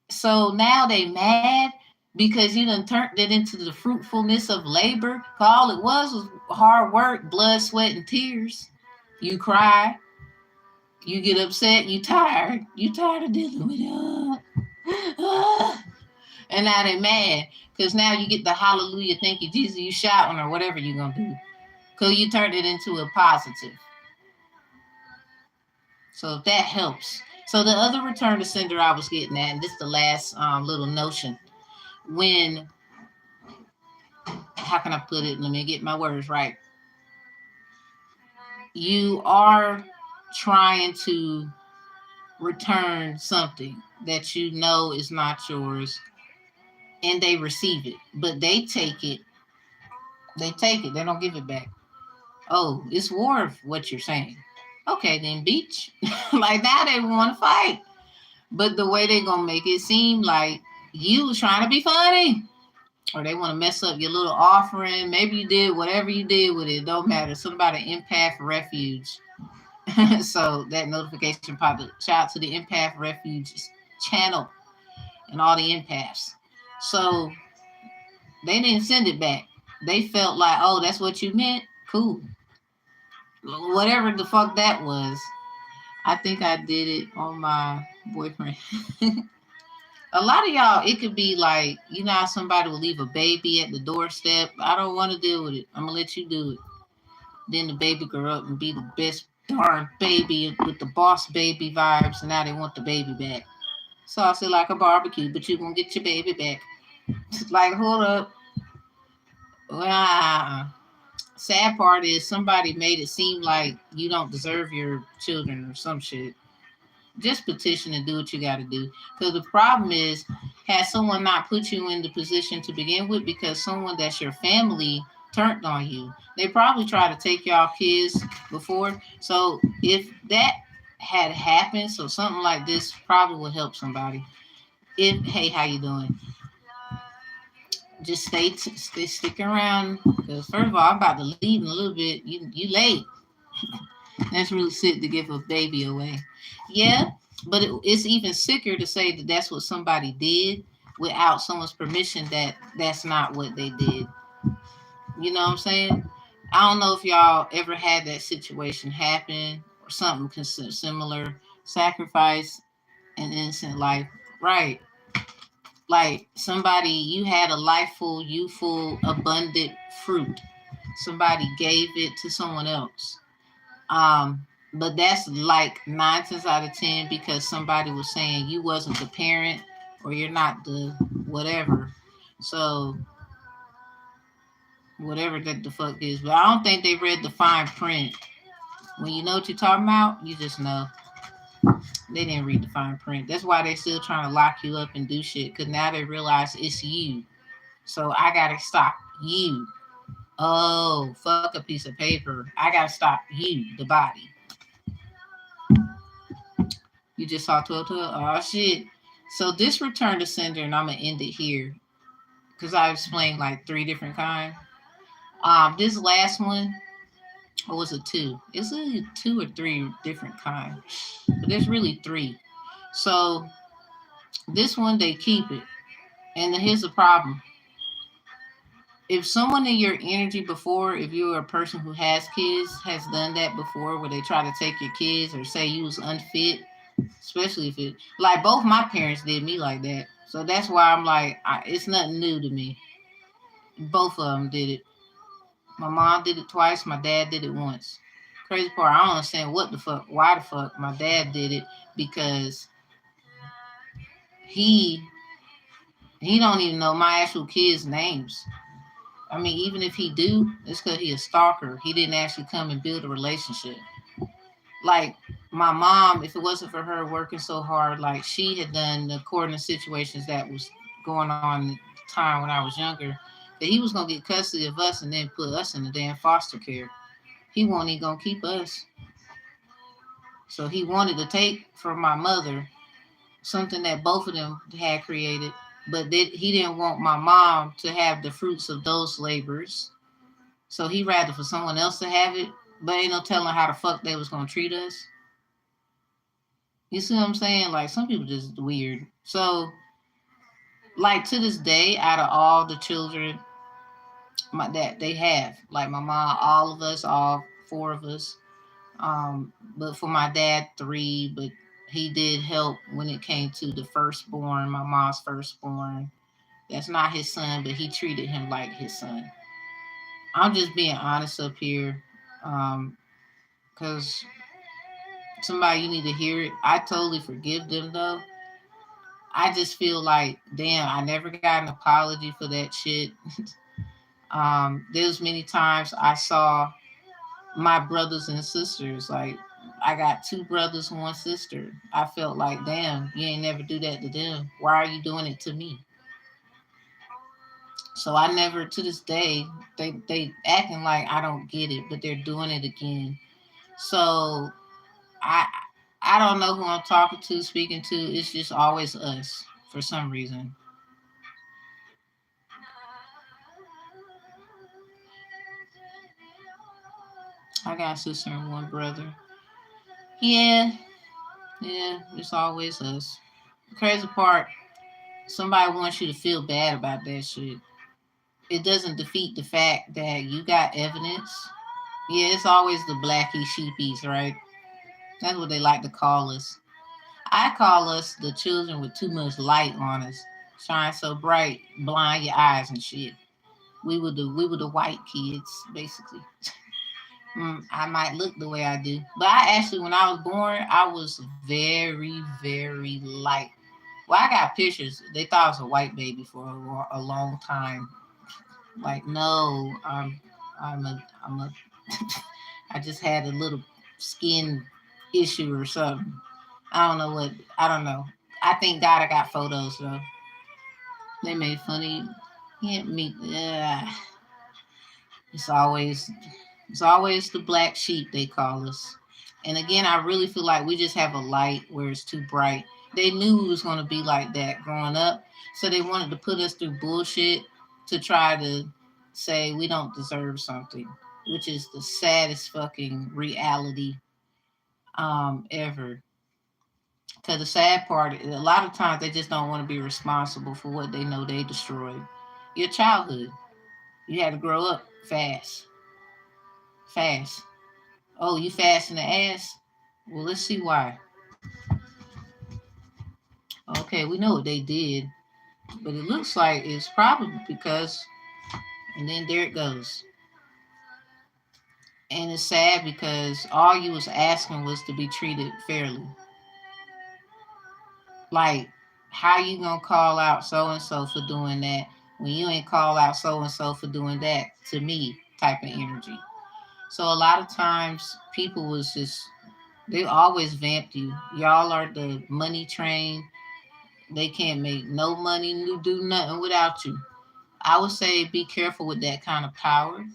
So now they mad because you done turned it into the fruitfulness of labor. All it was hard work, blood, sweat, and tears. You cry, you get upset, you tired. You tired of dealing with it. And now they mad because now you get the hallelujah, thank you, Jesus, you shouting or whatever you're going to do. Because you turned it into a positive. So if that helps. So the other return to sender I was getting at, and this is the last little notion. When, how can I put it? Let me get my words right. You are trying to return something that you know is not yours, and they receive it, but they take it. They take it. They don't give it back. Oh, it's war of what you're saying. Okay, then beach. Like now they want to fight. But the way they're gonna make it seem like you was trying to be funny. Or they want to mess up your little offering. Maybe you did whatever you did with it. Don't matter. Somebody empath refuge. So that notification popped up. Shout out to the empath refuge channel and all the empaths. So they didn't send it back. They felt like, oh, that's what you meant. Cool. Whatever the fuck that was. I think I did it on my boyfriend. A lot of y'all, it could be like, you know how somebody will leave a baby at the doorstep. I don't want to deal with it. I'm going to let you do it. Then the baby grow up and be the best darn baby with the boss baby vibes. And now they want the baby back. So I said like a barbecue, but you're going to get your baby back. Like, hold up. Wow. Sad part is somebody made it seem like you don't deserve your children or some shit. Just petition and do what you got to do. Because the problem is, has someone not put you in the position to begin with because someone that's your family turned on you? They probably tried to take y'all kids before. So if that had happened, so something like this probably will help somebody. Hey, how you doing? Just stay sticking around. Because first of all, I'm about to leave in a little bit. You late. That's really sick to give a baby away. Yeah, but it's even sicker to say that that's what somebody did without someone's permission. That's not what they did. You know what I'm saying? I don't know if y'all ever had that situation happen or something similar. Sacrifice an innocent life, right? Like somebody, you had a lifeful, youthful, abundant fruit. Somebody gave it to someone else. But that's like 9 times out of 10 because somebody was saying you wasn't the parent or you're not the whatever. So whatever that the fuck is. But I don't think they read the fine print. When you know what you're talking about, you just know. They didn't read the fine print. That's why they still trying to lock you up and do shit. Because now they realize it's you. So I got to stop you. Oh, fuck a piece of paper. I got to stop you, the body. You just saw 1212. Oh, shit. So this return to sender, and I'm going to end it here. Because I explained like 3 different kinds. This last one, or was it 2? It's a 2 or 3 different kinds. But there's really 3. So this one, they keep it. And here's the problem. If someone in your energy before, if you're a person who has kids, has done that before, where they try to take your kids or say you was unfit, especially if it, like both my parents did me like that. So that's why I'm like, it's nothing new to me. Both of them did it. My mom did it twice. My dad did it once. Crazy part, I don't understand what the fuck, why the fuck my dad did it, because he don't even know my actual kids' names. I mean, even if he do, it's because he a stalker. He didn't actually come and build a relationship. Like my mom, if it wasn't for her working so hard, like she had done according to situations that was going on at the time when I was younger, that he was going to get custody of us and then put us in the damn foster care. He wasn't even going to keep us. So he wanted to take from my mother something that both of them had created but he didn't want my mom to have the fruits of those labors. So he rather for someone else to have it, but ain't no telling how the fuck they was gonna treat us. You see what I'm saying? Like some people just weird. So like to this day, out of all the children that they have, like my mom, all of us, all four of us. But for my dad, three, but he did help when it came to the firstborn, my mom's firstborn. That's not his son, but he treated him like his son. I'm just being honest up here, because somebody you need to hear it. I totally forgive them though. I just feel like, damn, I never got an apology for that shit. There's many times I saw my brothers and sisters, like I got two brothers and one sister. I felt like, damn, you ain't never do that to them. Why are you doing it to me? So I never, to this day, they acting like I don't get it, but they're doing it again. So I I don't know who I'm talking to, speaking to. It's just always us for some reason. I got a sister and one brother. Yeah, yeah, it's always us. The crazy part, somebody wants you to feel bad about that shit. It doesn't defeat the fact that you got evidence. Yeah, it's always the blacky sheepies, right? That's what they like to call us. I call us the children with too much light on us, shine so bright, blind your eyes and shit. We were the white kids, basically. I might look the way I do, but I actually, when I was born, I was very, very light. Well, I got pictures. They thought I was a white baby for a long time. Like, no, I'm a. I just had a little skin issue or something. I don't know what. I don't know. I thank God I got photos though. They made funny. Can't meet. It's always it's always the black sheep they call us. And again, I really feel like we just have a light where it's too bright. They knew it was going to be like that growing up, so they wanted to put us through bullshit to try to say we don't deserve something, which is the saddest fucking reality ever. Because the sad part, a lot of times they just don't want to be responsible for what they know they destroyed. Your childhood, you had to grow up fast, fast. Oh, you fast in the ass? Well, let's see why. Okay, we know what they did, but it looks like it's probably because, and then there it goes. And it's sad because all you was asking was to be treated fairly. Like, how you gonna call out so and so for doing that when you ain't call out so and so for doing that to me? Type of energy. So a lot of times people was just, they always vamped you. Y'all are the money train. They can't make no money, do nothing without you. I would say be careful with that kind of power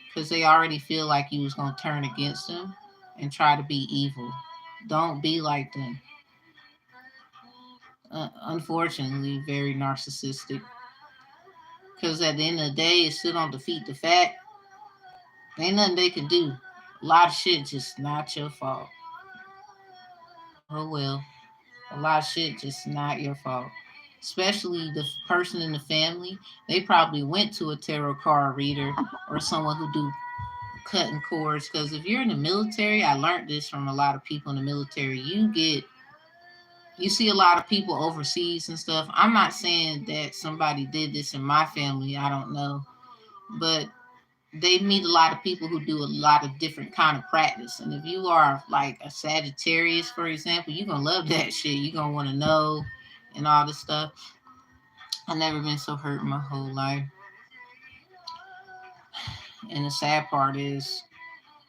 because they already feel like you was gonna turn against them and try to be evil. Don't be like them. Unfortunately, very narcissistic. Because at the end of the day, it still don't defeat the fact. Ain't nothing they can do. A lot of shit just not your fault. Oh well. A lot of shit just not your fault. Especially the person in the family, they probably went to a tarot card reader or someone who do cutting cords. Because if you're in the military, I learned this from a lot of people in the military. You see a lot of people overseas and stuff. I'm not saying that somebody did this in my family. I don't know, but they meet a lot of people who do a lot of different kind of practice. And if you are like a Sagittarius, for example, you're gonna love that shit. You're gonna want to know and all this stuff. I've never been so hurt in my whole life. And the sad part is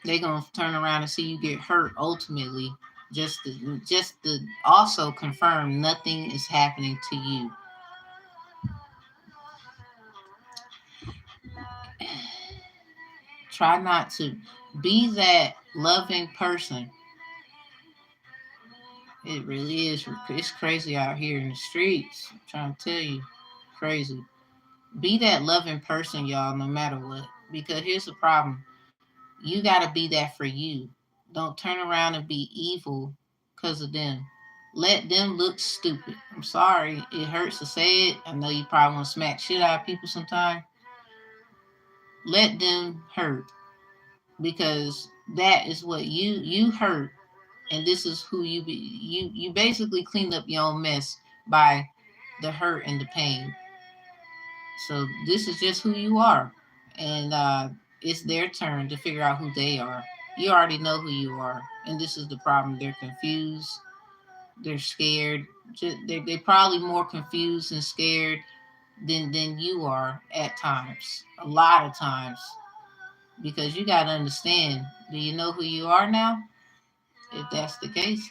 they gonna turn around and see you get hurt ultimately, just to also confirm nothing is happening to you. Try not to be that loving person It really is. It's crazy out here in the streets. I'm trying to tell you, crazy. Be that loving person, y'all, no matter what. Because here's the problem: you gotta be that for you. Don't turn around and be evil because of them. Let them look stupid. I'm sorry, it hurts to say it. I know you probably want to smack shit out of people sometimes. Let them hurt because that is what you hurt, and this is who you be. You basically cleaned up your own mess by the hurt and the pain. So this is just who you are, and it's their turn to figure out who they are. You already know who you are, and this is the problem. They're confused. They're scared. They're probably more confused and scared than you are at times. A lot of times, because you got to understand. Do you know who you are now? If that's the case,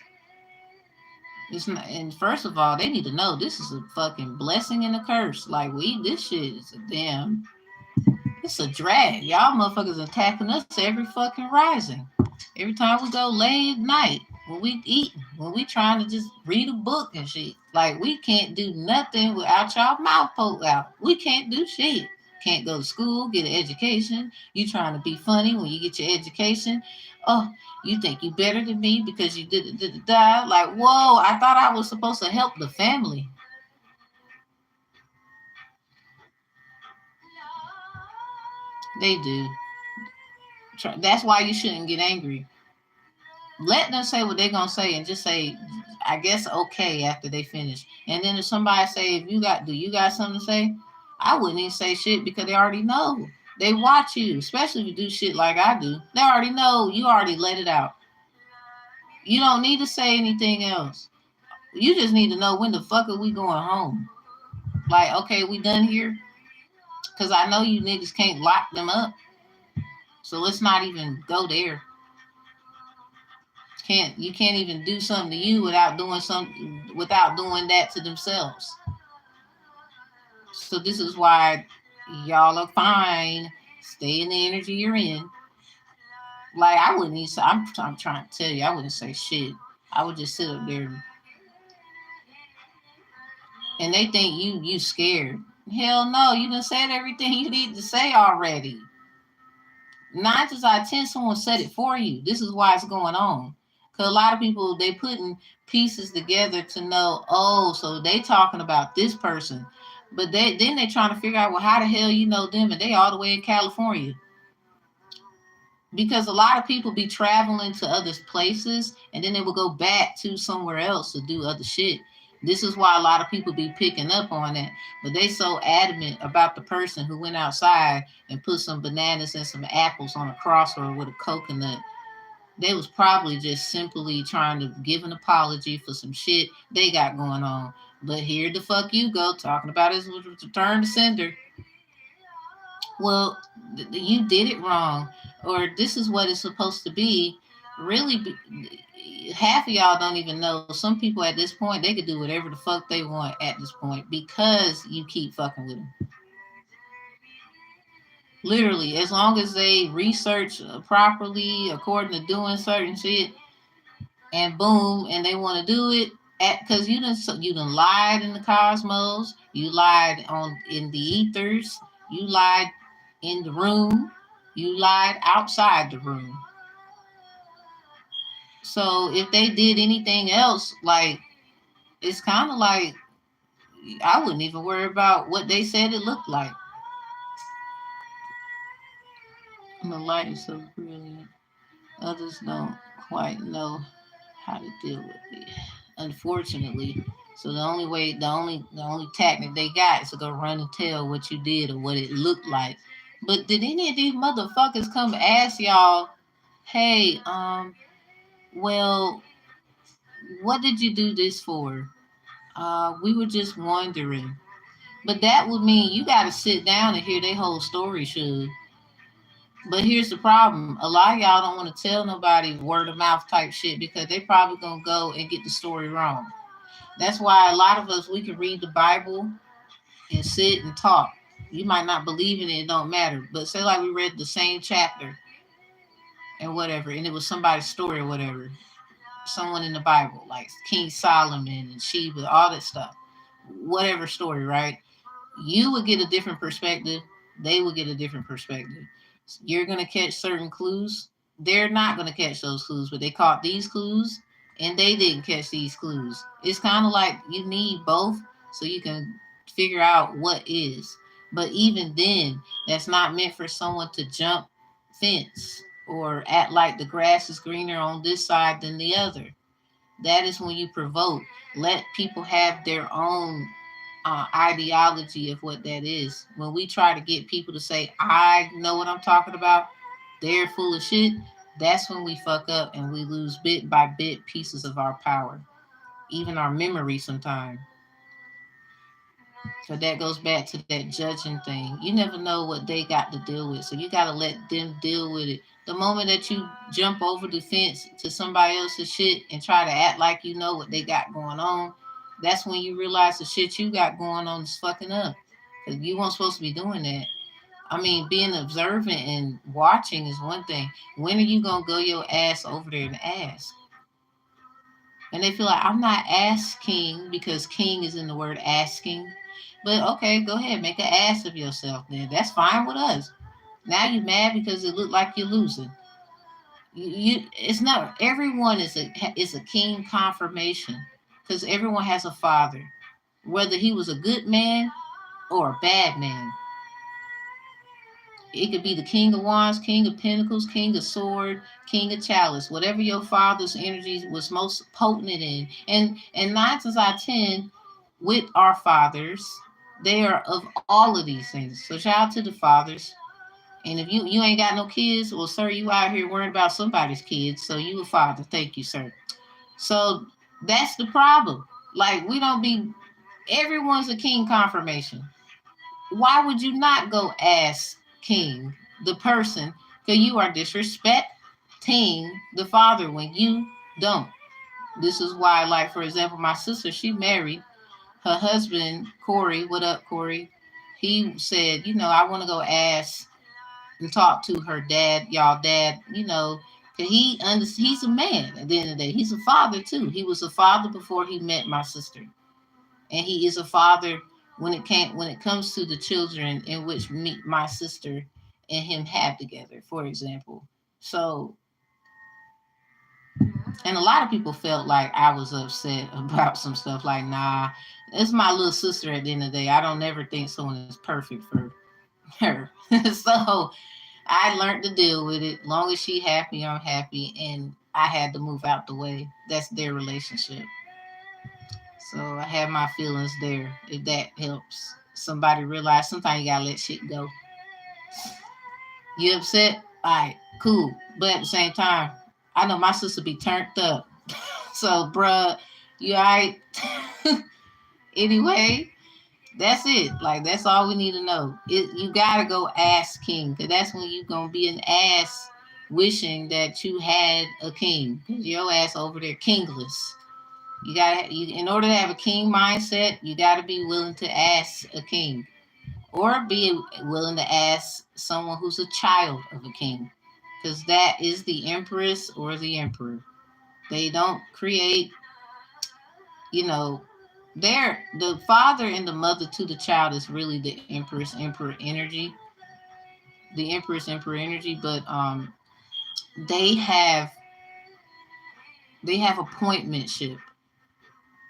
it's not. And first of all, they need to know this is a fucking blessing and a curse. Like this shit is a damn. It's a drag. Y'all motherfuckers attacking us every fucking rising. Every time we go late at night, when we eat, when we trying to just read a book and shit. Like we can't do nothing without y'all mouth poked out. We can't do shit. Can't go to school, get an education. You trying to be funny when you get your education. Oh, you think you better than me because you did da. Like, whoa, I thought I was supposed to help the family. They do. That's why you shouldn't get angry. Let them say what they're gonna say and just say, I guess okay after they finish. And then if somebody say, if you got, do you got something to say? I wouldn't even say shit because they already know. They watch you, especially if you do shit like I do. They already know. You already let it out. You don't need to say anything else. You just need to know when the fuck are we going home. Like, okay, we done here? Because I know you niggas can't lock them up. So let's not even go there. You can't even do something to you without doing that to themselves. So this is why y'all are fine. Stay in the energy you're in. Like I wouldn't even say, I'm trying to tell you, I wouldn't say shit. I would just sit up there and they think you scared. Hell no, you done said everything you need to say already. Nine times out of ten, someone said it for you. This is why it's going on. Cause a lot of people they putting pieces together to know. Oh, so they talking about this person, but they trying to figure out well how the hell you know them and they all the way in California. Because a lot of people be traveling to other places and then they will go back to somewhere else to do other shit. This is why a lot of people be picking up on it, but they so adamant about the person who went outside and put some bananas and some apples on a crossroad with a coconut. They was probably just simply trying to give an apology for some shit they got going on. But here the fuck you go talking about his return to sender. Well, you did it wrong, or this is what it's supposed to be. Really, half of y'all don't even know. Some people at this point they could do whatever the fuck they want at this point because you keep fucking with them. Literally, as long as they research properly according to doing certain shit, and boom, and they want to do it at because you done lied in the cosmos, you lied on in the ethers, you lied in the room, you lied outside the room. So if they did anything else, like it's kind of like I wouldn't even worry about what they said it looked like. The light is so brilliant. Others don't quite know how to deal with it, unfortunately. So the only tactic they got is to go run and tell what you did or what it looked like. But did any of these motherfuckers come ask y'all, hey, well, what did you do this for? We were just wondering. But that would mean you got to sit down and hear their whole story, should. But here's the problem: a lot of y'all don't want to tell nobody word of mouth type shit because they probably gonna go and get the story wrong. That's why a lot of us we can read the Bible and sit and talk. You might not believe in it; it don't matter. But say like we read the same chapter and whatever, and it was somebody's story or whatever. someone in the Bible, like King Solomon and Sheba, all that stuff, whatever story, right? You would get a different perspective. They would get a different perspective. You're going to catch certain clues. They're not going to catch those clues, but they caught these clues and they didn't catch these clues. It's kind of like you need both so you can figure out what is. But even then, that's not meant for someone to jump fence or act like the grass is greener on this side than the other. That is when you provoke. Let people have their own ideology of what that is. When we try to get people to say, I know what I'm talking about, they're full of shit, that's when we fuck up and we lose bit by bit pieces of our power, even our memory sometimes. So that goes back to that judging thing. You never know what they got to deal with. So you got to let them deal with it. The moment that you jump over the fence to somebody else's shit and try to act like you know what they got going on, that's when you realize the shit you got going on is fucking up. Because you weren't supposed to be doing that. I mean, being observant and watching is one thing. When are you going to go your ass over there and ask? And they feel like, I'm not asking because king is in the word asking. But okay, go ahead, make an ass of yourself then. That's fine with us. Now you're mad because it looked like you're losing. It's not everyone is a king confirmation because everyone has a father, whether he was a good man or a bad man. It could be the king of wands, king of pentacles, king of sword, king of chalice, whatever your father's energy was most potent in. And 9 times out of 10, with our fathers, they are of all of these things. So shout out to the fathers. And if you ain't got no kids, well, sir, you out here worrying about somebody's kids. So you a father. Thank you, sir. So that's the problem. Like we don't be. Everyone's a king confirmation. Why would you not go ask king the person? Because you are disrespecting the father when you don't. This is why, like for example, my sister, she married her husband Corey. What up, Corey? He said, I want to go ask and talk to her dad, y'all dad, he's a man at the end of the day. He's a father too. He was a father before he met my sister. And he is a father when it comes to the children in which my sister and him have together, for example. So, and a lot of people felt like I was upset about some stuff like, nah, it's my little sister at the end of the day. I don't never think someone is perfect for her. So I learned to deal with it. Long as she happy, I'm happy. And I had to move out the way. That's their relationship. So I have my feelings there, if that helps somebody realize sometimes you gotta let shit go. You upset? All right, cool. But at the same time, I know my sister be turned up. So, bruh, you all right? Anyway, that's it. Like, that's all we need to know. You gotta go ask king, because that's when you gonna be an ass wishing that you had a king, because your ass over there kingless. In order to have a king mindset, you gotta be willing to ask a king, or be willing to ask someone who's a child of a king, because that is the empress or the emperor. They don't create, they're the father and the mother to the child is really the empress emperor energy, the empress emperor energy, but they have appointmentship.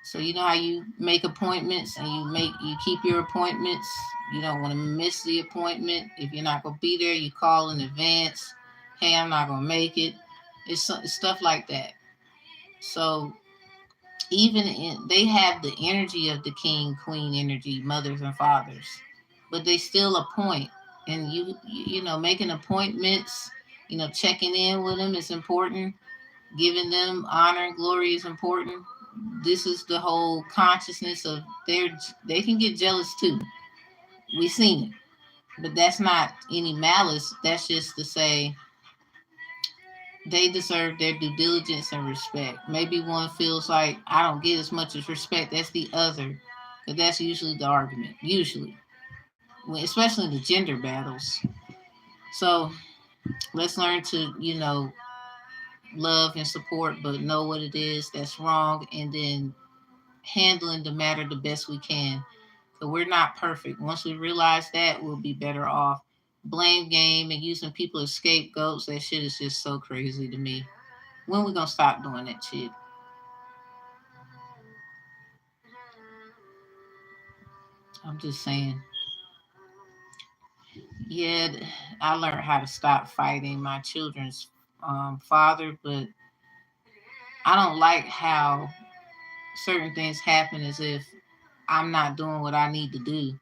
So you know how you make appointments and you keep your appointments. You don't want to miss the appointment. If you're not gonna be there, you call in advance. Hey, I'm not gonna make it. It's stuff like that. So they have the energy of the king, queen energy, mothers and fathers, but they still appoint. And making appointments, checking in with them is important. Giving them honor and glory is important. This is the whole consciousness of they can get jealous too. We've seen it. But that's not any malice. That's just to say they deserve their due diligence and respect. Maybe one feels like I don't get as much as respect as the other. Because that's usually the argument. Usually. Especially in the gender battles. So let's learn to, love and support, but know what it is that's wrong, and then handling the matter the best we can. So we're not perfect. Once we realize that, we'll be better off. Blame game and using people as scapegoats, that shit is just so crazy to me. When we gonna stop doing that shit? I'm just saying. Yeah, I learned how to stop fighting my children's father, but I don't like how certain things happen as if I'm not doing what I need to do.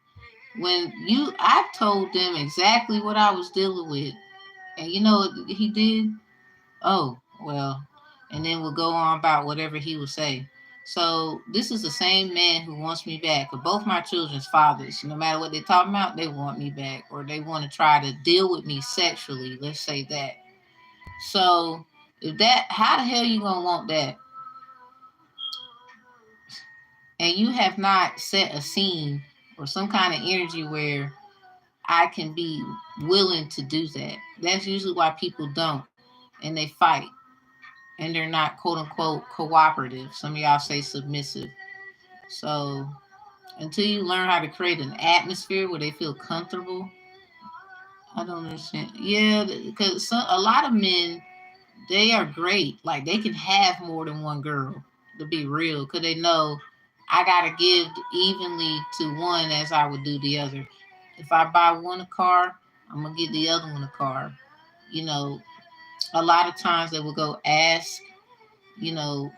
I told them exactly what I was dealing with, and you know what he did? Oh, well, and then we'll go on about whatever he will say. So this is the same man who wants me back. But both my children's fathers, no matter what they're talking about, they want me back, or they want to try to deal with me sexually. Let's say that. So if that, how the hell you gonna want that? And you have not set a scene or some kind of energy where I can be willing to do that. That's usually why people don't, and they fight, and they're not quote unquote cooperative. Some of y'all say submissive. So until you learn how to create an atmosphere where they feel comfortable, I don't understand. Yeah, because a lot of men, they are great. Like they can have more than one girl, to be real, because they know I gotta give evenly to one as I would do the other. If I buy one a car, I'm gonna get the other one a car. You know, a lot of times they will go ask,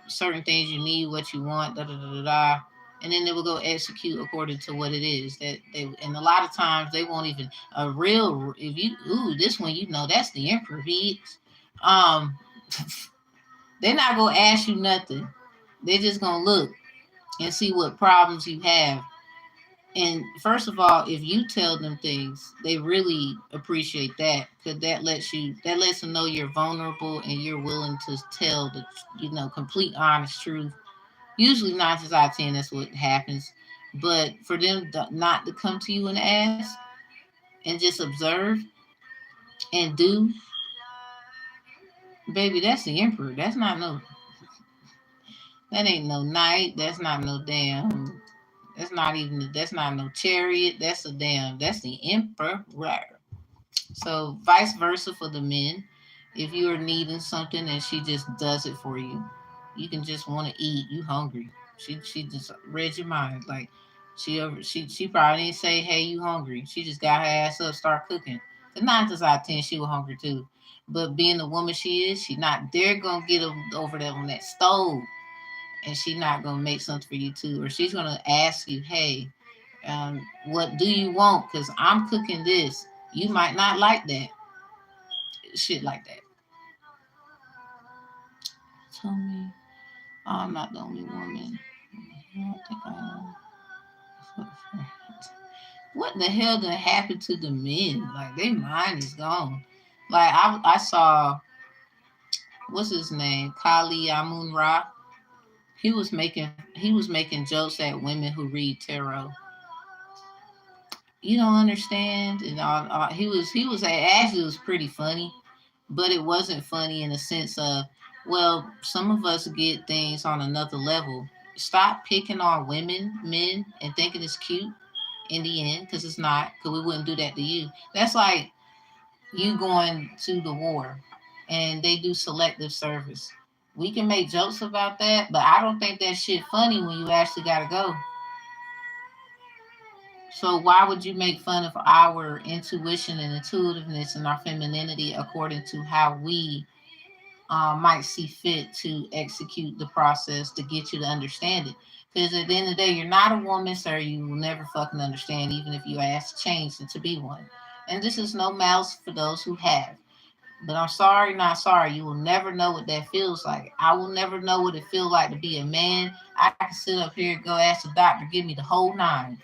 certain things you need, what you want, da da da da da, and then they will go execute according to what it is that they. And a lot of times they won't even a real. If you this one, that's the emperor. Um, they're not gonna ask you nothing. They're just gonna look and see what problems you have. And first of all, if you tell them things, they really appreciate that because that lets them know you're vulnerable and you're willing to tell the complete honest truth. Usually 9 times out of 10, that's what happens. But for them not to come to you and ask and just observe and do, baby, that's the emperor. That ain't no knight. That's not no damn. That's not no chariot. That's the emperor. So vice versa for the men. If you are needing something and she just does it for you, you can just want to eat. You hungry? She just read your mind. Like she probably didn't say, "Hey, you hungry?" She just got her ass up, start cooking. The 9 times out of 10, she was hungry too. But being the woman she is, she not there gonna get over there on that stove, and she not gonna make something for you too, or she's gonna ask you, "Hey, what do you want? Because I'm cooking this. You might not like that." Shit like that. Tell me, I'm not the only woman. I don't think I am. What the hell did happen to the men? Like, their mind is gone. Like, I saw, what's his name? Kali Amun Ra. He was making jokes at women who read tarot. You don't understand, and he was actually, it was pretty funny, but it wasn't funny in the sense of, well, some of us get things on another level. Stop picking on men, and thinking it's cute in the end, because it's not, because we wouldn't do that to you. That's like you going to the war and they do selective service. We can make jokes about that, but I don't think that shit funny when you actually gotta go. So why would you make fun of our intuition and intuitiveness and our femininity according to how we might see fit to execute the process to get you to understand it? Because at the end of the day, you're not a woman, sir. You will never fucking understand, even if you ask to change it to be one. And this is no malice for those who have. But I'm sorry, not sorry. You will never know what that feels like. I will never know what it feels like to be a man. I can sit up here and go ask the doctor, give me the whole nine.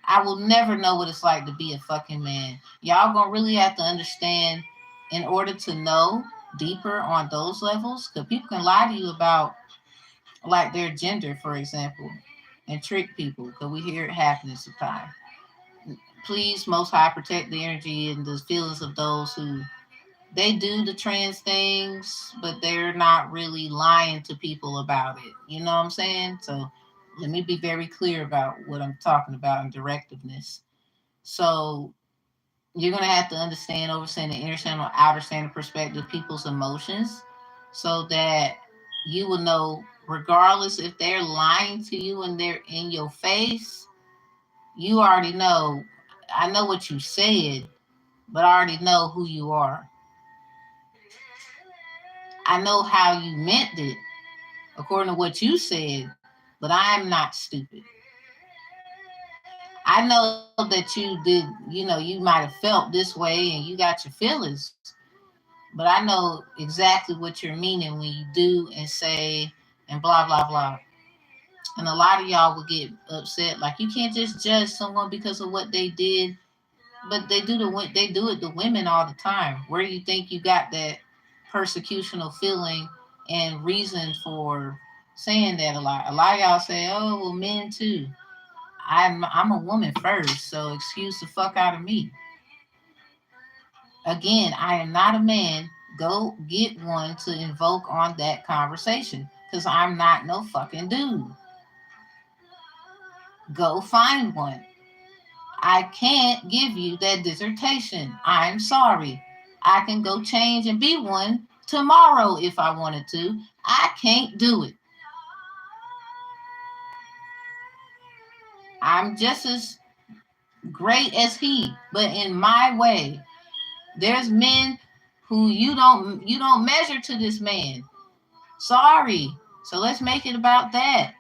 I will never know what it's like to be a fucking man. Y'all gonna really have to understand in order to know deeper on those levels, because people can lie to you about like their gender, for example, and trick people, because we hear it happening sometimes. Please, Most High, protect the energy and the feelings of those who They do the trans things, but they're not really lying to people about it. You know what I'm saying? So let me be very clear about what I'm talking about in directiveness. So you're going to have to understand, overstand the inner channel, outer channel perspective, people's emotions, so that you will know, regardless if they're lying to you and they're in your face, you already know. I know what you said, but I already know who you are. I know how you meant it according to what you said, but I'm not stupid. I know that you did, you might have felt this way and you got your feelings, but I know exactly what you're meaning when you do and say and blah, blah, blah. And a lot of y'all will get upset. Like, you can't just judge someone because of what they did, but they do it to women all the time. Where do you think you got that persecutional feeling and reason for saying that a lot? A lot of y'all say, "Oh, well, men too." I'm a woman first, so excuse the fuck out of me. Again, I am not a man. Go get one to invoke on that conversation, because I'm not no fucking dude. Go find one. I can't give you that dissertation. I'm sorry. I can go change and be one tomorrow if I wanted to. I can't do it. I'm just as great as he, but in my way. There's men who you don't measure to this man. Sorry. So let's make it about that.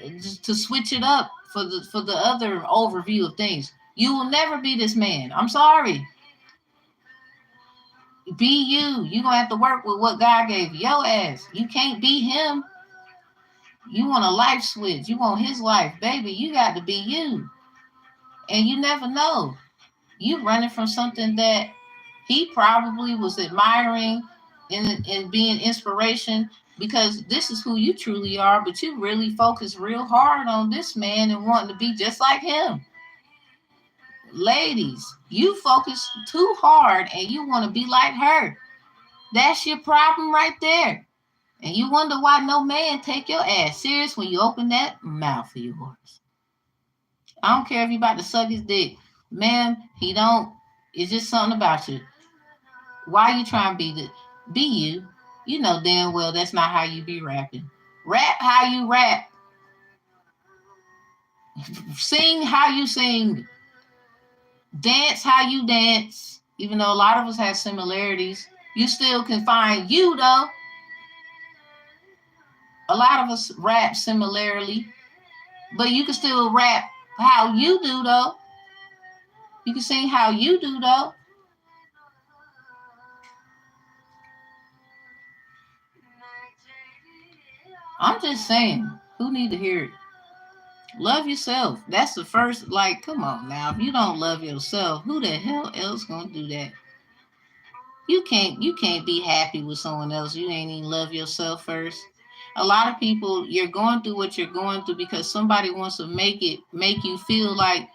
Just to switch it up for the other overview of things. You will never be this man. I'm sorry. Be you. You're gonna have to work with what God gave you. Your ass. You can't be him. You want a life switch. You want his life, baby. You got to be you. And you never know. You running from something that he probably was admiring and being inspiration, because this is who you truly are, but you really focus real hard on this man and wanting to be just like him. Ladies, you focus too hard and you want to be like her. That's your problem right there. And you wonder why no man take your ass serious when you open that mouth of yours. I don't care if you about to suck his dick. Man, he don't. It's just something about you. Why you trying to be you? You know damn well that's not how you be rapping. Rap how you rap. Sing how you sing. Dance how you dance. Even though a lot of us have similarities, you still can find you though. A lot of us rap similarly, but you can still rap how you do though. You can sing how you do though. I'm just saying, who need to hear it? Love yourself. That's the first, like, come on now. If you don't love yourself, who the hell else gonna do that? You can't be happy with someone else. You ain't even love yourself first. A lot of people, you're going through what you're going through because somebody wants to make you feel like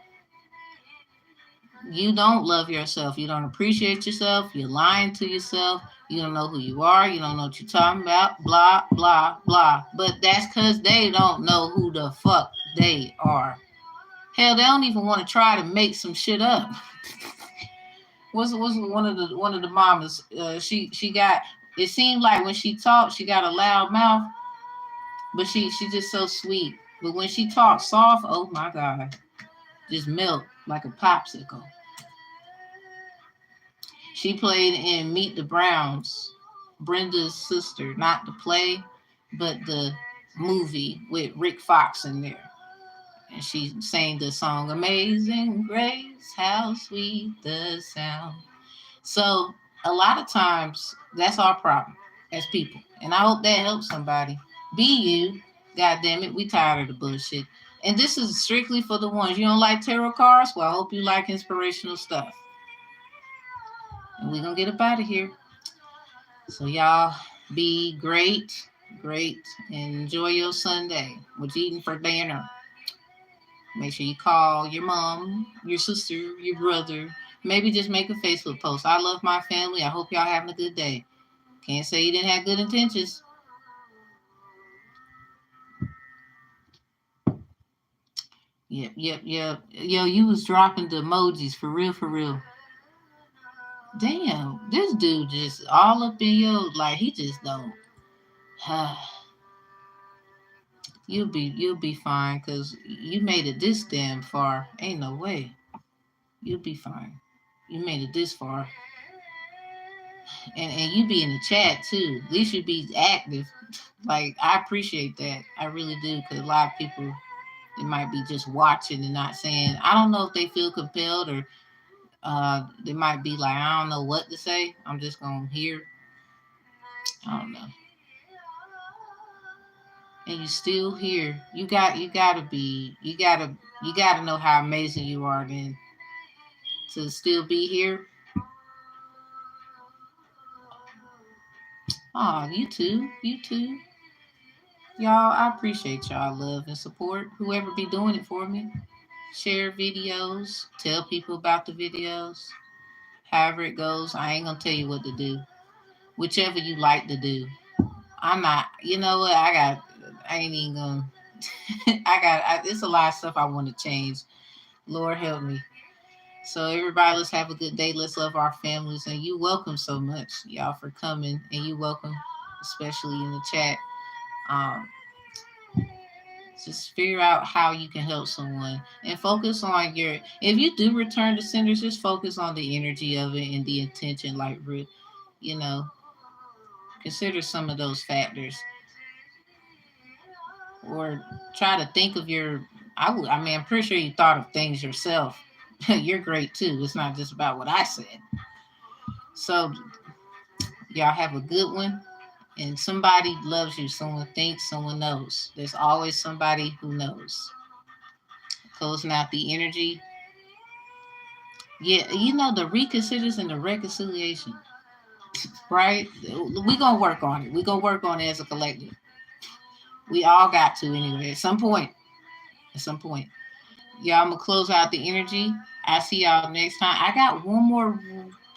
you don't love yourself. You don't appreciate yourself. You're lying to yourself. You don't know who you are. You don't know what you're talking about. Blah, blah, blah. But that's because they don't know who the fuck they are. Hell, they don't even want to try to make some shit up. Was one of the mamas? She got. It seemed like when she talked, she got a loud mouth, but she just so sweet. But when she talks soft, oh my god, just melt like a popsicle. She played in Meet the Browns, Brenda's sister, not the play, but the movie with Rick Fox in there. And she sang the song Amazing Grace, how sweet the sound. So a lot of times that's our problem as people. And I hope that helps somebody. Be you. God damn it, we tired of the bullshit. And this is strictly for the ones. You don't like tarot cards? Well, I hope you like inspirational stuff. And we're gonna get up out of here. So y'all be great, and enjoy your Sunday. What you eating for dinner? Make sure you call your mom, your sister, your brother, Maybe just make a Facebook post. I love my family. I hope y'all having a good day. Can't say you didn't have good intentions. Yep, yep, yep. Yo, you was dropping the emojis for real, for real. Damn, this dude just all up in your like he just don't. You'll be fine because you made it this damn far. Ain't no way. You'll be fine. You made it this far, and you be in the chat too. At least you be active. Like I appreciate that. I really do because a lot of people they might be just watching and not saying. I don't know if they feel compelled or they might be like I don't know what to say. I'm just gonna hear. I don't know. And you still here. You gotta know how amazing you are then to still be here. Oh, you too. You too. Y'all, I appreciate y'all love and support. Whoever be doing it for me. Share videos. Tell people about the videos. However it goes, I ain't gonna tell you what to do. Whichever you like to do. I'm not, you know what? I ain't even gonna, it's a lot of stuff I want to change. Lord help me. So everybody, let's have a good day. Let's love our families. And you welcome so much, y'all, for coming. And you welcome, especially in the chat. Um, just figure out how you can help someone and focus on if you do return to senders, just focus on the energy of it and the intention. Like, you know, consider some of those factors or try to think of I mean, I'm pretty sure you thought of things yourself. You're great too. It's not just about what I said. So y'all have a good one. And somebody loves you. Someone thinks, someone knows. There's always somebody who knows. Closing out the energy. Yeah, the reconsiders and the reconciliation, right? We gonna work on it. We gonna work on it as a collective. We all got to anyway. At some point. At some point. Y'all, I'm gonna close out the energy. I see y'all next time. I got one more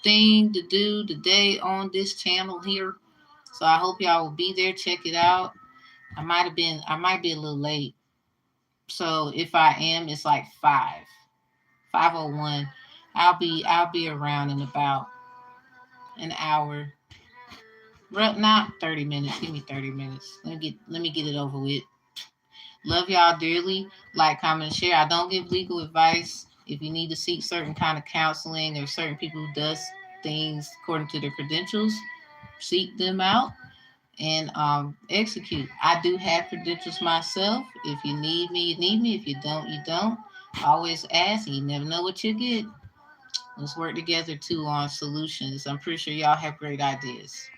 thing to do today on this channel here. So I hope y'all will be there. Check it out. I might be a little late. So if I am, it's like 5:01. I'll be around in about an hour. Not 30 minutes. Give me 30 minutes. Let me get it over with. Love y'all dearly. Like, comment, share. I don't give legal advice. If you need to seek certain kind of counseling or certain people who does things according to their credentials, seek them out and execute. I do have credentials myself. If you need me, you need me. If you don't, you don't. Always ask. You never know what you get. Let's work together too on solutions. I'm pretty sure y'all have great ideas.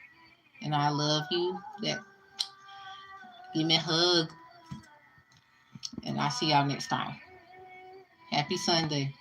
And I love you. Give me a hug. And I'll see y'all next time. Happy Sunday.